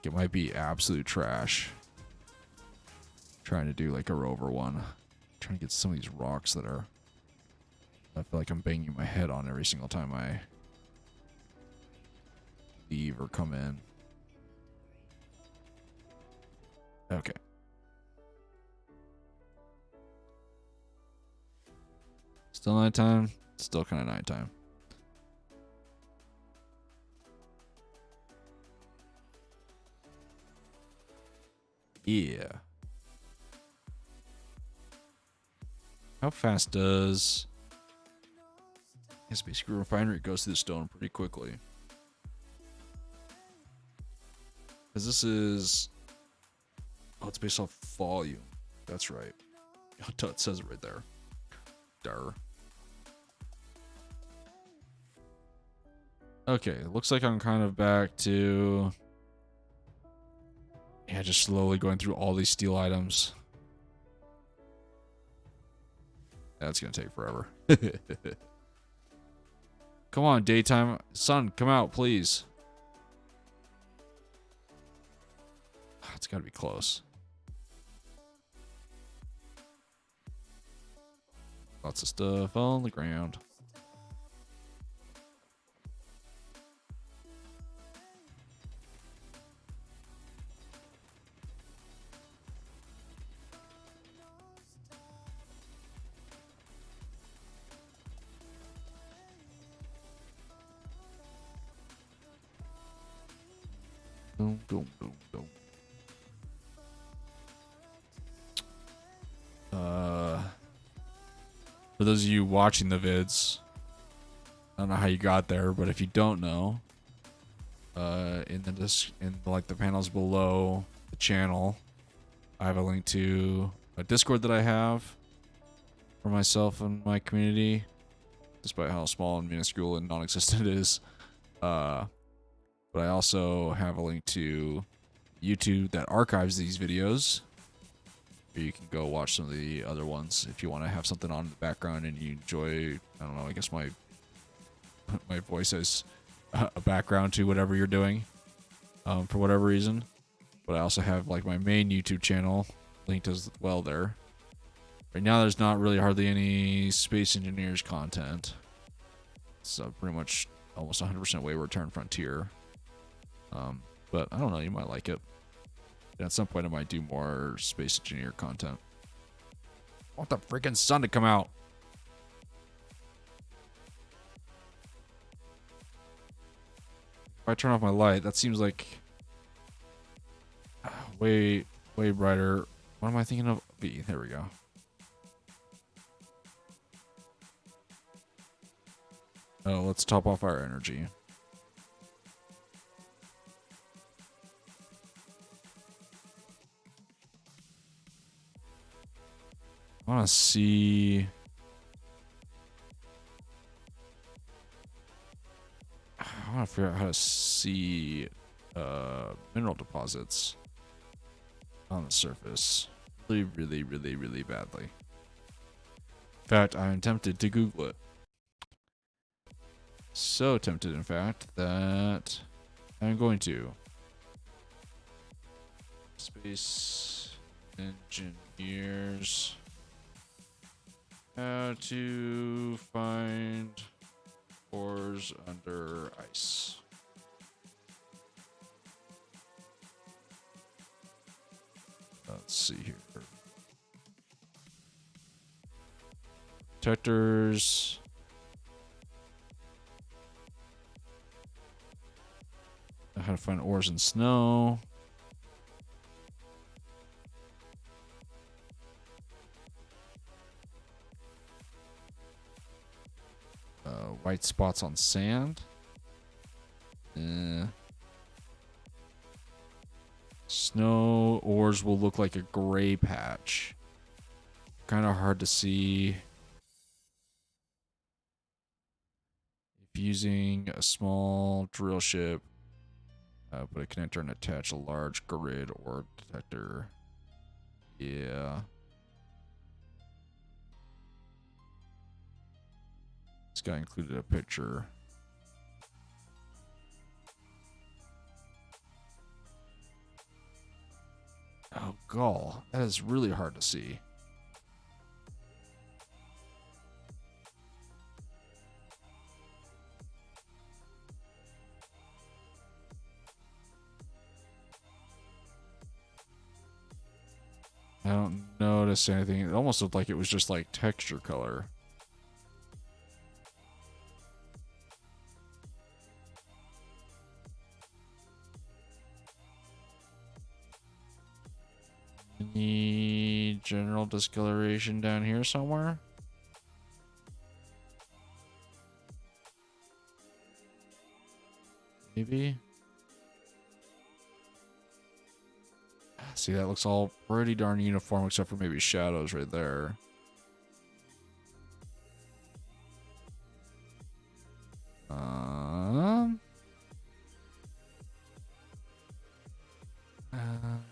It might be absolute trash. Trying to do like a rover one. Trying to get some of these rocks that are... I feel like I'm banging my head on every single time I leave or come in. Okay. Still nighttime? Still kind of nighttime. Yeah. How fast does... I guess basically refinery goes through the stone pretty quickly. Because this is... Oh, it's based off volume. That's right. It says it right there. Dar. Okay, looks like I'm kind of back to... Yeah, just slowly going through all these steel items. That's gonna take forever. Come on, daytime. Sun, come out, please. It's gotta be close. Lots of stuff on the ground. Boom, boom, boom, boom. For those of you watching the vids, I don't know how you got there, but if you don't know, in the panels below the channel, I have a link to a Discord that I have for myself and my community, despite how small and minuscule and non-existent it is. But I also have a link to YouTube that archives these videos, where you can go watch some of the other ones if you want to have something on in the background and you enjoy, I don't know, I guess my voice as a background to whatever you're doing, for whatever reason. But I also have like my main YouTube channel linked as well there. Right now there's not really hardly any Space Engineers content. It's pretty much almost 100% Wayward Turn Frontier. But I don't know, you might like it. And at some point I might do more Space Engineer content. I want the freaking sun to come out. If I turn off my light, that seems like way brighter. What am I thinking of? B. There we go. Oh, let's top off our energy. I want to see... I want to figure out how to see mineral deposits on the surface really badly. In fact, I'm tempted to Google it. So tempted, in fact, that I'm going to. Space Engineers. How to find ores under ice. Let's see here. Detectors. How to find ores in snow. White spots on sand. Snow ores will look like a gray patch. Kind of hard to see. If using a small drill ship, put a connector and attach a large grid ore detector. Yeah. This guy included a picture. Oh, gall. That is really hard to see. I don't notice anything. It almost looked like it was just like texture color. Any general discoloration down here somewhere? Maybe. See, that looks all pretty darn uniform except for maybe shadows right there.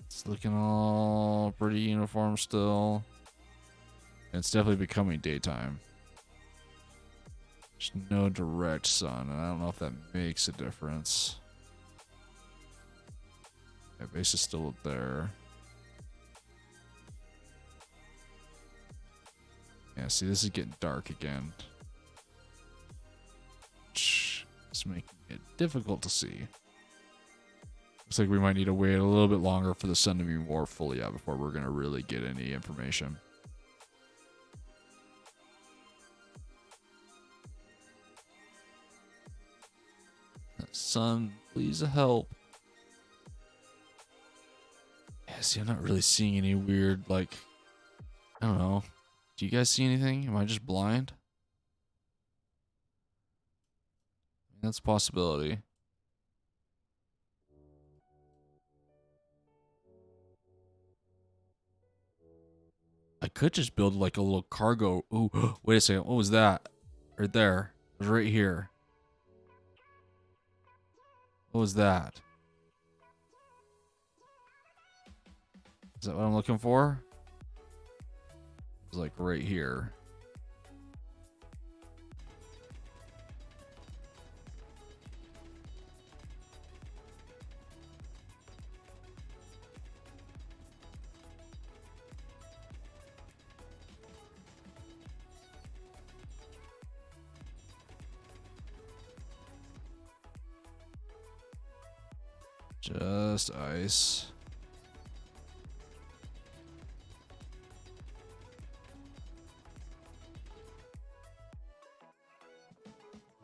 It's looking all pretty uniform still. It's definitely becoming daytime. There's no direct sun, and I don't know if that makes a difference. Yeah, base is still there. Yeah, see, this is getting dark again. It's making it difficult to see. Looks like we might need to wait a little bit longer for the sun to be more fully out before we're going to really get any information. Sun, please help. Yeah, see, I'm not really seeing any weird, like, I don't know. Do you guys see anything? Am I just blind? That's a possibility. I could just build like a little cargo. Ooh, wait a second. What was that? Right there. It was right here. What was that? Is that what I'm looking for? It was like right here. Just ice.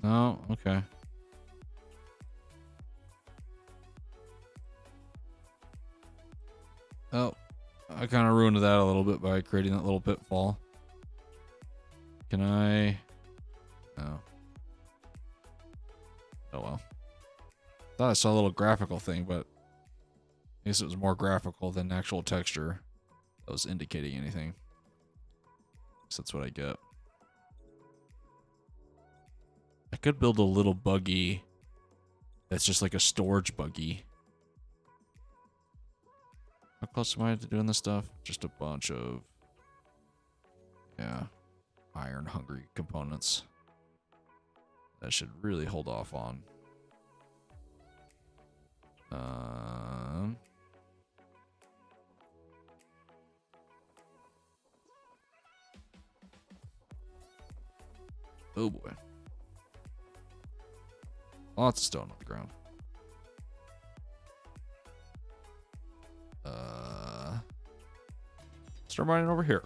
No, okay. Oh, I kind of ruined that a little bit by creating that little pitfall. Can I? No. Oh well. Thought I saw a little graphical thing, but I guess it was more graphical than actual texture that was indicating anything. So that's what I get. I could build a little buggy that's just like a storage buggy. How close am I to doing this stuff? Just a bunch of, yeah, iron hungry components that should really hold off on. Oh boy. Lots of stone on the ground. Start mining over here.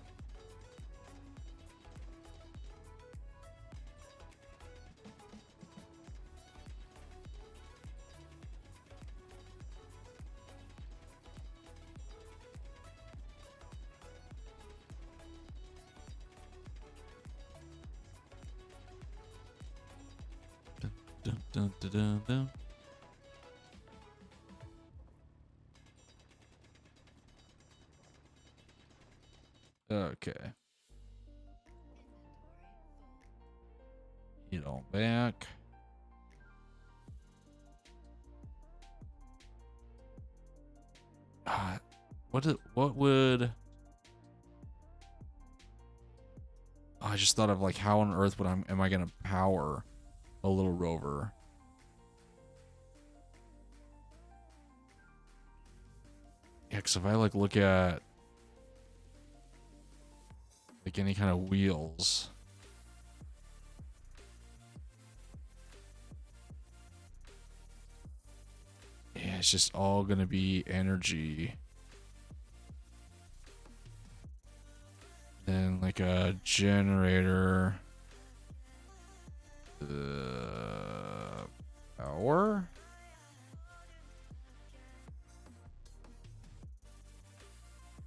Dun, dun, dun, dun, dun. Okay. Heat on back. What would... Oh, I just thought of like how on earth am I gonna power a little rover? Yeah, because if I like look at like any kind of wheels, yeah, it's just all gonna be energy. And like a generator. Power?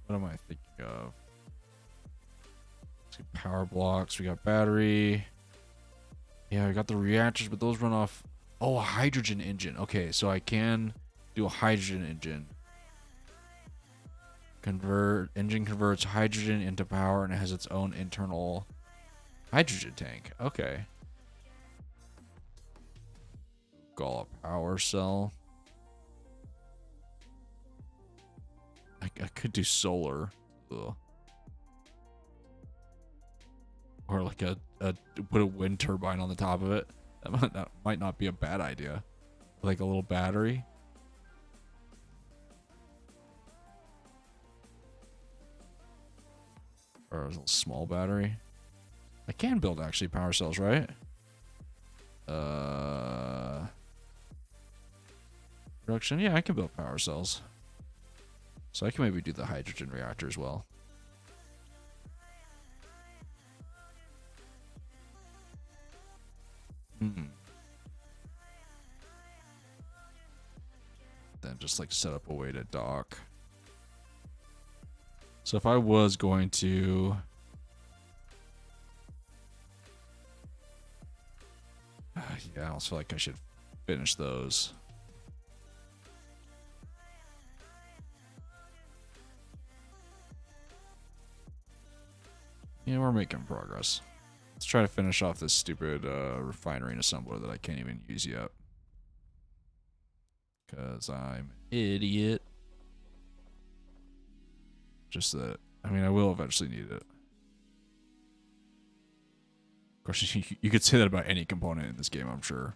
What am I thinking of? Let's get power blocks. We got battery. Yeah, we got the reactors, but those run off. Oh, a hydrogen engine. Okay, so I can do a hydrogen engine. Engine converts hydrogen into power and it has its own internal hydrogen tank. Okay. Call a power cell. I could do solar. Ugh. Or like put a wind turbine on the top of it. That might not be a bad idea. Like a little battery. Or a little small battery. I can build actually power cells, right? Production. Yeah, I can build power cells. So I can maybe do the hydrogen reactor as well. Then just like set up a way to dock. So if I was going to... yeah, I also feel like I should finish those. Yeah, we're making progress. Let's try to finish off this stupid refinery and assembler that I can't even use yet. Because I'm an idiot. Just that, I mean, I will eventually need it. Of course, you could say that about any component in this game, I'm sure.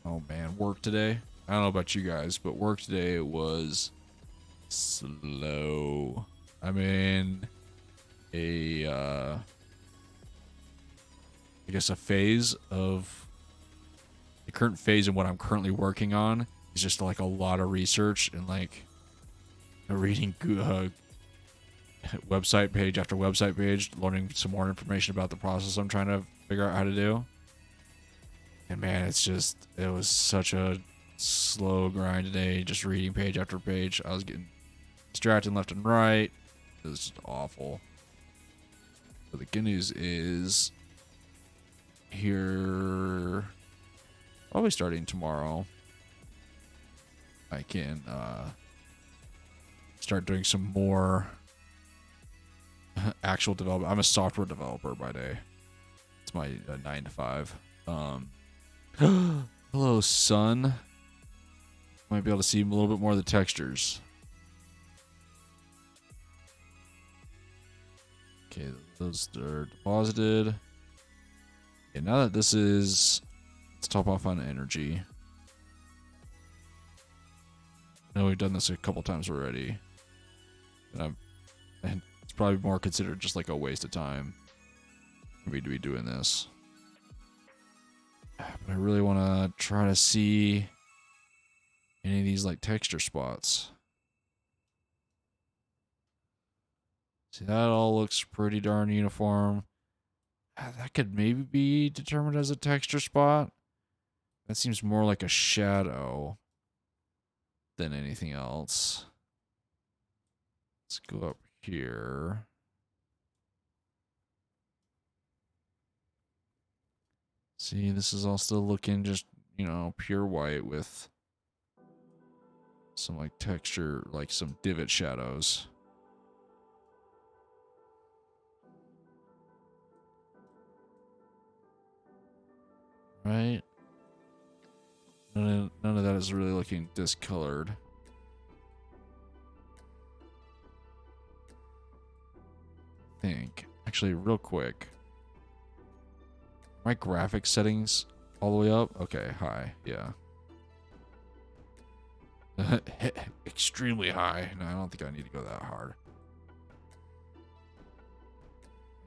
Oh man, work today. I don't know about you guys, but work today was slow. I'm in a I guess a phase of the current phase of what I'm currently working on is just like a lot of research and like reading website page after website page, learning some more information about the process I'm trying to figure out how to do. And man, it was such a slow grind today, just reading page after page. I was getting distracted left and right. It was just awful. But the good news is here, probably starting tomorrow, I can start doing some more actual development. I'm a software developer by day. It's my 9 to 5. Hello, sun. Might be able to see a little bit more of the textures. Okay, those are deposited. Okay, now that this is... Let's top off on energy. I know we've done this a couple times already. And it's probably more considered just like a waste of time for me to be doing this. But I really want to try to see any of these like texture spots. See, that all looks pretty darn uniform. That could maybe be determined as a texture spot. That seems more like a shadow than anything else. Let's go up here. See, this is all still looking just, you know, pure white with some like texture, like some divot shadows. Right? None of that is really looking discolored. I think. Actually, real quick. My graphics settings all the way up? Okay, high. Yeah. Extremely high. No, I don't think I need to go that hard.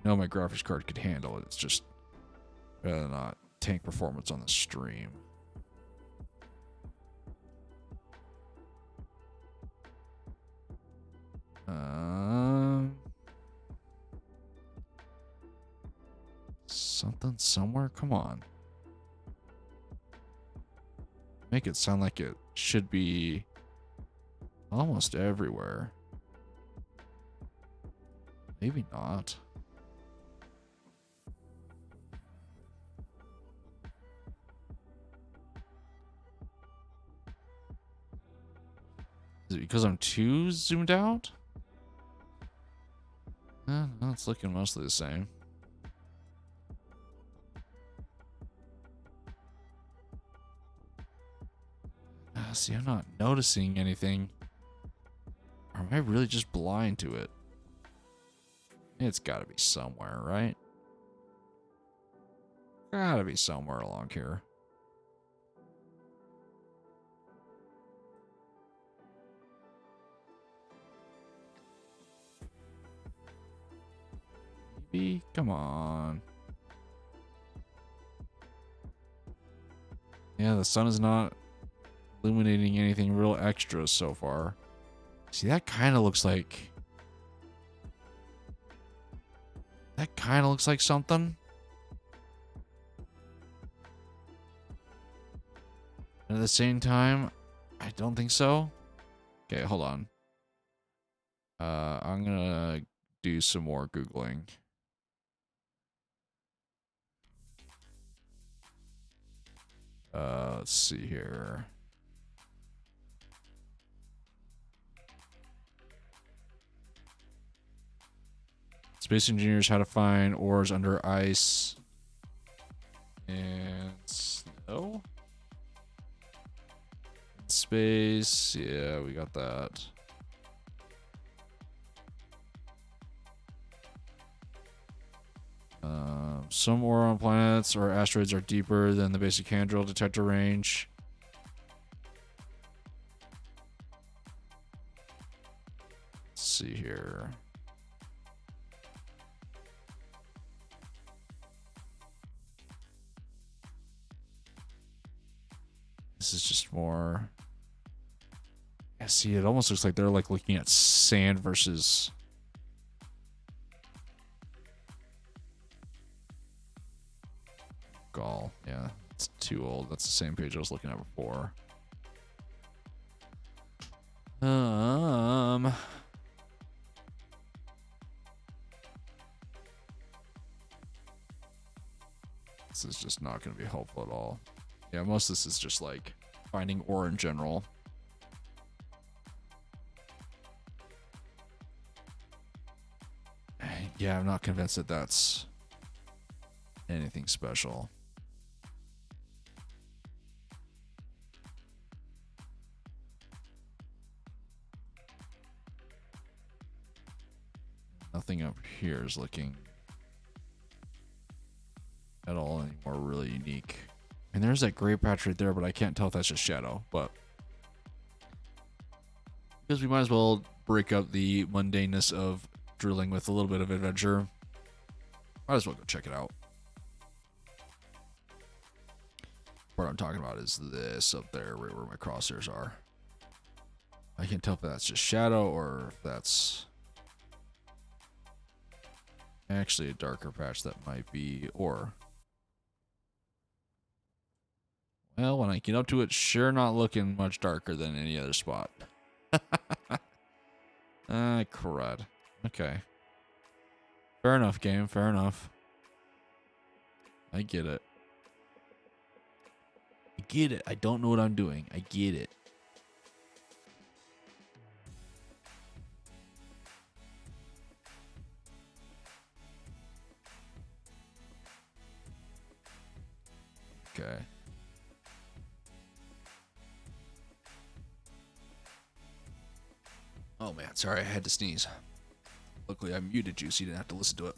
No, my graphics card could handle it. It's just rather not tank performance on the stream. Something somewhere? Come on. Make it sound like it should be almost everywhere. Maybe not. Is it because I'm too zoomed out? No, it's looking mostly the same. See, I'm not noticing anything. Or am I really just blind to it? It's gotta be somewhere, right? Gotta be somewhere along here. Maybe? Come on. Yeah, the sun is not illuminating anything real extra so far. See, that kind of looks like... That kind of looks like something. And at the same time, I don't think so. Okay, hold on. I'm gonna do some more Googling. Let's see here. Space engineers how to find ores under ice and snow. Space, yeah, we got that. Some ore on planets or asteroids are deeper than the basic hand drill detector range. Let's see here. This is just more... Yeah, see, it almost looks like they're like looking at sand versus... Gaul. Yeah, it's too old. That's the same page I was looking at before. This is just not going to be helpful at all. Yeah, most of this is just like finding ore in general. Yeah, I'm not convinced that that's anything special. Nothing up here is looking at all anymore really unique. And there's that gray patch right there, but I can't tell if that's just shadow. But because we might as well break up the mundaneness of drilling with a little bit of adventure, might as well go check it out. What I'm talking about is this up there, right where my crosshairs are. I can't tell if that's just shadow or if that's actually a darker patch that might be ore. Well, when I get up to it, sure not looking much darker than any other spot. Crud. Okay. Fair enough, game. Fair enough. I get it. I get it. I don't know what I'm doing. I get it. Okay. Oh man, sorry, I had to sneeze. Luckily I muted you so you didn't have to listen to it.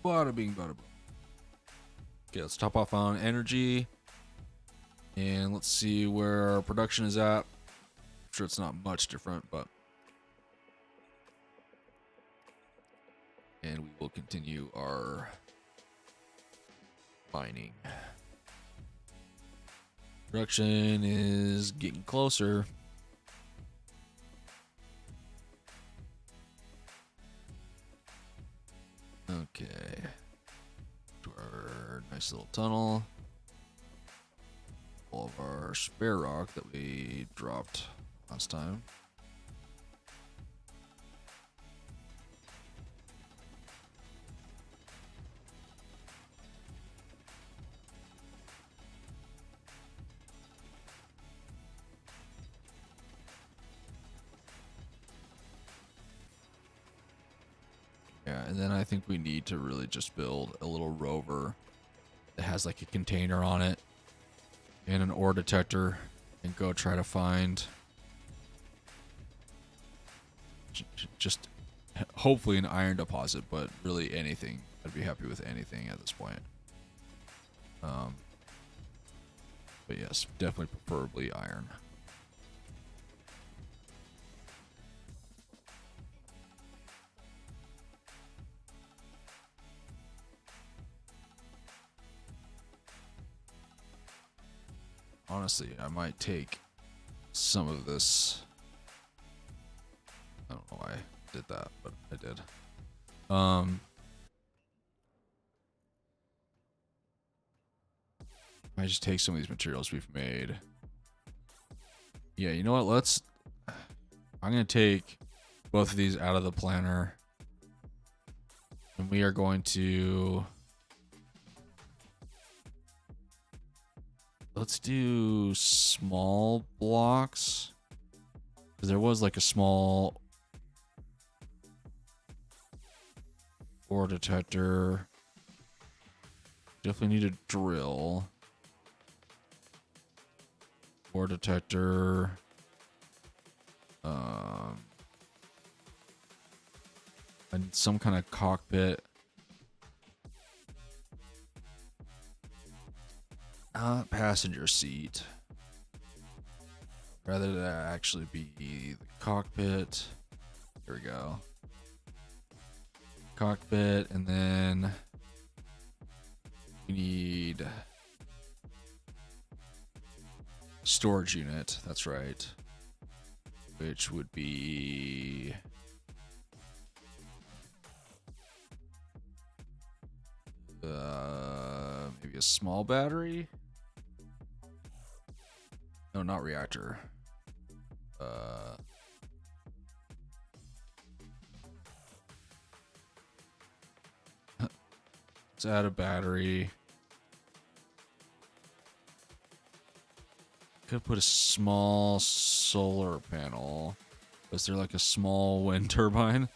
Bada bing, bada boom. Okay, let's top off on energy. And let's see where our production is at. I'm sure it's not much different, but... And we will continue our mining. Production is getting closer. Okay. To our nice little tunnel. All of our spare rock that we dropped last time. Yeah, and then I think we need to really just build a little rover that has like a container on it and an ore detector and go try to find just hopefully an iron deposit, but really anything. I'd be happy with anything at this point. But yes, definitely preferably iron. Honestly, I might take some of this. I don't know why I did that, but I did. I just take some of these materials we've made. Yeah, you know what? I'm going to take both of these out of the planner. And we are going to... Let's do small blocks. Because there was like a small ore detector. Definitely need a drill. Ore detector. And some kind of cockpit. Passenger seat. Rather than actually be the cockpit. Here we go. Cockpit, and then we need storage unit. That's right. Which would be maybe a small battery. No, not reactor. Let's add a battery. Could put a small solar panel. Is there like a small wind turbine?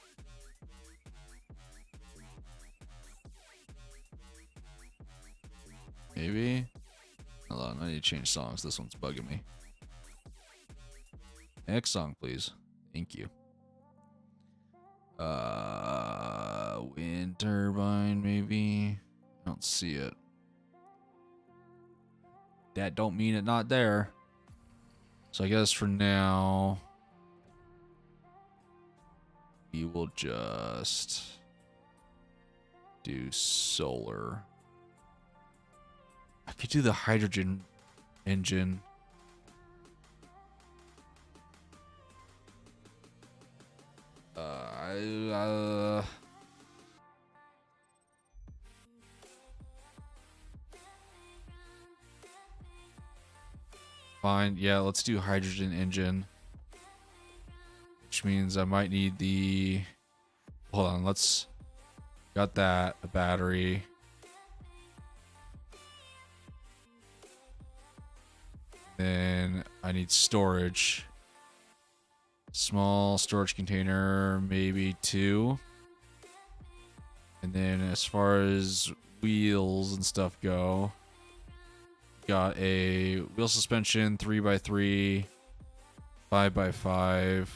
Maybe? Hold on, I need to change songs. This one's bugging me. Next song, please. Thank you. Wind turbine, maybe? I don't see it. That don't mean it not there. So I guess for now, we will just do solar. I could do the hydrogen engine. Fine. Yeah, let's do hydrogen engine. Which means I might need the... Hold on, let's... Got that. A battery. Then I need storage. Small storage container, maybe 2. And then as far as wheels and stuff go, got a wheel suspension 3x3, 5x5,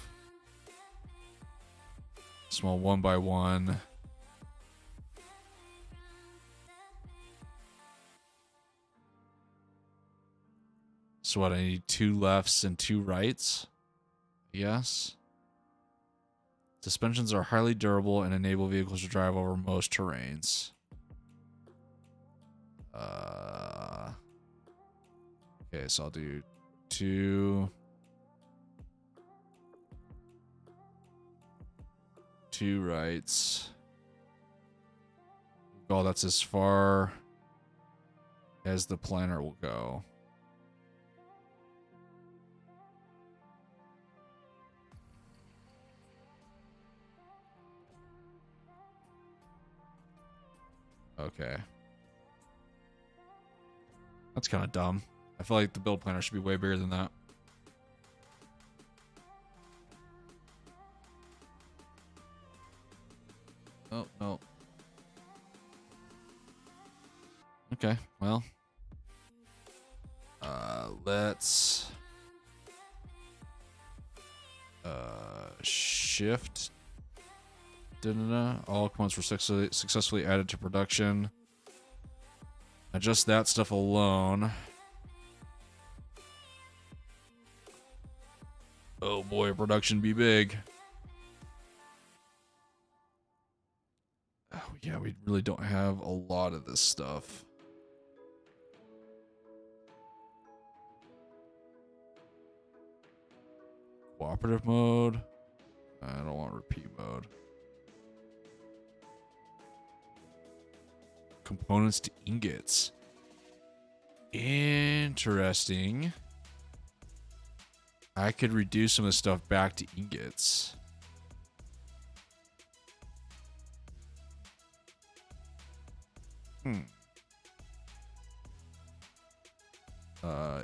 small 1x1. So what, I need 2 lefts and 2 rights? Yes. Suspensions are highly durable and enable vehicles to drive over most terrains. Okay, so I'll do 2 rights. Oh, that's as far as the planner will go. Okay. That's kind of dumb. I feel like the build planner should be way bigger than that. Oh, no. Okay, well. Let's... shift. All components were successfully added to production. Now just that stuff alone. Oh boy, production be big. Oh yeah, we really don't have a lot of this stuff. Cooperative mode. I don't want repeat mode. Components to ingots. Interesting. I could reduce some of the stuff back to ingots.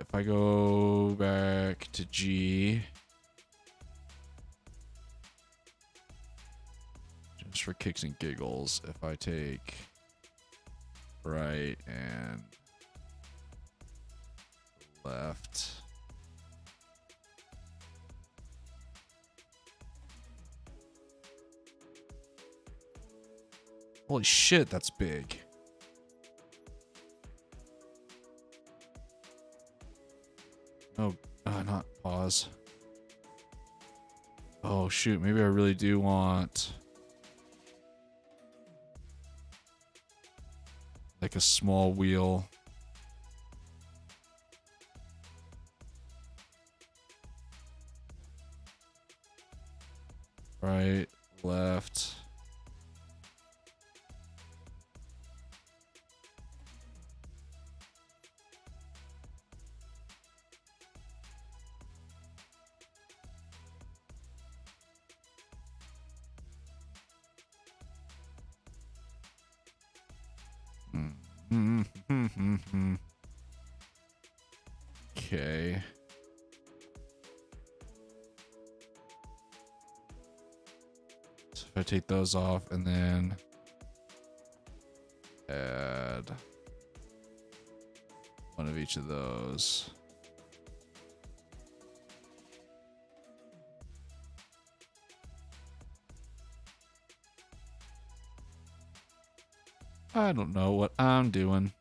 If I go back to G, just for kicks and giggles, if I take right and left, holy shit, that's big. Oh, not pause. Oh shoot, maybe I really do want like a small wheel. Right, left. Okay. So if I take those off and then add one of each of those. I don't know what I'm doing.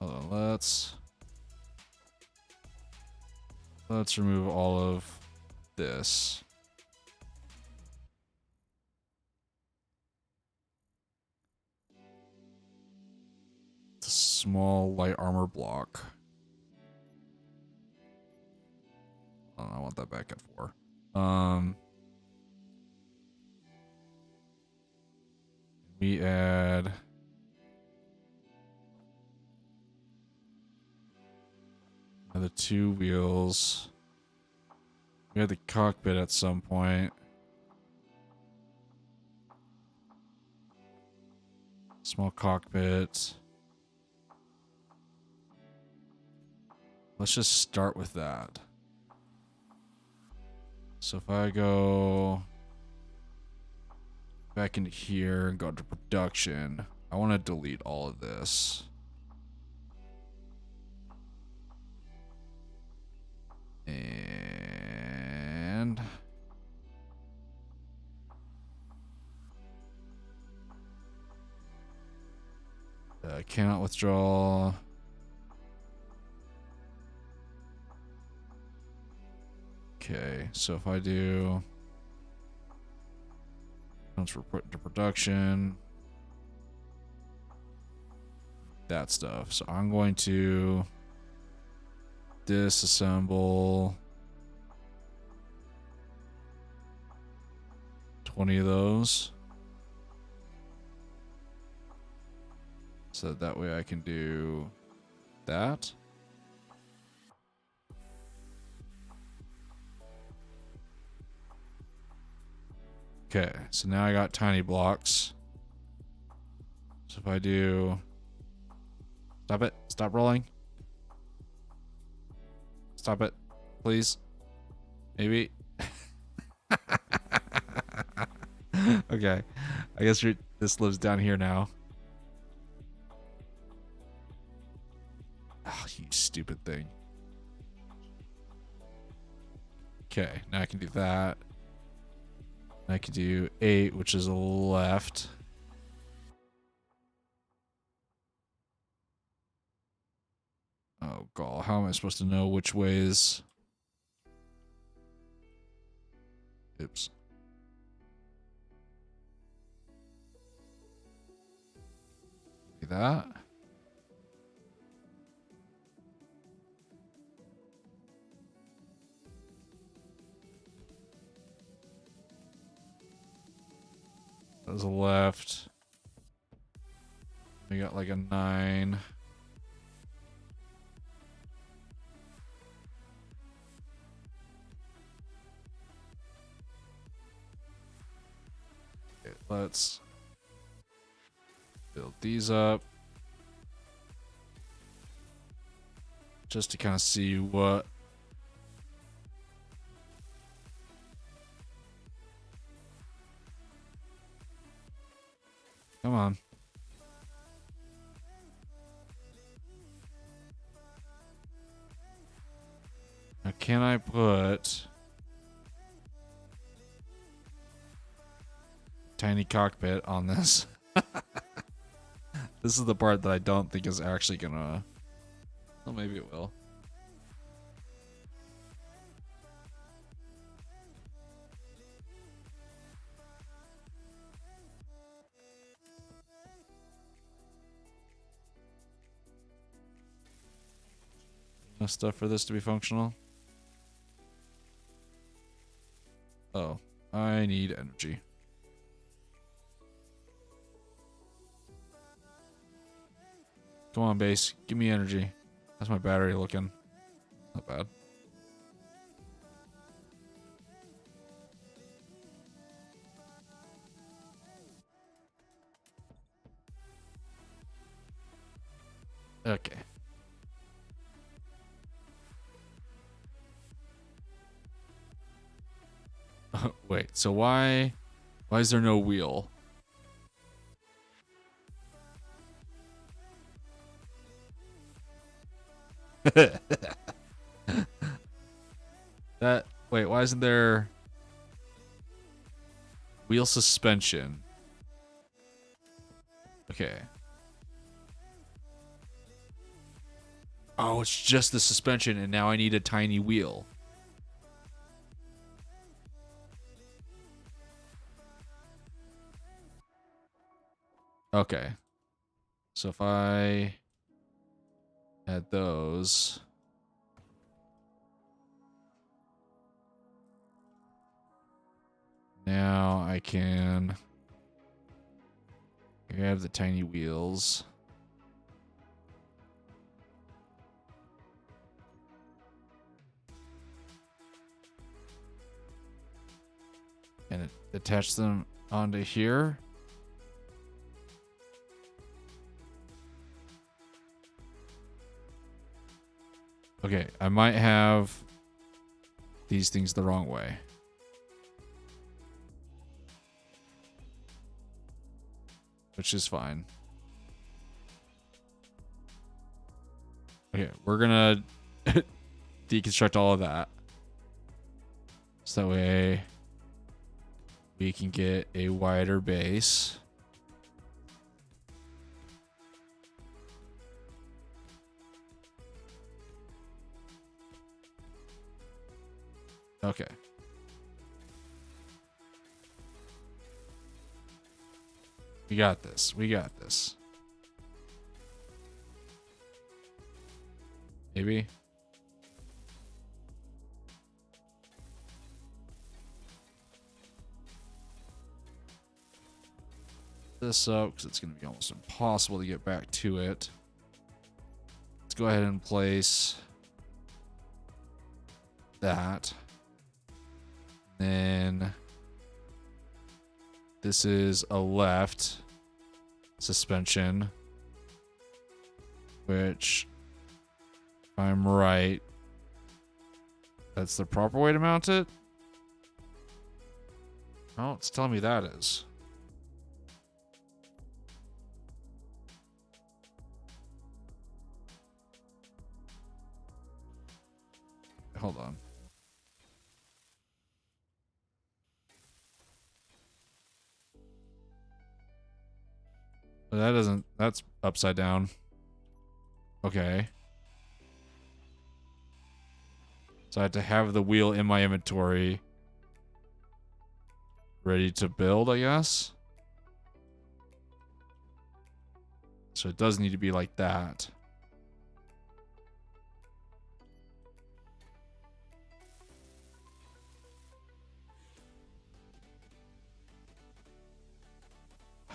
Hold on, let's remove all of this. small light armor block. Oh, I want that back at 4. We add another 2 wheels. We had the cockpit at some point. Small cockpit. Let's just start with that. So if I go back into here and go to production, I want to delete all of this. And I cannot withdraw. Okay, so if I do transfer put into production, that stuff. So I'm going to disassemble 20 of those. So that way I can do that. Okay, so now I got tiny blocks. So if I do... Stop it. Stop rolling. Stop it. Please. Maybe. Okay. I guess this lives down here now. Oh, you stupid thing. Okay, now I can do that. I can do 8, which is left. Oh, God. How am I supposed to know which ways? Oops. Do that. There's a left. We got like a 9. Okay, let's build these up. Just to kind of see what... Come on. Now, can I put tiny cockpit on this? This is the part that I don't think is actually gonna... Well, maybe it will. Enough stuff for this to be functional. Oh, I need energy. Come on, base. Give me energy. How's my battery looking? Not bad. Okay. Wait, so why is there no wheel? Wait, why isn't there wheel suspension? Okay. Oh, it's just the suspension and now I need a tiny wheel. Okay. So if I Add those. Now I can grab the tiny wheels. And attach them onto here. Okay, I might have these things the wrong way. Which is fine. Okay, we're gonna deconstruct all of that. So that way we can get a wider base. Okay. We got this. We got this. Maybe. This up because it's going to be almost impossible to get back to it. Let's go ahead and place that. Then this is a left suspension, which, if I'm right, that's the proper way to mount it. Oh, it's telling me that is. Hold on. That doesn't, that's upside down. Okay. So I have to have the wheel in my inventory ready to build, I guess. So it does need to be like that.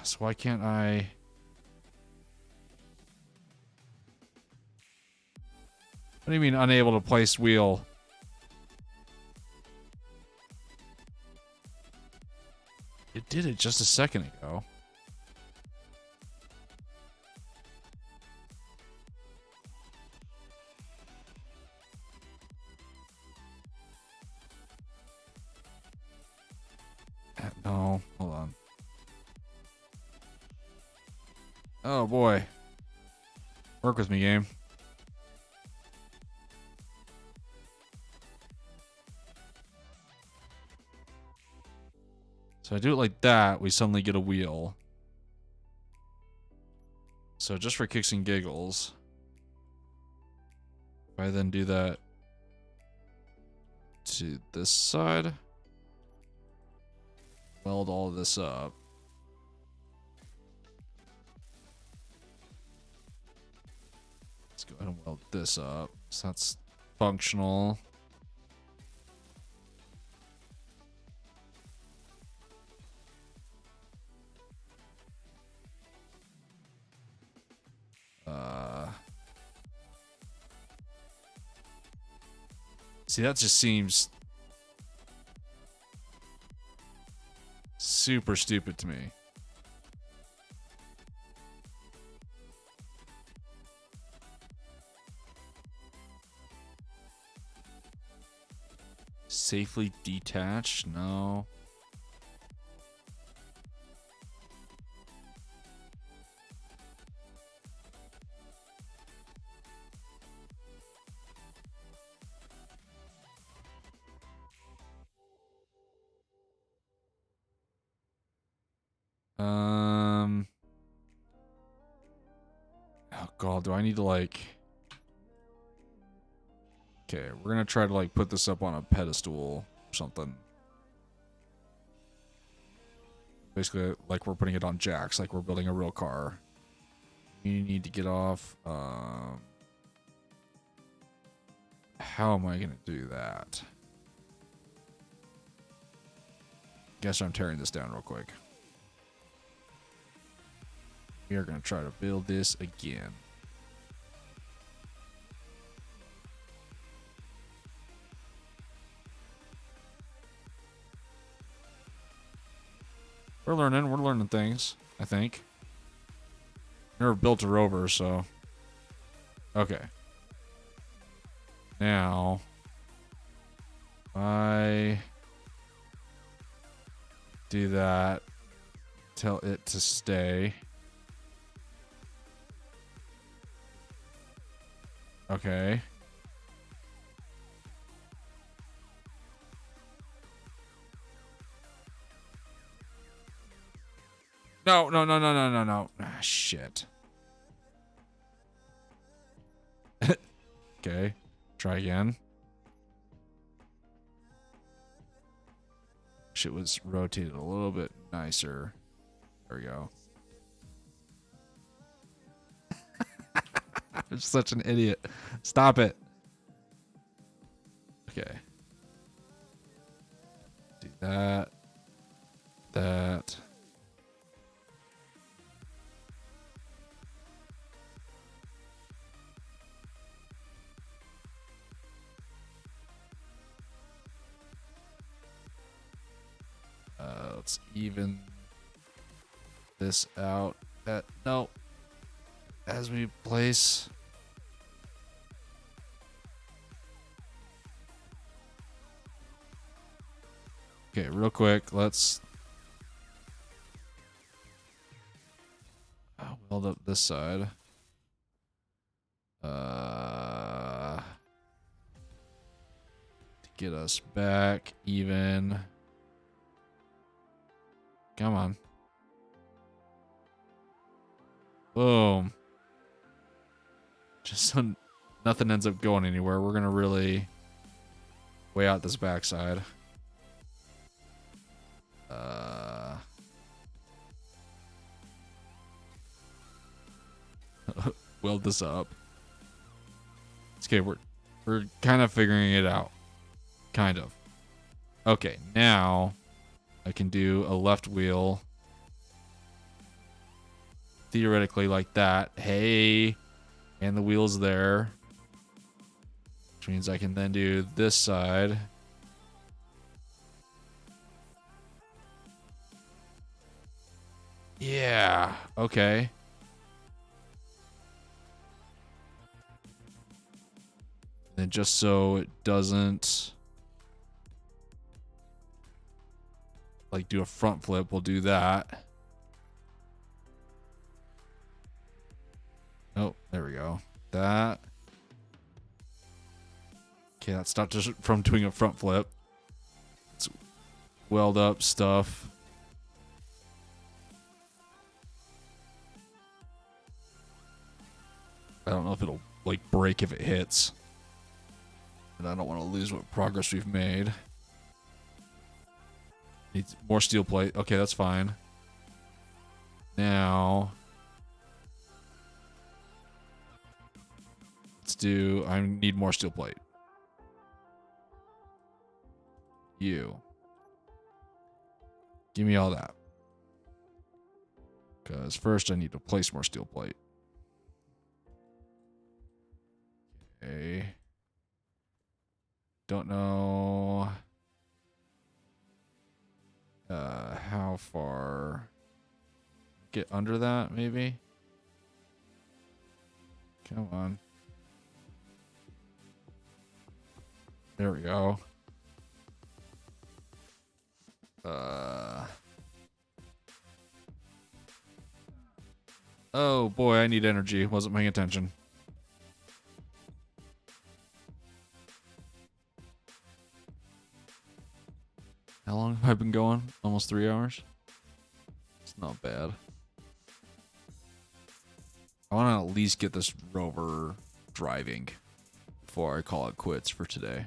So why can't I... What do you mean unable to place wheel? It did it just a second ago. No, hold on. Oh boy. Work with me, game. So I do it like that, we suddenly get a wheel. So just for kicks and giggles, if I then do that to this side, weld all of this up. Let's go ahead and weld this up. So that's functional. See, that just seems super stupid to me. Safely detach? No. Oh god, do I need to like... Okay, we're gonna try to like put this up on a pedestal or something. Basically, like we're putting it on jacks, like we're building a real car. You need to get off. how am I going to do that? Guess I'm tearing this down real quick. We are going to try to build this again. We're learning things, I think. Never built a rover, so. Okay. Now, I do that, tell it to stay. Okay. No. Ah, shit. Okay. Try again. Shit was rotated a little bit nicer. There we go. I'm such an idiot. Stop it. Okay. Do that. That. Let's even this out. No. As we place. Okay, real quick, let's weld up this side. To get us back even. Come on. Boom. Just so nothing ends up going anywhere. We're gonna really weigh out this backside. Weld this up. It's okay, we're kind of figuring it out. Kind of. Okay, now I can do a left wheel. Theoretically like that. Hey. And the wheel's there. Which means I can then do this side. Yeah. Okay. And just so it doesn't like do a front flip, we'll do that. Oh, there we go. That. Okay, that stopped us from doing a front flip. Let's weld up stuff. I don't know if it'll like break if it hits. And I don't want to lose what progress we've made. Needs more steel plate. Okay, that's fine. Now let's do, I need more steel plate. You. Give me all that. Because first I need to place more steel plate. Okay. Don't know how far. Get under that, maybe? Come on. There we go. Oh boy, I need energy. Wasn't paying attention. How long have I been going? Almost 3 hours? It's not bad. I want to at least get this rover driving before I call it quits for today.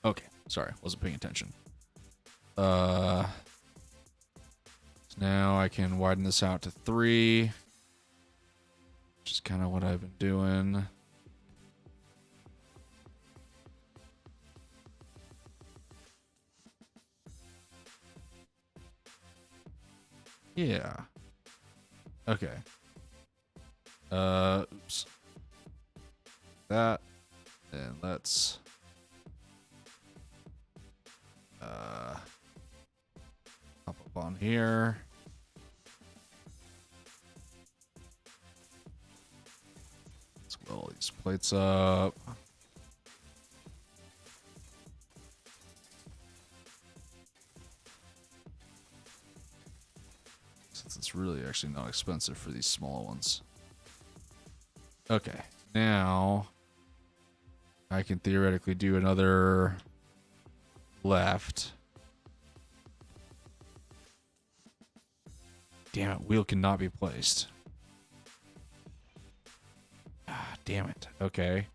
Okay, sorry, wasn't paying attention. So now I can widen this out to 3. Which is kind of what I've been doing. Yeah. Okay. Oops. That. And let's hop up on here. Let's put all these plates up. Since it's really actually not expensive for these small ones. Okay, now I can theoretically do another left. Damn it, wheel cannot be placed. Ah, damn it. Okay.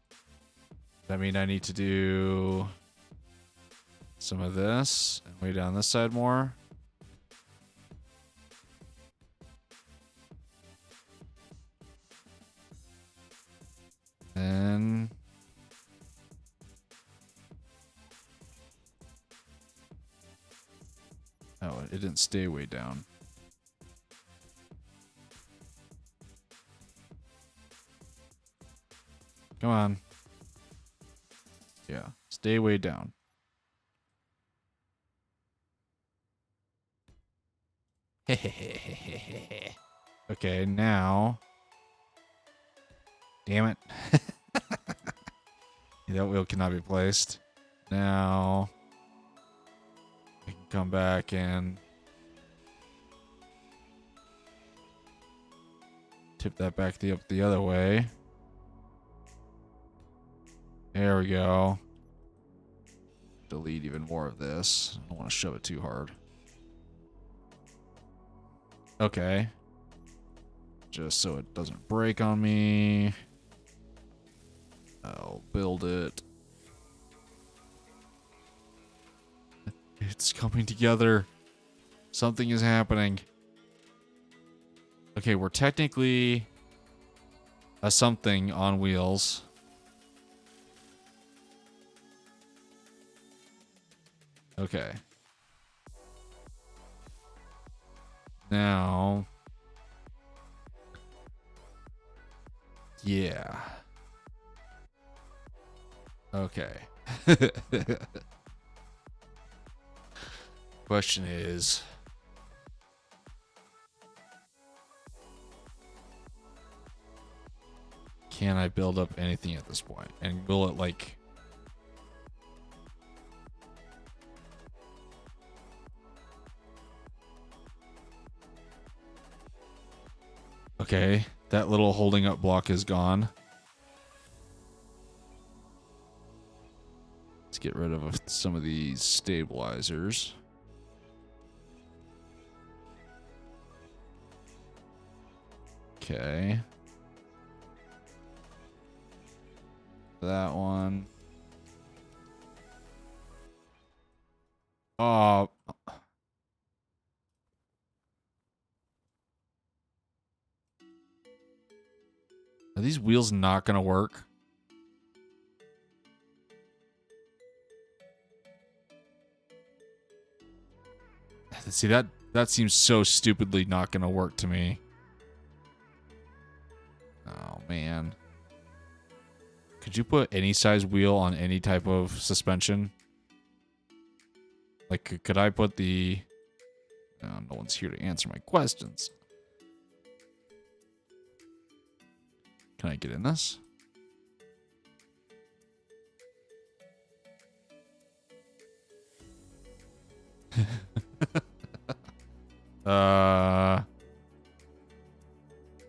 That means I need to do some of this and way down this side more. Then oh, it didn't stay way down. Come on. Yeah, stay way down. Okay, now. Damn it. That wheel cannot be placed. Now I can come back and tip that back up the other way. There we go. Delete even more of this. I don't want to shove it too hard. Okay. Just so it doesn't break on me. I'll build it. It's coming together. Something is happening. Okay, we're technically a something on wheels. Okay. Now. Yeah. Okay. Question is, can I build up anything at this point? And will it like... Okay, that little holding up block is gone. Let's get rid of some of these stabilizers. Okay. That one. Oh. Are these wheels not going to work? See, that seems so stupidly not going to work to me. Oh, man. Could you put any size wheel on any type of suspension? Like, could I put the... Oh, no one's here to answer my questions. Can I get in this?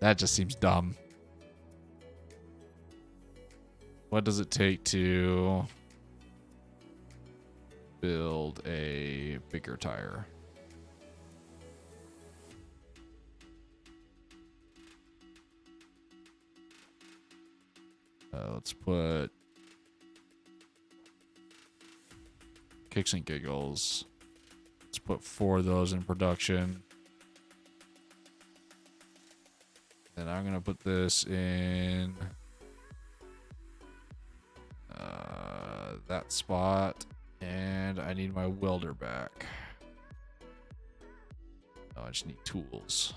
That just seems dumb. What does it take to build a bigger tire? Let's put Kicks and Giggles. Let's put 4 of those in production. Then I'm gonna put this in that spot, and I need my welder back. Oh, I just need tools.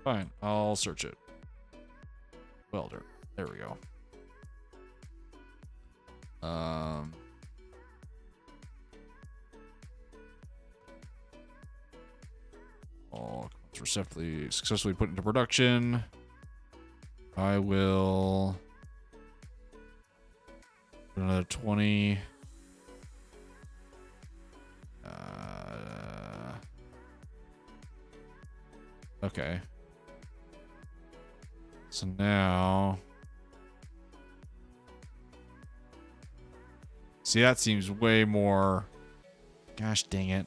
Fine, I'll search it. Welder. There we go. All successfully put into production. I will put another 20. Okay. So now, see, that seems way more. Gosh dang it.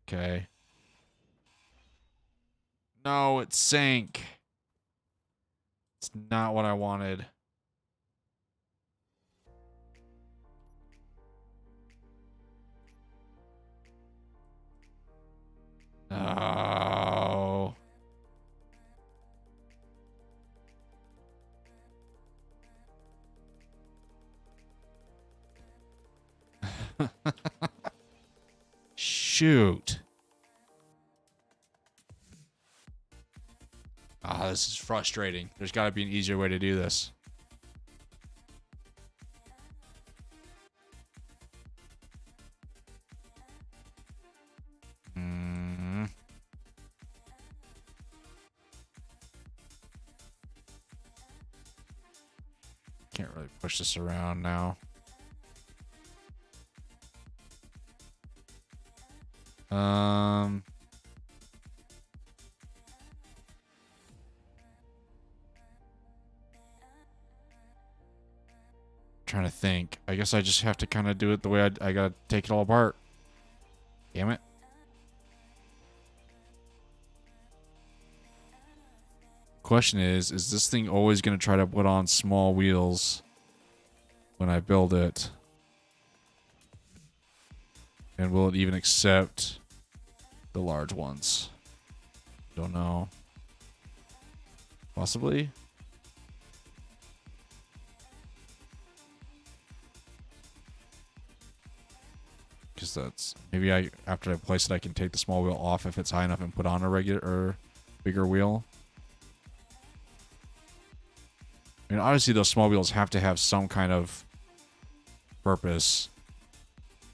Okay. No, it sank. It's not what I wanted. No. Shoot. Ah, this is frustrating. There's got to be an easier way to do this. Can't really push this around now. Trying to think. I guess I just have to kind of do it the way I gotta take it all apart. Damn it. Question is this thing always going to try to put on small wheels when I build it? And will it even accept the large ones? Don't know. Possibly. Because that's maybe after I place it, I can take the small wheel off if it's high enough and put on a regular or bigger wheel. I mean, obviously those small wheels have to have some kind of purpose.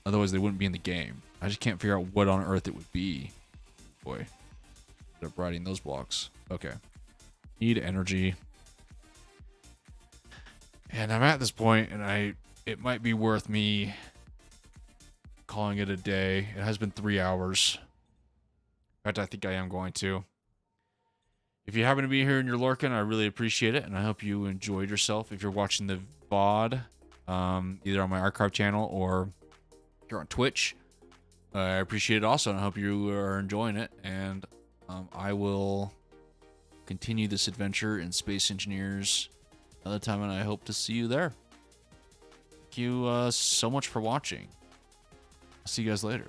Otherwise they wouldn't be in the game. I just can't figure out what on earth it would be. Boy. End up writing those blocks. Okay. Need energy. And I'm at this point, and it might be worth me calling it a day. It has been 3 hours. In fact, I think I am going to. If you happen to be here and you're lurking, I really appreciate it, and I hope you enjoyed yourself. If you're watching the VOD, either on my archive channel or here on Twitch, I appreciate it also, and I hope you are enjoying it. And I will continue this adventure in Space Engineers another time, and I hope to see you there. Thank you so much for watching. I'll see you guys later.